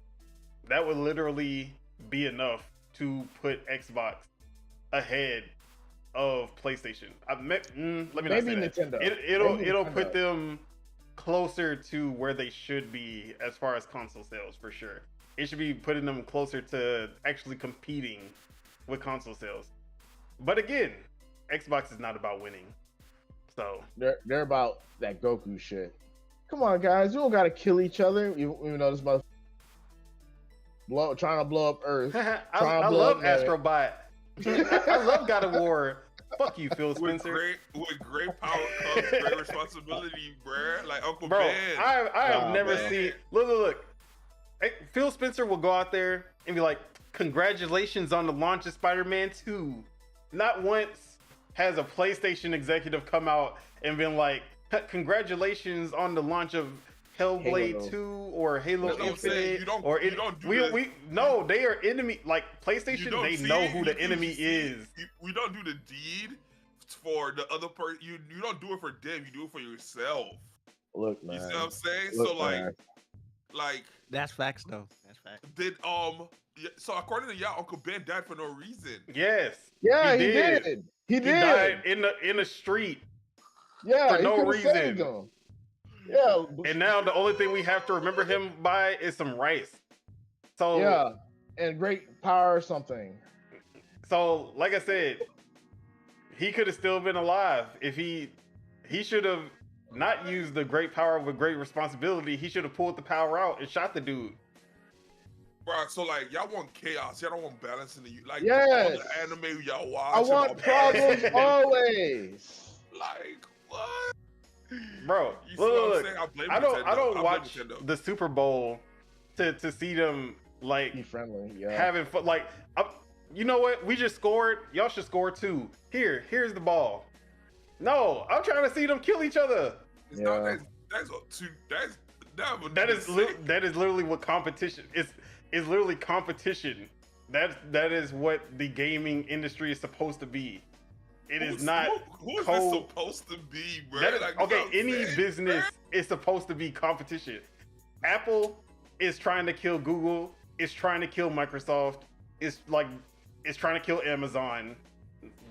that would literally be enough to put Xbox ahead of PlayStation. Let me not Maybe say that. Nintendo. It'll Maybe put Nintendo. them closer to where they should be as far as console sales for sure. It should be putting them closer to actually competing with console sales. But again, Xbox is not about winning. So They're about that Goku shit. Come on, guys, you don't gotta kill each other. Even though this mother trying to blow up Earth. I love Astrobot. I love God of War. Fuck you, Phil Spencer. With great power comes great responsibility, bruh. Like Uncle Bro, Ben. I have Nah, never man. seen. Look. Hey, Phil Spencer will go out there and be like, "Congratulations on the launch of Spider-Man 2." Not once has a PlayStation executive come out and been like, "Congratulations on the launch of Hellblade Halo. 2 or Halo That's what I'm saying. Infinite." You don't- or you don't do we this. we no, they are enemy. Like You PlayStation, don't they see- know who the you enemy see- is. We don't do the deed for the other person. You don't do it for them. You do it for yourself. Look, You man. see what I'm saying? Look, So man. like That's facts, though. That's facts. did yeah, so according to y'all, Uncle Ben died for no reason. Yes, Yeah, he he did. did. He he did. died in the street. Yeah, for he no could've reason. saved him. Yeah. And now the only thing we have to remember him by is some rice. So Yeah, and great power or something. So like I said, he could have still been alive if he should have not used the great power with great responsibility. He should have pulled the power out and shot the dude. Bro, so like y'all want chaos, y'all don't want balance in the like Yes. all the anime y'all watch. I and want all the problems anime. always. Like what? Bro, You see what I'm look, saying? I blame I Nintendo. don't I blame watch Nintendo. the Super Bowl to see them like Be friendly, yeah. having fun. Like, you know what? We just scored. Y'all should score too. Here's the ball. No, I'm trying to see them kill each other. It's not that is That is literally what competition is. Literally competition. That is what the gaming industry is supposed to be. It is not. Who is this supposed to be, bro? That is, like, okay, you know any business is supposed to be competition. Apple is trying to kill Google. It's trying to kill Microsoft. It's trying to kill Amazon.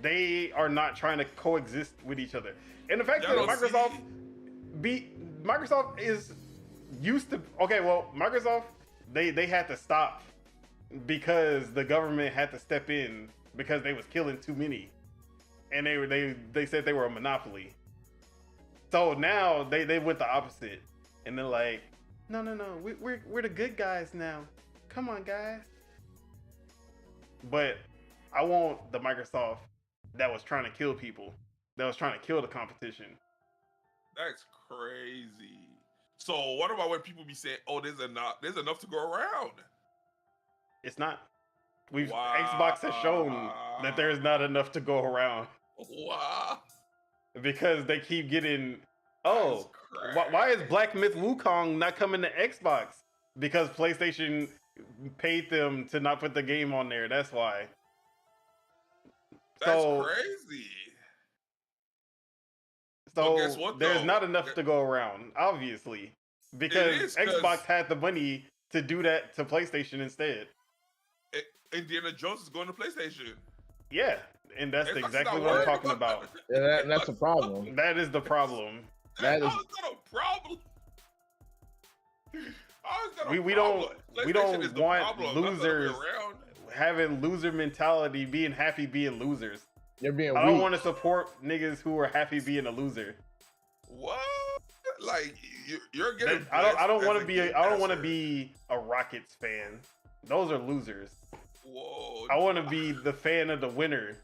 They are not trying to coexist with each other. And the fact that Microsoft is used to, okay, well, Microsoft, they had to stop because the government had to step in because they was killing too many. And they said they were a monopoly. So now they went the opposite. And they're like, no, we're the good guys now. Come on, guys. But I want the Microsoft that was trying to kill people, that was trying to kill the competition. That's crazy. So what about when people be saying, "Oh, there's enough to go around"? It's not. Xbox has shown that there's not enough to go around. Wow. Because they keep getting, why is Black Myth Wukong not coming to Xbox? Because PlayStation paid them to not put the game on there. That's why. That's crazy. So guess what, there's though? not enough to go around, obviously, because Xbox had the money to do that to PlayStation instead. Indiana Jones is going to PlayStation. Yeah, and that's Xbox exactly what I'm talking about. Yeah, that's the problem. That is the problem. That is not a problem. We don't want losers having loser mentality, being happy being losers. You're being I don't weak. want to support niggas who are happy being a loser. What? Like you're getting. I don't want to be. I don't want to be a Rockets fan. Those are losers. Whoa. I want to be the fan of the winner.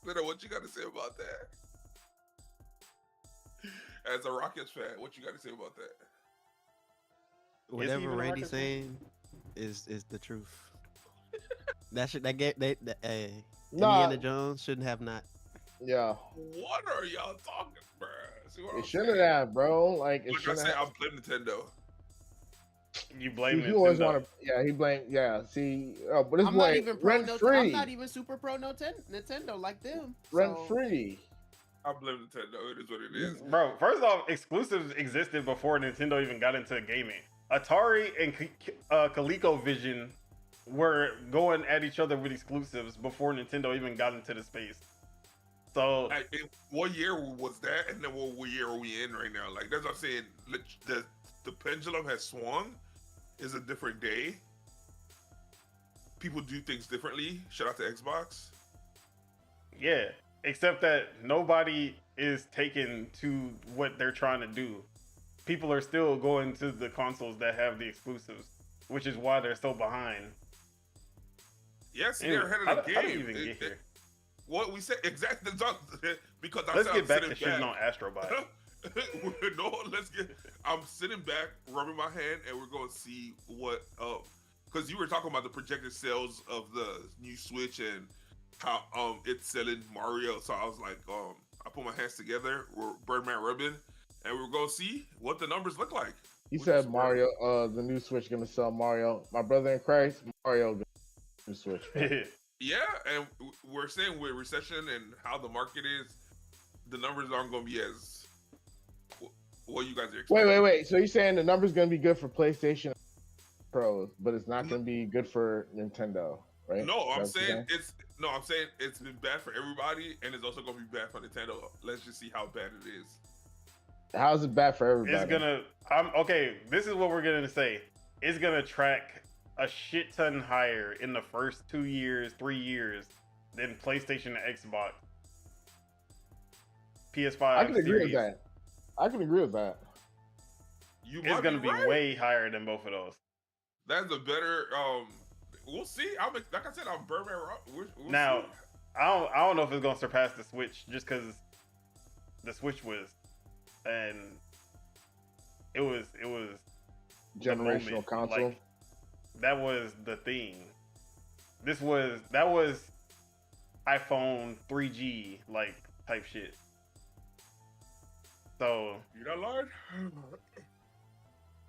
Little, what you got to say about that? As a Rockets fan, what you got to say about that? Whatever Randy's saying is the truth. Indiana Jones shouldn't have not. Yeah. What are y'all talking, bro? It shouldn't have, bro. Like it shouldn't have. I'm blaming Nintendo. You blame Nintendo. You always want to. Yeah, he blamed. Yeah. See, but this I'm boy not even rent free. I'm not even super pro Nintendo like them. Rent free. I blame Nintendo. It is what it is, bro. First off, exclusives existed before Nintendo even got into gaming. Atari and ColecoVision were going at each other with exclusives before Nintendo even got into the space. So, what year was that? And then what year are we in right now? Like that's what I'm saying. The pendulum has swung. It's a different day. People do things differently. Shout out to Xbox. Yeah, except that nobody is taken to what they're trying to do. People are still going to the consoles that have the exclusives, which is why they're so behind. Yes, they're ahead of the game. How did you even get here? What we said exactly because let's get back to shitting on Astrobot. No, I'm sitting back, rubbing my hand, and we're going to see what. Because you were talking about the projected sales of the new Switch and how it's selling Mario. So I was like, I put my hands together, Birdman Ribbon, and we're going to see what the numbers look like. He said Mario, the new Switch gonna sell Mario. My brother in Christ, Mario new Switch. Yeah, and we're saying with recession and how the market is, the numbers aren't going to be as what you guys are expecting. Wait. So you're saying the numbers going to be good for PlayStation Pros, but it's not going to be good for Nintendo, right? No, I'm saying it's been bad for everybody, and it's also going to be bad for Nintendo. Let's just see how bad it is. How is it bad for everybody? It's gonna. Okay. This is what we're gonna say. It's gonna track a shit ton higher in the first 2 years, 3 years than PlayStation and Xbox. PS5. I can agree with that. It's gonna be way higher than both of those. That's a better. We'll see. Like I said, I'm Birdman Rock. We'll Now, see. I don't know if it's gonna surpass the Switch, just because the Switch was, and it was the Generational moment. console. Like, that was the thing. That was iPhone 3G like type shit. So, You not lying?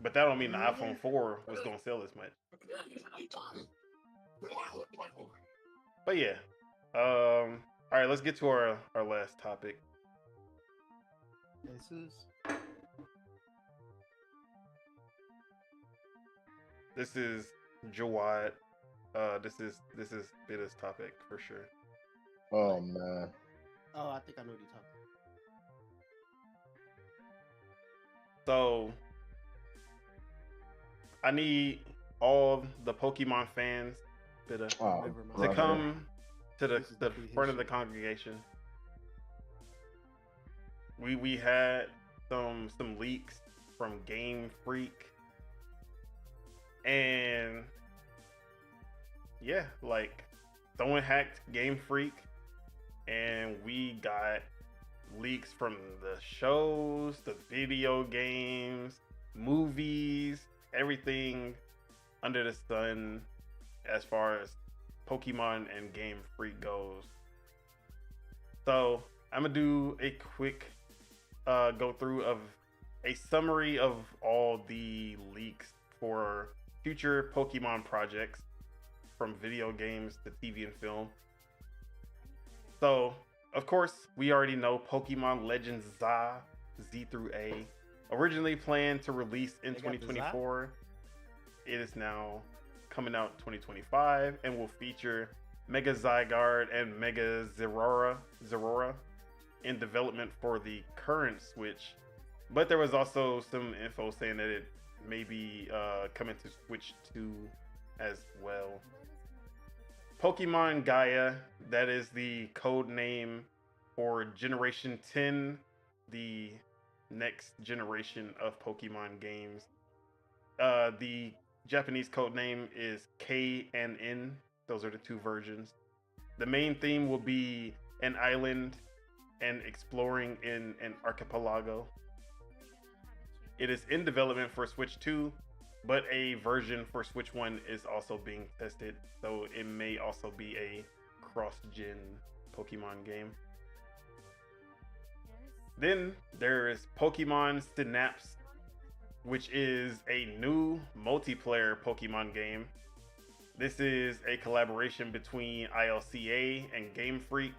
but that don't mean the iPhone 4 was gonna sell this much. But yeah. All right, let's get to our last topic. This is Jawad. This is Bitta's topic for sure. Oh man. Oh, I think I know what you're talking. So I need all the Pokemon fans Bitta Oh, Never mind. to brother. come to This is the definitely front of the history. congregation. We had some leaks from Game Freak, and yeah, like someone hacked Game Freak, and we got leaks from the shows, the video games, movies, everything under the sun as far as Pokemon and Game Freak goes. So I'm gonna do a quick go through of a summary of all the leaks for future Pokemon projects, from video games to TV and film. So, of course, we already know Pokemon Legends Z through A, originally planned to release in They got the Za? 2024. It is now coming out 2025 and will feature Mega Zygarde and Mega Zeraora in development for the current Switch. But there was also some info saying that it may be coming to Switch 2 as well. Pokemon Gaia, that is the code name for Generation 10, the next generation of Pokemon games. The Japanese code name is K and N. Those are the two versions. The main theme will be an island and exploring in an archipelago. It is in development for Switch 2, but a version for Switch 1 is also being tested, so it may also be a cross-gen Pokemon game. Then there is Pokemon Synapse, which is a new multiplayer Pokemon game. This is a collaboration between ILCA and Game Freak.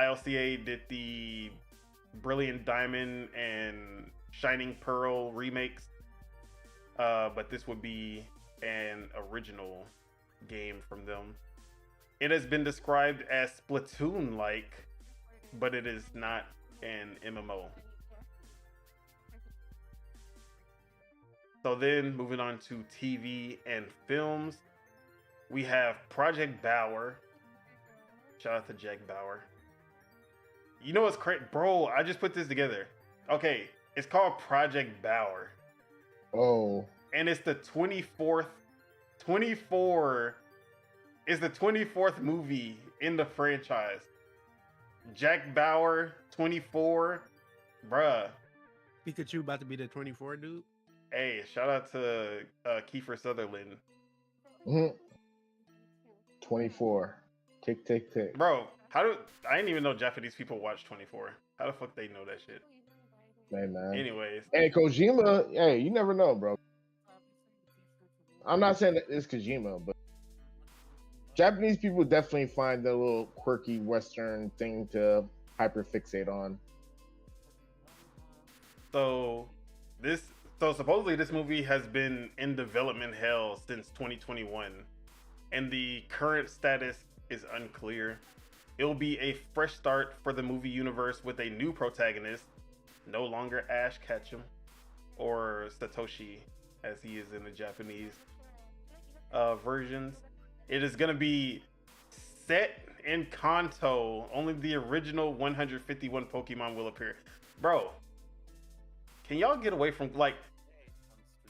ILCA did the Brilliant Diamond and Shining Pearl remakes, but this would be an original game from them. It has been described as Splatoon-like, but it is not an MMO. So then, moving on to TV and films, we have Project Bauer. Shout out to Jack Bauer. You know what's crazy? Bro, I just put this together. Okay, it's called Project Bauer. Oh. And it's the 24th is the 24th movie in the franchise. Jack Bauer, 24. Bruh. Pikachu about to be the 24 dude. Hey, shout out to Kiefer Sutherland. 24. Tick, tick, tick. Bro, I didn't even know Japanese people watch 24. How the fuck they know that shit? Hey, man. Anyways. Hey, Kojima, hey, you never know, bro. I'm not saying that it's Kojima, but Japanese people definitely find the little quirky Western thing to hyperfixate on. So supposedly this movie has been in development hell since 2021, and the current status is unclear. It'll be a fresh start for the movie universe with a new protagonist, no longer Ash Ketchum or Satoshi as he is in the Japanese versions. It is gonna be set in Kanto. Only the original 151 Pokemon will appear. Bro, can y'all get away from, like,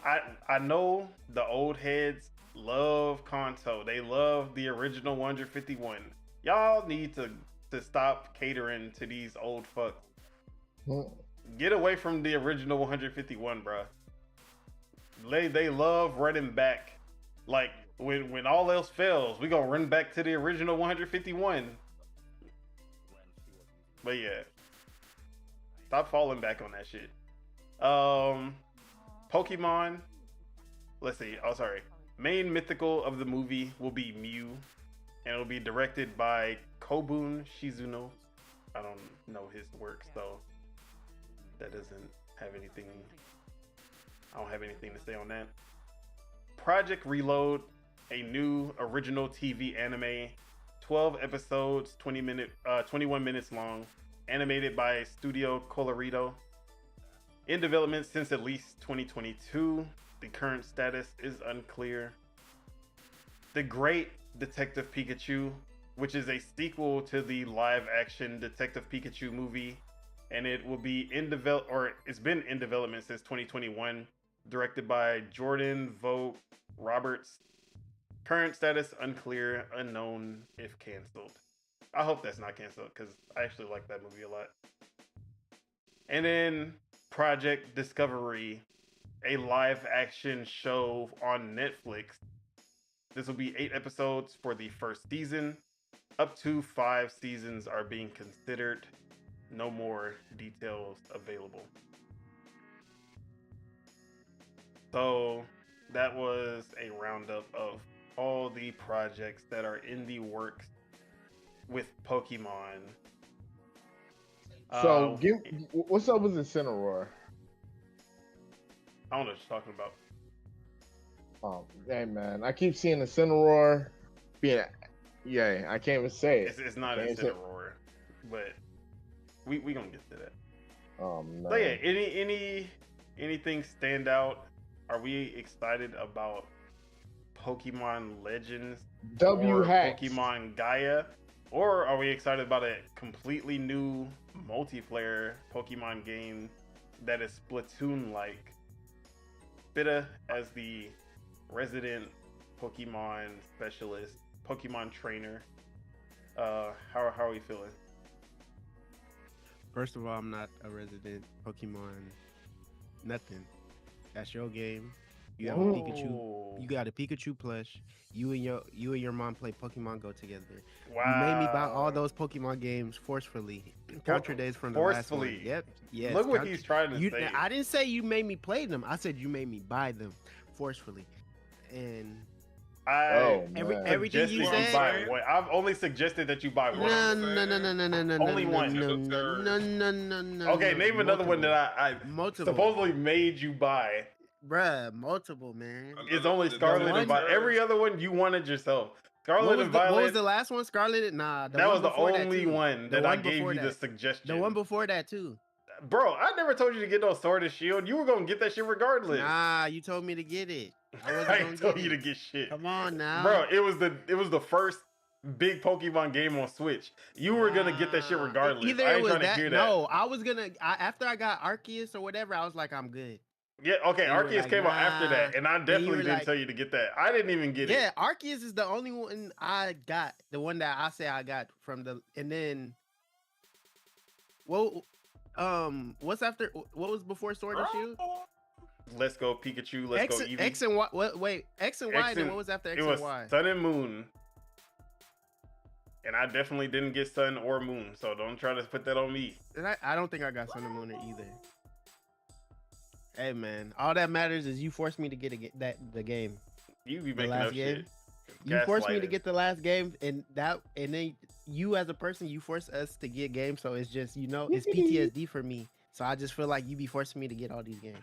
I know the old heads love Kanto. They love the original 151. Y'all need to stop catering to these old fucks. Get away from the original 151, bruh. They love running back. Like when all else fails, we gonna run back to the original 151. But yeah, stop falling back on that shit. Pokemon. Let's see. Oh, sorry. Main mythical of the movie will be Mew, and it'll be directed by Kobun Shizuno. I don't know his work, so that doesn't have anything. I don't have anything to say on that. Project Reload, a new original TV anime, 12 episodes, 21 minutes long, animated by Studio Colorido. In development since at least 2022. The current status is unclear. The Great Detective Pikachu, which is a sequel to the live-action Detective Pikachu movie, and it will be it's been in development since 2021. Directed by Jordan Vogt Roberts. Current status unclear, unknown if canceled. I hope that's not canceled because I actually like that movie a lot. And then Project Discovery, a live action show on Netflix. This will be 8 episodes for the first season. Up to 5 seasons are being considered. No more details available. So that was a roundup of all the projects that are in the works with Pokemon. So, what's up with Incineroar? I don't know what you're talking about. Oh, hey man, I keep seeing Incineroar being, yeah, I can't even say it. It's not Incineroar, but we gonna get to that. Oh man. So yeah, anything stand out? Are we excited about Pokemon Legends or Pokemon Gaia? Or are we excited about a completely new multiplayer Pokemon game that is Splatoon-like? Bitta, as the resident Pokemon specialist, Pokemon trainer, how are we feeling? First of all, I'm not a resident Pokemon nothing. That's your game. You have a Pikachu. You got a Pikachu plush. You and your mom play Pokemon Go together. Wow. You made me buy all those Pokemon games forcefully. Contra Days from the last one. Yep. Yes. Look what he's trying to say. I didn't say you made me play them. I said you made me buy them forcefully. And everything you said. I've only suggested that you buy one. No. Only one. No. Okay, name another one that I supposedly made you buy. Bruh, multiple, man. It's only Scarlet and Violet. Every other one you wanted yourself. Scarlet and Violet. What was the last one? Scarlet? Nah. That was the only one that I gave you the suggestion. The one before that, too. Bro, I never told you to get no Sword and Shield. You were going to get that shit regardless. Nah, you told me to get it. I ain't told you to get shit. Come on now. Bro, it was the first big Pokemon game on Switch. You were going to get that shit regardless. Either I ain't it was trying to hear that. No, I was going to... After I got Arceus or whatever, I was like, I'm good. Yeah, okay, Arceus came out after that, and I definitely didn't tell you to get that. I didn't even get it. Yeah, Arceus is the only one I got. The one that I say I got from the... And then... Well, what's after... What was before Sword and Shield? Let's go Pikachu, let's go Eevee. X and Y... Wait, X and Y, then what was after X and Y? It was Sun and Moon. And I definitely didn't get Sun or Moon, so don't try to put that on me. And I don't think I got Sun and Moon either. Hey man, all that matters is you forced me to get the game. You be making up shit. You forced me to get the last game, and then you as a person, you force us to get games. So it's just it's PTSD for me. So I just feel like you be forcing me to get all these games.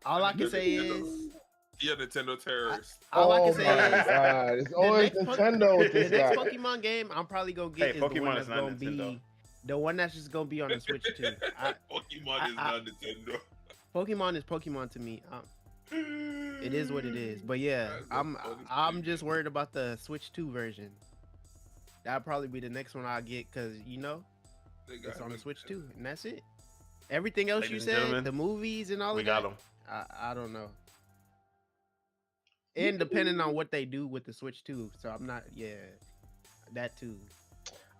All I can say is you're Nintendo terrorist. All I can say is God, it's always Nintendo with this the next guy. Pokemon game I'm probably gonna get is Pokemon the one that's is not gonna Nintendo. be the one that's just gonna be on the Switch too. Pokemon is not Nintendo. Pokemon is Pokemon to me. It is what it is. But yeah, I'm just worried about the Switch 2 version. That'll probably be the next one I'll get because it's on the Switch 2, and that's it. Everything else you said, the movies and all of that, got them. I don't know. and depending on what they do with the Switch too. So I'm not, yeah, that too.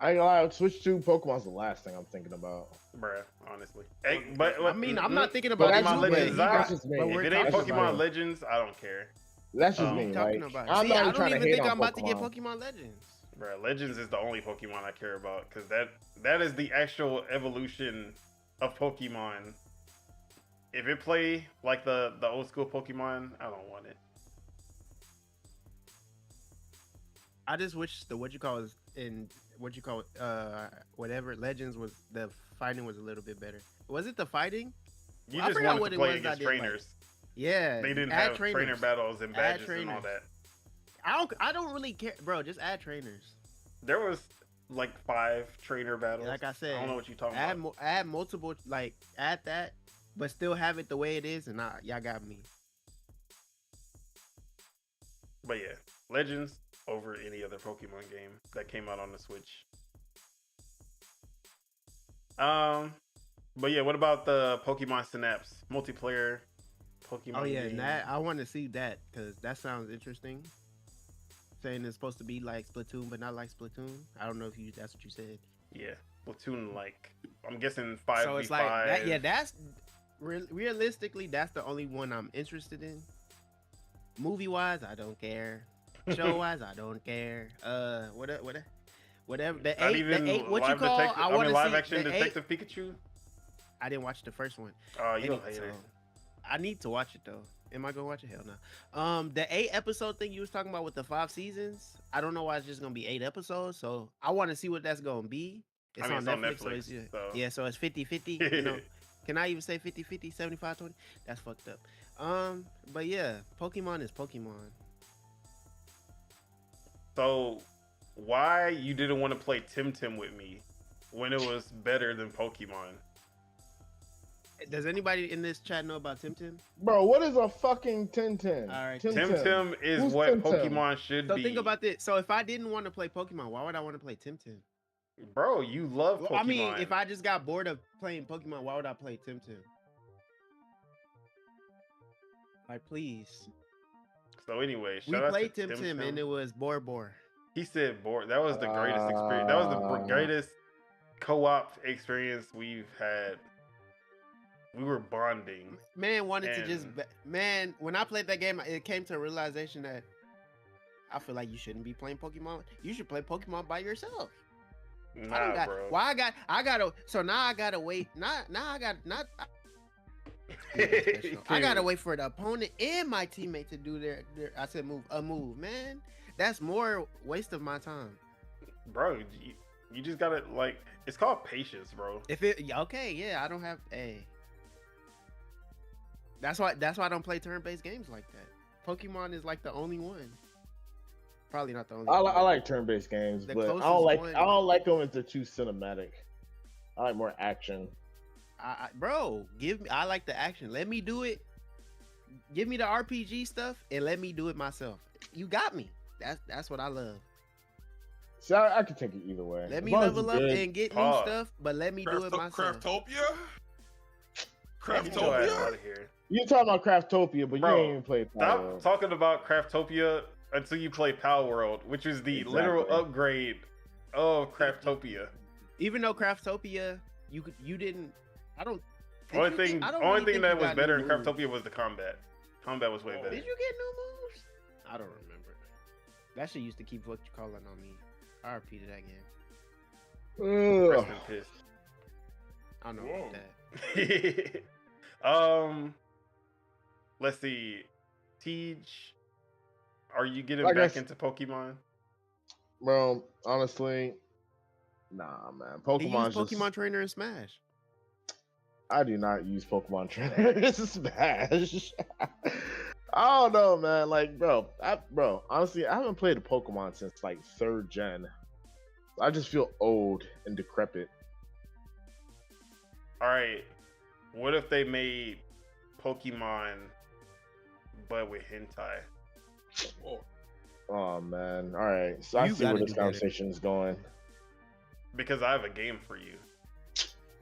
I ain't gonna lie, Switch 2 Pokemon's the last thing I'm thinking about. Bruh, honestly. Hey, but I mean, I'm not thinking But about that's Pokemon just me. Legends. That's just me. but If we're it ain't That's just Pokemon me. Legends, I don't care. That's just Um, me. talking Like, about. I'm See, not I even don't trying to even hate think on I'm about to get Pokemon. Pokemon Legends. Bruh, Legends is the only Pokemon I care about because that is the actual evolution of Pokemon. If it play like the old school Pokemon, I don't want it. I just wish the whatever Legends was, the fighting was a little bit better. Was it the fighting? You I just forgot wanted what to it play was I against didn't like. trainers. Yeah, They didn't add have trainer battles and Add badges and all trainers. that. I don't really care, bro. Just add trainers. There was like 5 trainer battles. Like I said, I don't know what you're talking add about. add multiple, like add that, but still have it the way it is, and y'all got me. But yeah, Legends over any other Pokemon game that came out on the Switch. But yeah, what about the Pokemon Synapse multiplayer Pokemon? Oh yeah, game? that I want to see that because that sounds interesting. Saying it's supposed to be like Splatoon, but not like Splatoon. I don't know if that's what you said. Yeah, Splatoon, like I'm guessing 5v5. So it's like that. Yeah, that's realistically that's the only one I'm interested in. Movie wise, I don't care. Show wise, I don't care. Whatever. The Not eight. even The eight. What you live call? detective, I want to see live action the Detective Pikachu. I didn't watch the first one. Oh, you Any- don't hate so, it. I need to watch it though. Am I gonna watch it? Hell no. The 8 episode thing you was talking about with the 5 seasons. I don't know why it's just gonna be 8 episodes. So I want to see what that's gonna be. It's, I mean, on, it's on Netflix, Netflix, so it's, so. yeah. So it's 50-50. You know, can I even say 50-50, 75-20? That's fucked up. But yeah, Pokemon is Pokemon. So, why you didn't want to play Tim with me when it was better than Pokemon? Does anybody in this chat know about Tim? Bro, what is a fucking Tintin? All right, Tim is Who's what Tim? Pokemon should So be. think about this. So if I didn't want to play Pokemon, why would I want to play Tim? Bro, you love Pokemon. I mean, if I just got bored of playing Pokemon, why would I play Tim? Like, please. So anyway, We shout out played to Tim and it was Bor. He said bored. That was the greatest experience. That was the greatest co-op experience we've had. We were bonding. Man wanted to just... And- Man, when I played that game, it came to a realization that I feel like you shouldn't be playing Pokemon. You should play Pokemon by yourself. I don't Nah, got, bro. Why I gotta... So now I gotta wait. I gotta wait for the opponent and my teammate to do their I said move, man. That's more waste of my time. Bro, you just gotta, like, it's called patience, bro. If it okay, yeah, I don't have That's why I don't play turn-based games like that. Pokemon is like the only one. Probably not the only. I one. like turn-based games, The but I closest don't like one- I don't like them if they're too cinematic. I like more action. Bro, I like the action. Let me do it. Give me the RPG stuff and let me do it myself. You got me. That's what I love. See, I could take it either way. Let As me long as level it's up good. and get new Pause. stuff, but let me do it myself. Craftopia? Get your ass Craftopia? out of here. You talking about Craftopia, but Bro, you ain't even played Stop Power. talking about Craftopia until you play Power World, which is the literal Exactly. upgrade of Craftopia. Even though Craftopia, you didn't. I don't. did Only you thing, get- I don't only really thing think that you was got better new in moves. Craftopia was the combat. Combat was way better. Did you get new moves? I don't remember. That shit used to keep what you calling on me. I repeated that game. Rest Ugh. in piss. I don't know Whoa. about that. Let's see. Tej, are you getting Like I back s- into Pokemon? Bro, honestly, nah, man. He Pokemon's used just. Pokemon Trainer and Smash. I do not use Pokemon Trainer to Smash. I don't know, man. Like, bro, honestly, I haven't played a Pokemon since like 3rd gen. I just feel old and decrepit. All right. What if they made Pokemon but with hentai? Oh, Oh man. All right. So I You see where gotta this do better. conversation is going. Because I have a game for you.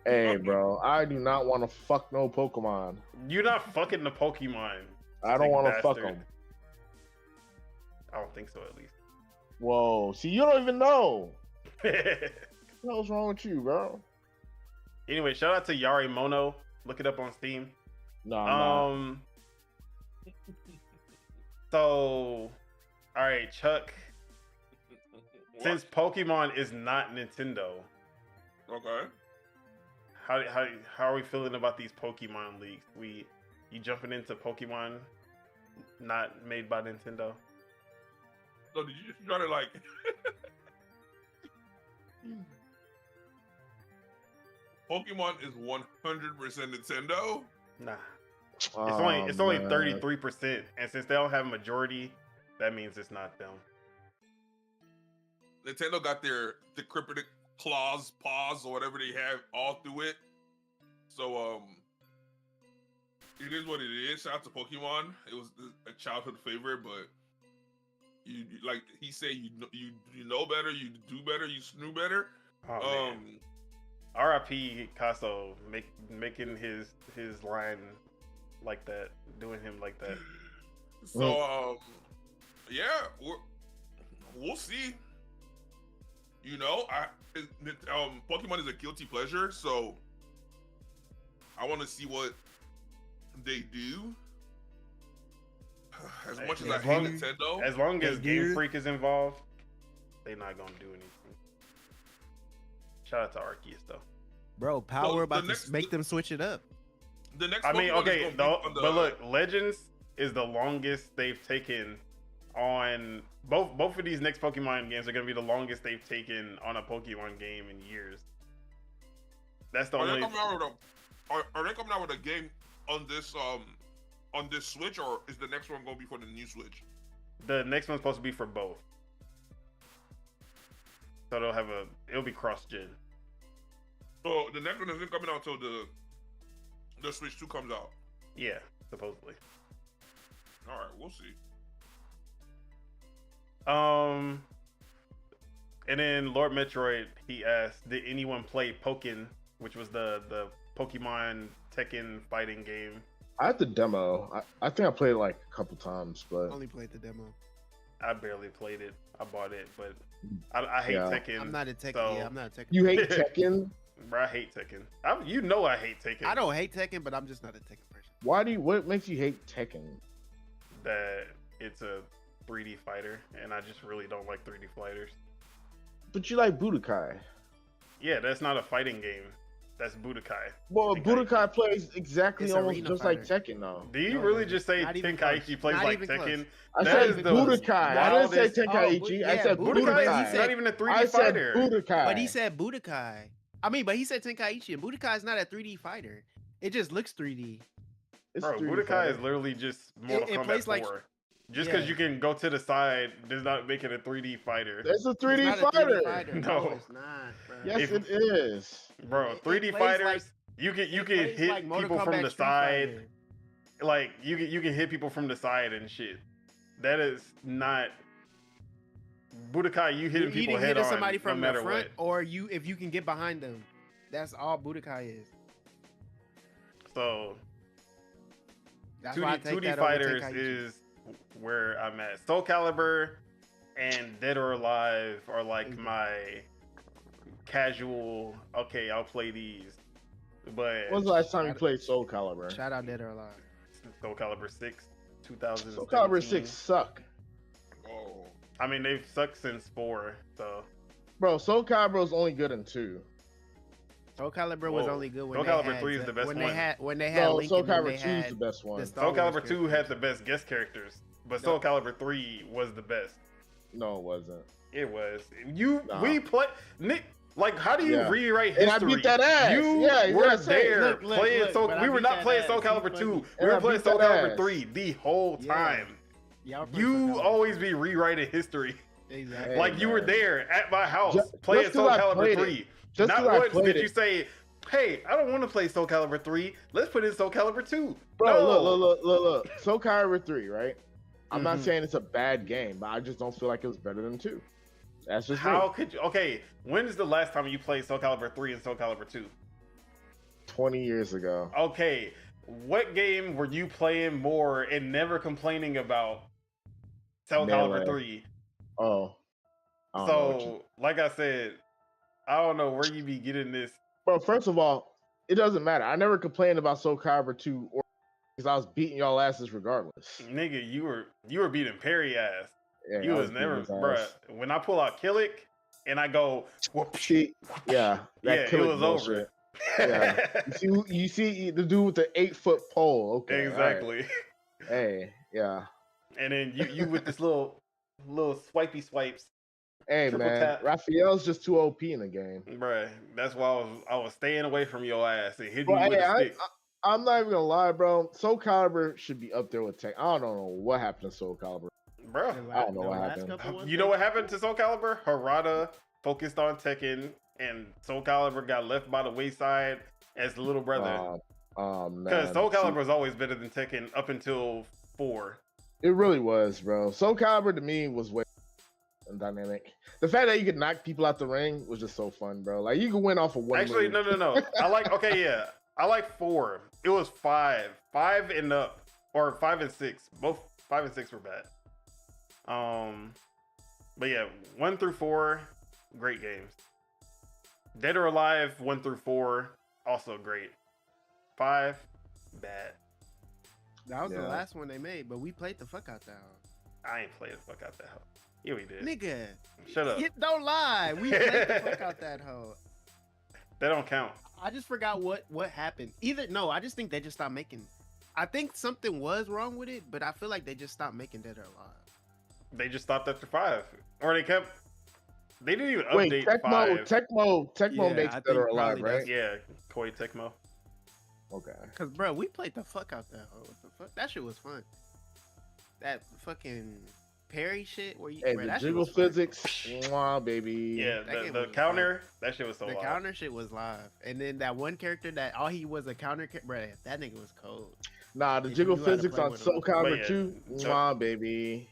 Hey, bro, I do not want to fuck no Pokemon. You're not fucking the Pokemon. I don't Sick want to fuck bastard. them. I don't think so, at least. Whoa. See, you don't even know. What the hell's wrong with you, bro? Anyway, shout out to Yari Mono. Look it up on Steam. No, I'm not. So, all right, Chuck. Since Pokemon is not Nintendo, Okay. how are we feeling about these Pokemon leaks? You jumping into Pokemon not made by Nintendo? So did you just try to like? Pokemon is 100% Nintendo. Nah. It's only 33%, and since they don't have majority, that means it's not them. Nintendo got their cryptic claws, paws, or whatever they have all through it. So it is what it is. Shout out to Pokemon. It was a childhood favorite, but you like he said, you know better, you do better, you snoo better. Oh, man. R.I.P. Casso making his line like that, doing him like that. So yeah, we'll see. You know, Pokemon is a guilty pleasure, so I want to see what they do. As much as I hate Nintendo, as long as Game Freak is involved, they're not gonna do anything. Shout out to Arceus though. Bro, Power about to make them switch it up. The next, I mean, Pokemon okay, is gonna be but look, Legends is the longest they've taken on both of these next Pokemon games are gonna be the longest they've taken on a Pokemon game in years. That's the only. Are they coming out with a game on this Switch, or is the next one gonna be for the new Switch? The next one's supposed to be for both, so it'll be cross-gen. So the next one isn't coming out until the Switch 2 comes out. Yeah, supposedly. All right, we'll see. And then Lord Metroid, he asked, did anyone play Pokken, which was the Pokemon Tekken fighting game? I had the demo. I think I played it like a couple times, but Only played the demo. I barely played it. I bought it, but I hate Tekken. I'm not a Tekken. So... Yeah, I'm not a Tekken. You hate Tekken? Bro, I hate Tekken. I hate Tekken. I don't hate Tekken, but I'm just not a Tekken person. What makes you hate Tekken? That it's a 3D fighter, and I just really don't like 3D fighters. But you like Budokai. Yeah, that's not a fighting game. That's Budokai. Well, Budokai plays exactly It's almost arena just fighter. like Tekken, though. Do you No, really no, just say not even Tenkaichi close. plays Not like even close. Tekken? I That said is the Budokai. I didn't say wildest- Tenkaichi. Oh, I yeah, said Budokai. Budokai. It's not even a 3D I said fighter. Budokai. But he said Budokai. I mean, but he said Tenkaichi, and Budokai is not a 3D fighter. It just looks 3D. It's Bro, 3D Budokai fighter. is literally just Mortal It Kombat plays 4. like- Just yeah. because you can go to the side does not make it a 3D fighter. It's a 3D It's not a fighter. 3D fighter. No. No, it's not, bro. Yes, If- it is. Bro, It 3D plays fighters, like- you can It plays hit like Mortal people from Kombat the Street side. Fighter. Like you can hit people from the side and shit. That is not Budokai. You hitting You people either head hit on somebody no from the matter front, what. or if you can get behind them. That's all Budokai is. So That's why I 2D, take 2D that over fighters Tenkaichi. is where I'm at. Soul Calibur and Dead or Alive are like my casual. Okay, I'll play these. But When's the last time you played Soul Calibur? Shout out Dead or Alive. Soul Calibur 6, 2000. Soul Calibur 6 suck. Oh, I mean, they've sucked since 4, so. Bro, Soul Calibur is only good in 2. Soul Calibur was Whoa. only good when Soul they Calibur had 3 is the best when one. they had No, Link Soul and then Calibur they 2 is had the best one. the Star Soul Wars Calibur 2 had the best guest characters, but Soul Calibur 3 was the best. No, it wasn't. It was. Nah. We play Nick. Like, how do you Yeah. rewrite And history? I beat that ass. You Yeah, you were gotta say it. there Look, playing look, Soul. but I We were beat not that playing ass. Soul He Calibur funny. 2. And We were I playing beat Soul that Calibur ass. 3 the whole Yeah. time. Y'all play Soul You Calibur. always be rewriting history. Exactly. Hey, Like you were man. there at my house Just playing 'cause Soul I Calibur played it. 3. Just Not 'cause I once played did it. you say, "Hey, I don't want to play Soul Calibur 3. Let's put in Soul Calibur 2." Bro, No. look. Soul Calibur 3, right? I'm not Mhm. saying it's a bad game, but I just don't feel like it was better than 2. That's just How me. could you? Okay, when is the last time you played Soul Calibur 3 and Soul Calibur 2? 20 years ago. Okay, what game were you playing more and never complaining about Soul Calibur Melee. 3. Oh. I don't know what So, like I said, I don't know where you be getting this. Bro, first of all, it doesn't matter. I never complained about Soul Calibur 2 or because I was beating y'all asses regardless. Nigga, you were beating Perry ass. Yeah, You I was beating never, his bruh. ass. When I pull out Killick and I go, whoop, See, yeah, that yeah, it killing was bullshit. over. Yeah, you see the dude with the 8-foot pole. Okay, all right. Exactly. Hey, yeah. And then you with this little swipey swipes, Hey triple man, tap. Raphael's just too OP in the game. Bruh. That's why I was staying away from your ass and hitting Bro, you with hey, a stick. I'm not even gonna lie, bro. Soul Calibur should be up there with Tech. I don't know what happened to Soul Calibur. Bro, I don't know what happened. you know what happened to Soul Calibur? Harada focused on Tekken, and Soul Calibur got left by the wayside as the little brother. Man. Because Soul Calibur has always better than Tekken up until 4. It really was, bro. Soul Calibur to me was way dynamic. The fact that you could knock people out the ring was just so fun, bro. Like you could win off of one. Actually, move. no. I like I like 4. It was 5 and up, or 5 and 6. Both 5 and 6 were bad. But yeah, 1 through 4, great games. Dead or Alive 1 through 4, also great. 5, bad. That was the Yeah. last one they made, but we played the fuck out that hoe. I ain't played the fuck out that hoe. Yeah, we did. Nigga, Shut up. don't lie. We played the fuck out that hoe. That don't count. I just forgot what happened. I just think they just stopped making. I think something was wrong with it, but I feel like they just stopped making Dead or Alive. They just stopped after 5, or they kept. They didn't even Wait, update Tecmo 5. Tecmo makes I Dead or think Alive, probably right? Yeah, Koei Tecmo. Okay. Cause bro, we played the fuck out that hoe. What the fuck? That shit was fun. That fucking Perry shit where you Hey, bro, the that shit jiggle was fun. physics, mwah, baby. Yeah, That game the was counter, that shit was so The wild. counter shit was live, and then that one character that all he was a counter, bro. That nigga was cold. Nah, the If jiggle you knew how to physics play on with Soul them. Calibur But yeah, 2, mwah, baby.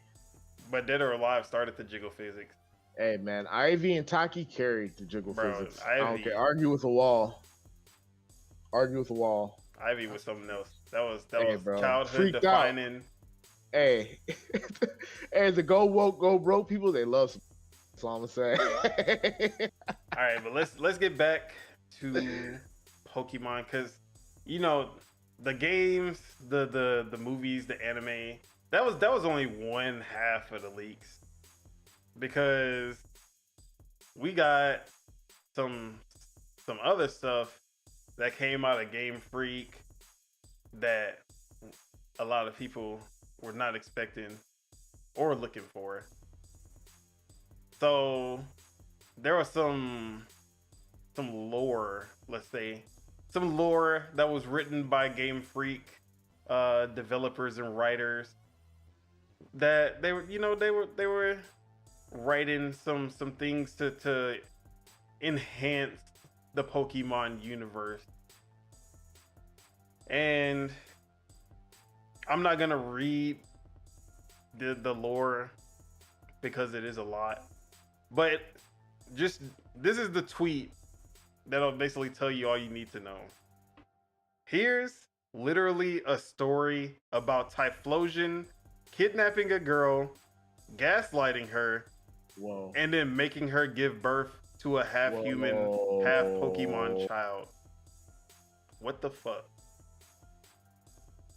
But Dead or Alive started the jiggle physics. Hey man, Ivy and Taki carried the jiggle Bro, physics. I don't Ivy- care. Argue with a wall. Argue with a wall. Ivy was something else. That was Hey, bro. childhood Freaked out. defining. Hey, hey, the go woke, go broke people, they love. That's all I'm gonna say. All right, but let's get back to Pokemon, because the games, the movies, the anime. That was only one half of the leaks, because we got some other stuff that came out of Game Freak that a lot of people were not expecting or looking for. So there was some lore, let's say, some lore that was written by Game Freak developers and writers, that they were writing some things to enhance the Pokemon universe. And I'm not gonna read the lore because it is a lot, but just this is the tweet that'll basically tell you all you need to know. Here's literally a story about Typhlosion kidnapping a girl, gaslighting her, Whoa. and then making her give birth to a half human, half Pokemon child. What the fuck?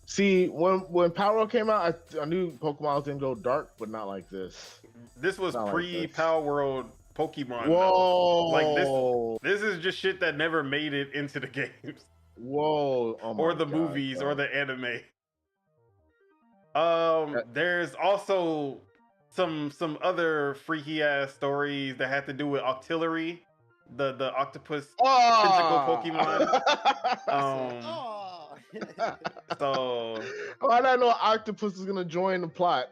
See, when Power World came out, I knew Pokemon was gonna go dark, but not like this. This was Not like pre this. Power World Pokemon. Whoa! Like this is just shit that never made it into the games Whoa! Oh my or the God, movies bro. or the anime. There's also some other freaky ass stories that had to do with Octillery, the octopus tentacle Pokemon. Oh. So I didn't know Octopus was gonna join the plot.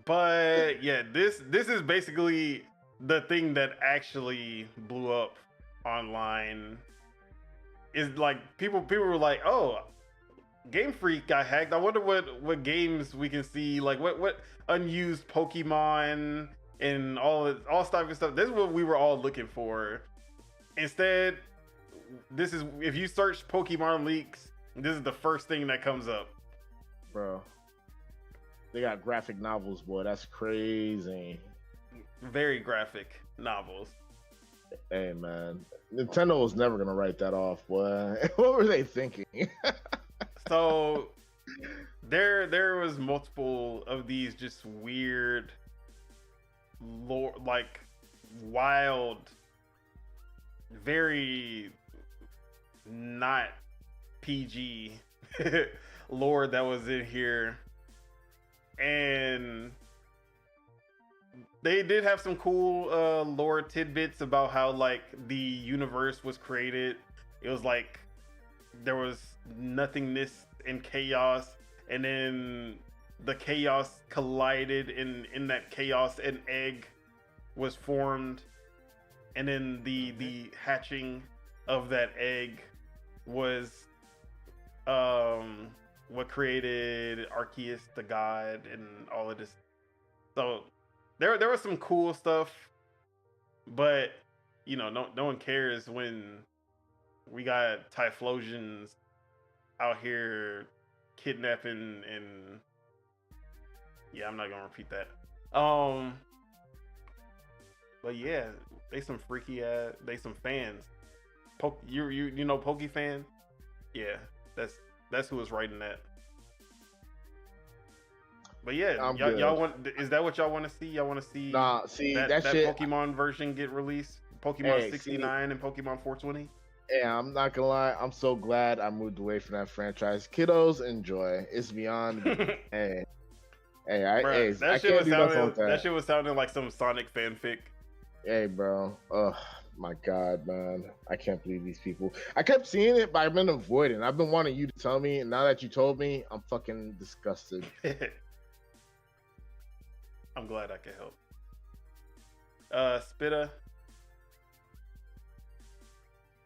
but yeah, this is basically the thing that actually blew up online. Is like people were like, oh, Game Freak got hacked. I wonder what games we can see, like what unused Pokemon and all type of stuff. This is what we were all looking for. Instead, this is, if you search Pokemon leaks, this is the first thing that comes up. Bro, they got graphic novels, boy. That's crazy. Very graphic novels. Hey man, Nintendo was never gonna write that off, boy. What were they thinking? So there was multiple of these just weird lore, like wild, very not PG lore that was in here, and they did have some cool lore tidbits about how like the universe was created. It was like there was nothingness and chaos, and then the chaos collided, and in that chaos an egg was formed, and then the hatching of that egg was what created Arceus the god and all of this. So there was some cool stuff, but you know, no one cares when we got Typhlosions out here kidnapping and yeah, I'm not gonna repeat that. But yeah, they some freaky ass. They some fans. You know Poke fan? Yeah, that's who was writing that. But yeah, y'all want? Is that what y'all want to see? Y'all want to see? Nah, see that shit, Pokemon version get released? Pokemon 69 and Pokemon 420. Yeah, I'm not gonna lie. I'm so glad I moved away from that franchise. Kiddos, enjoy. It's beyond. hey, Bruh, I can't do nothing with that. That shit was sounding like some Sonic fanfic. Hey, bro. Oh my god, man. I can't believe these people. I kept seeing it, but I've been avoiding. I've been wanting you to tell me, and now that you told me, I'm fucking disgusted. I'm glad I could help. Spitta,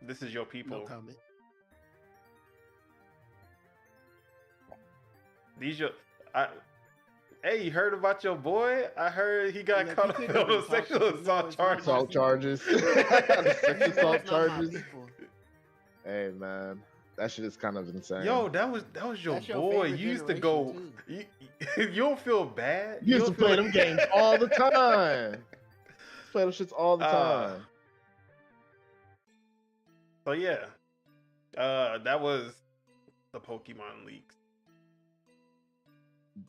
this is your people. No comment. Hey, you heard about your boy? I heard he got caught up on sexual assault charges. Assault charges. Sexual assault charges. Hey, man. That shit is kind of insane. Yo, that was your boy. You used to go. You don't feel bad. You used to play them games all the time. Play them shits all the time. So yeah, that was the Pokemon leaks.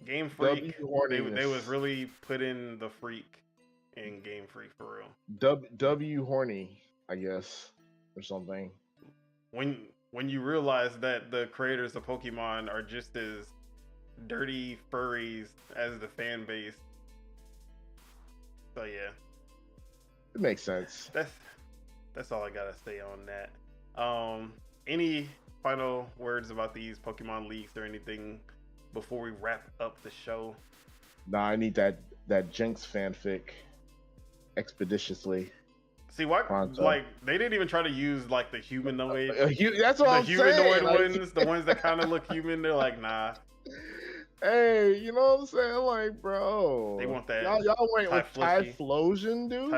Game Freak, they was really putting the freak in Game Freak for real. W horny, I guess, or something. When you realize that the creators of Pokemon are just as dirty furries as the fan base. So yeah. It makes sense. That's all I gotta say on that. Any final words about these Pokemon leaks or anything before we wrap up the show? Nah, I need that Jinx fanfic expeditiously. See, why? Like, they didn't even try to use like the humanoid. That's what I'm saying. The humanoid ones, the ones that kind of look human. They're like, nah. Hey, you know what I'm saying? Like, bro, they want that. Y'all went with Typhlosion, dude.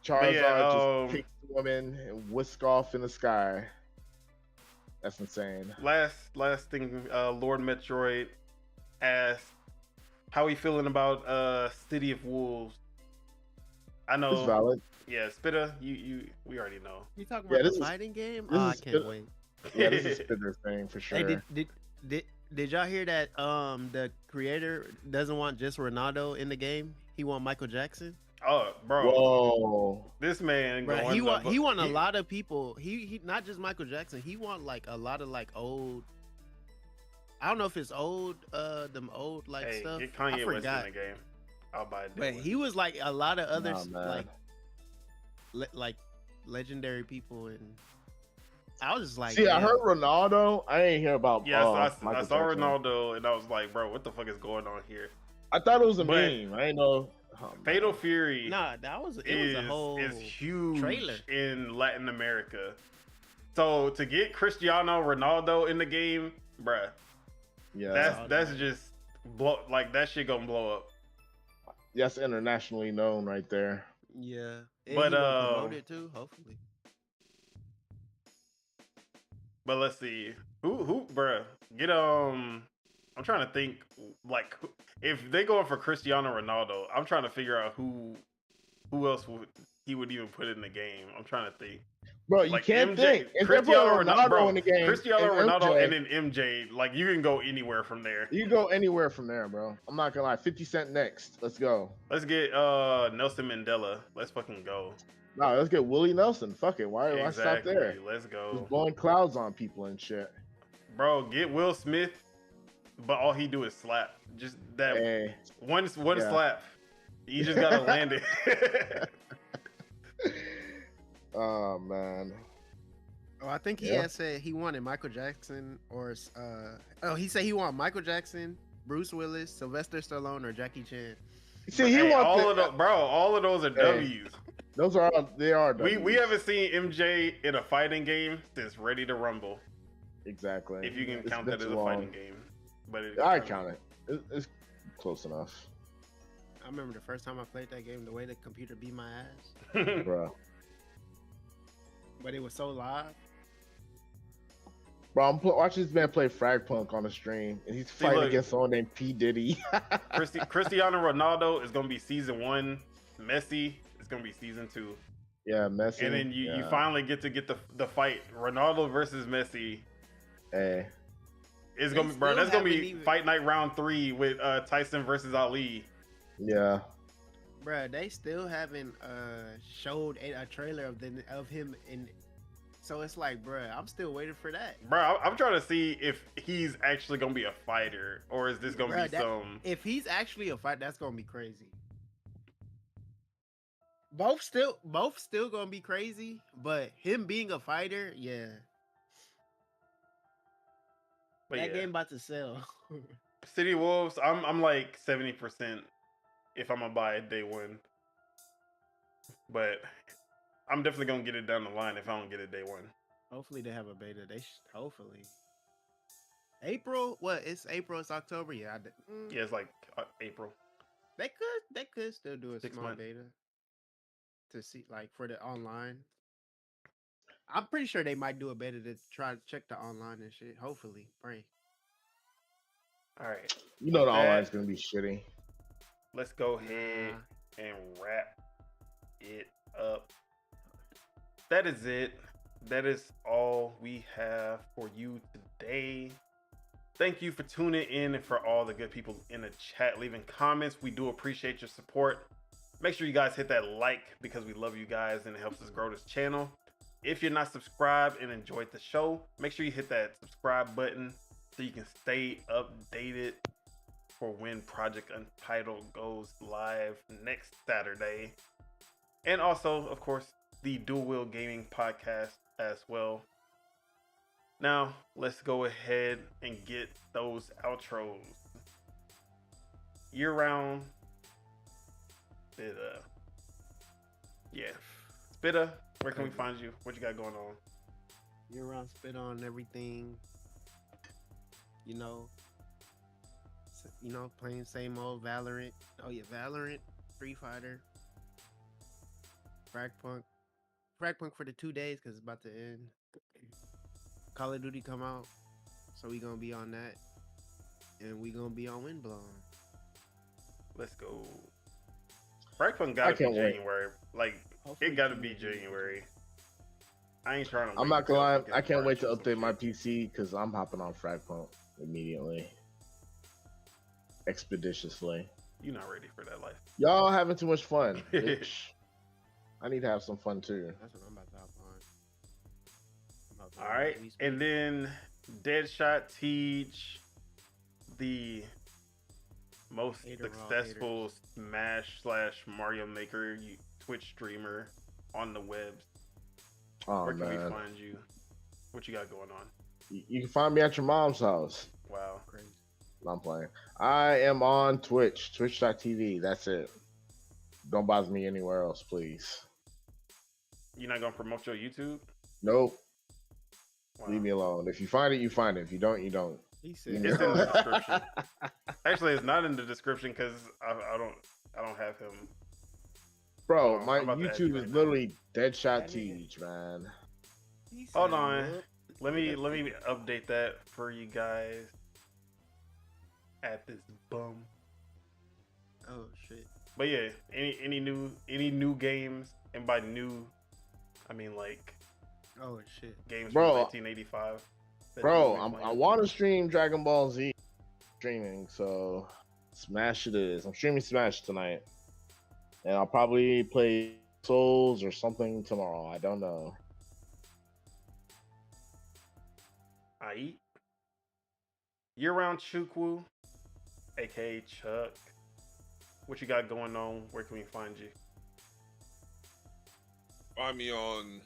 Charizard just kicks the woman and whisk off in the sky. That's insane. Last thing, Lord Metroid asked, how we feeling about City of Wolves? I know. It's valid. Yeah, Spitta, we already know. You talking about the fighting game? Oh, I can't wait. Yeah, this is Spitter's thing for sure. Hey, did y'all hear that the creator doesn't want just Ronaldo in the game? He want Michael Jackson. Oh, bro. Whoa. This man bro, he want a lot of people. He not just Michael Jackson. He want like a lot of like old, I don't know if it's old them old like stuff. Get Kanye West in the game. I'll buy it. But he was like a lot of other like legendary people, and I was just like, see, I heard Ronaldo. I ain't hear about. Yes, I saw Ronaldo, and I was like, bro, what the fuck is going on here? I thought it was a meme. I ain't know. Fatal Fury. Nah, was a whole is huge trailer in Latin America. So to get Cristiano Ronaldo in the game, bruh. Yeah, that's just that shit gonna blow up. That's internationally known right there. Yeah, and but promote it too, hopefully. But let's see. Who, bruh? Get I'm trying to think. Like, if they going for Cristiano Ronaldo, I'm trying to figure out who else he would even put in the game. I'm trying to think. Bro, you Like can't MJ, think. If they're putting Cristiano Ronaldo bro, in the game, Cristiano and Ronaldo, MJ, and then MJ. Like, you can go anywhere from there. you go anywhere from there, bro. I'm not gonna lie. 50 Cent next. Let's go. Let's get Nelson Mandela. Let's fucking go. No, let's get Willie Nelson. Fuck it. Why stop there? Let's go. He's blowing clouds on people and shit. Bro, get Will Smith, but all he do is slap. Just that one slap. You just gotta land it. Oh man. Oh, I think he had said he wanted Michael Jackson or he said he wanted Michael Jackson, Bruce Willis, Sylvester Stallone, or Jackie Chan. See, he wants all of those, bro. All of those are W's. Those are W's. We haven't seen MJ in a fighting game since Ready to Rumble. Exactly. If you can count that as a fighting game, but I count it. It's close enough. I remember the first time I played that game, the way the computer beat my ass, bro. But it was so live. Bro, I'm watching this man play Frag Punk on the stream, and he's fighting against someone named P. Diddy. Cristiano Ronaldo is gonna be season 1. Messi is gonna be season 2. Yeah, Messi. And then you finally get the fight Ronaldo versus Messi. Hey, it's gonna be, bro. That's gonna be fight night round 3 with Tyson versus Ali. Yeah. Bruh, they still haven't showed a trailer of him in. So it's like, bruh, I'm still waiting for that. Bro, I'm trying to see if he's actually gonna be a fighter, or is this gonna be some? If he's actually a fighter, that's gonna be crazy. Both still gonna be crazy, but him being a fighter, yeah. But that game about to sell. City Wolves, I'm like 70% if I'm gonna buy it day 1. But I'm definitely gonna get it down the line if I don't get it day 1. Hopefully they have a beta. Hopefully. April? What? It's April. It's October. Yeah. Yeah, it's like April. They could still do a 6 small months. beta to see, like, for the online. I'm pretty sure they might do a beta to try to check the online and shit. Hopefully, pray. All right. You know the online's gonna be shitty. Let's go ahead and wrap it up. That is it. That is all we have for you today. Thank you for tuning in and for all the good people in the chat leaving comments. We do appreciate your support. Make sure you guys hit that like because we love you guys and it helps us grow this channel. If you're not subscribed and enjoyed the show, make sure you hit that subscribe button so you can stay updated for when Project Untitled goes live next Saturday. And also, of course, the Dual Wheel Gaming Podcast as well. Now, let's go ahead and get those outros. Year round. Spitta, where can we find you? What you got going on? Year round spit on everything. Playing same old Valorant. Oh yeah, Valorant, Free Fighter, Frag Punk for the 2 days because it's about to end. Call of Duty come out, so we gonna be on that, and we gonna be on Windblown. Let's go. Frag Punk gotta be January. Like, it gotta be January. I ain't trying to. I'm not gonna lie. I can't wait to update my PC because I'm hopping on Frag Punk immediately, expeditiously. You're not ready for that life. Y'all having too much fun. Bitch. I need to have some fun too. That's what I'm about to hop on. All right, and then Deadshot Teach, the most successful Smash/Mario Maker Twitch streamer on the webs. Oh, where can man. we find you? What you got going on? You can find me at your mom's house. Wow. Crazy. I'm playing. I am on Twitch, twitch.tv. That's it. Don't bother me anywhere else, please. You're not gonna promote your YouTube? Nope. Wow. Leave me alone. If you find it, you find it. If you don't, you don't. He said It's in the description. Actually, it's not in the description because I don't have him. Bro, Oh, my I'm about to add you YouTube right is now. literally Deadshot Teach, man. Hold on. Let me update that for you guys. At this bum. Oh shit. But yeah, any new games, and by new, I mean like Oh shit. games Bro, from 1985. that Bro, you've been I playing. want to stream Dragon Ball Z streaming, so Smash it is. I'm streaming Smash tonight, and I'll probably play Souls or something tomorrow. I don't know. I eat. Year-round Chukwu, aka Chuck. What you got going on? Where can we find you? Find me on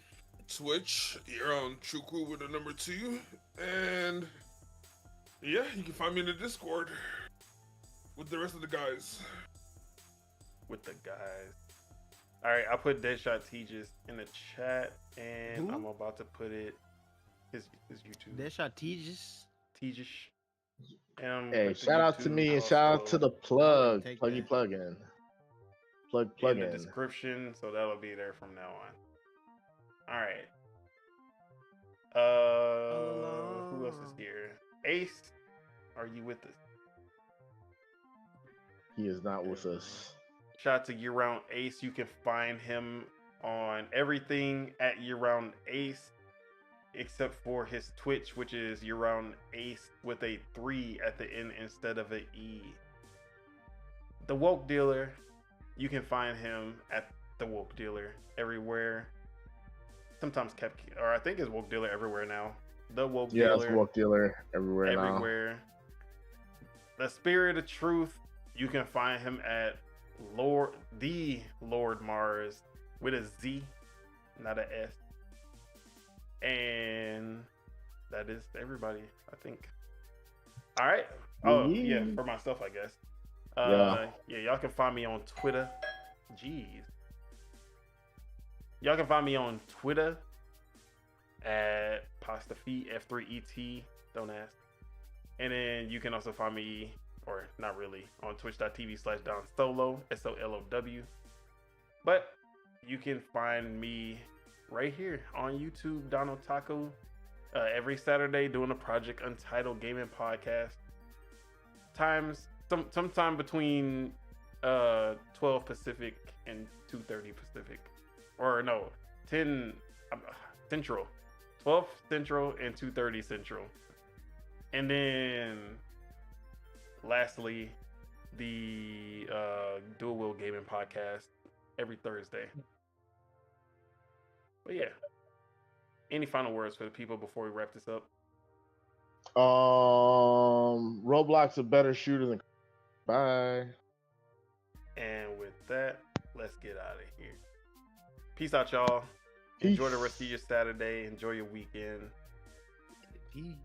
Twitch. You're on Chukwu with a number 2. And yeah, you can find me in the Discord with the rest of the guys. With the guys. All right, I put Deadshot Tejas in the chat, and Who? I'm about to put it his YouTube. Deadshot Tejas. Tejas. And I'm Hey, with the shout out to YouTube me and shout out to also the plug. Take Pluggy that. plug in. Plug in the in. description, so that'll be there from now on. All right. Who else is here? Ace, are you with us? He is not with us. Shout out to Year Round Ace. You can find him on everything at Year Round Ace, except for his Twitch, which is Year Round Ace with a 3 at the end instead of an E. The Woke Dealer, you can find him at the Woke Dealer everywhere. Sometimes kept, or I think it's Woke Dealer everywhere now. The Woke Yeah, Dealer it's Woke Dealer everywhere now. everywhere. The Spirit of Truth, you can find him at the Lord Mars with a Z, not a S. And that is everybody, I think. All right. Oh yeah, for myself, I guess. Yeah, y'all can find me on Twitter. Jeez. Y'all can find me on Twitter at PastaFeet F3ET. Don't ask. And then you can also find me, or not really, on twitch.tv/DonSolo, SOLOW. But you can find me right here on YouTube, Don Otaku, every Saturday doing a Project Untitled Gaming Podcast. Sometime between 12 Pacific and 2:30 Pacific. Or no, 10 Central. 12 Central and 2:30 Central. And then lastly, the Dual Wheel Gaming Podcast every Thursday. But yeah. Any final words for the people before we wrap this up? Roblox a better shooter than. Bye. And with that, let's get out of here. Peace out, y'all. Enjoy the rest of your Saturday. Enjoy your weekend. Peace.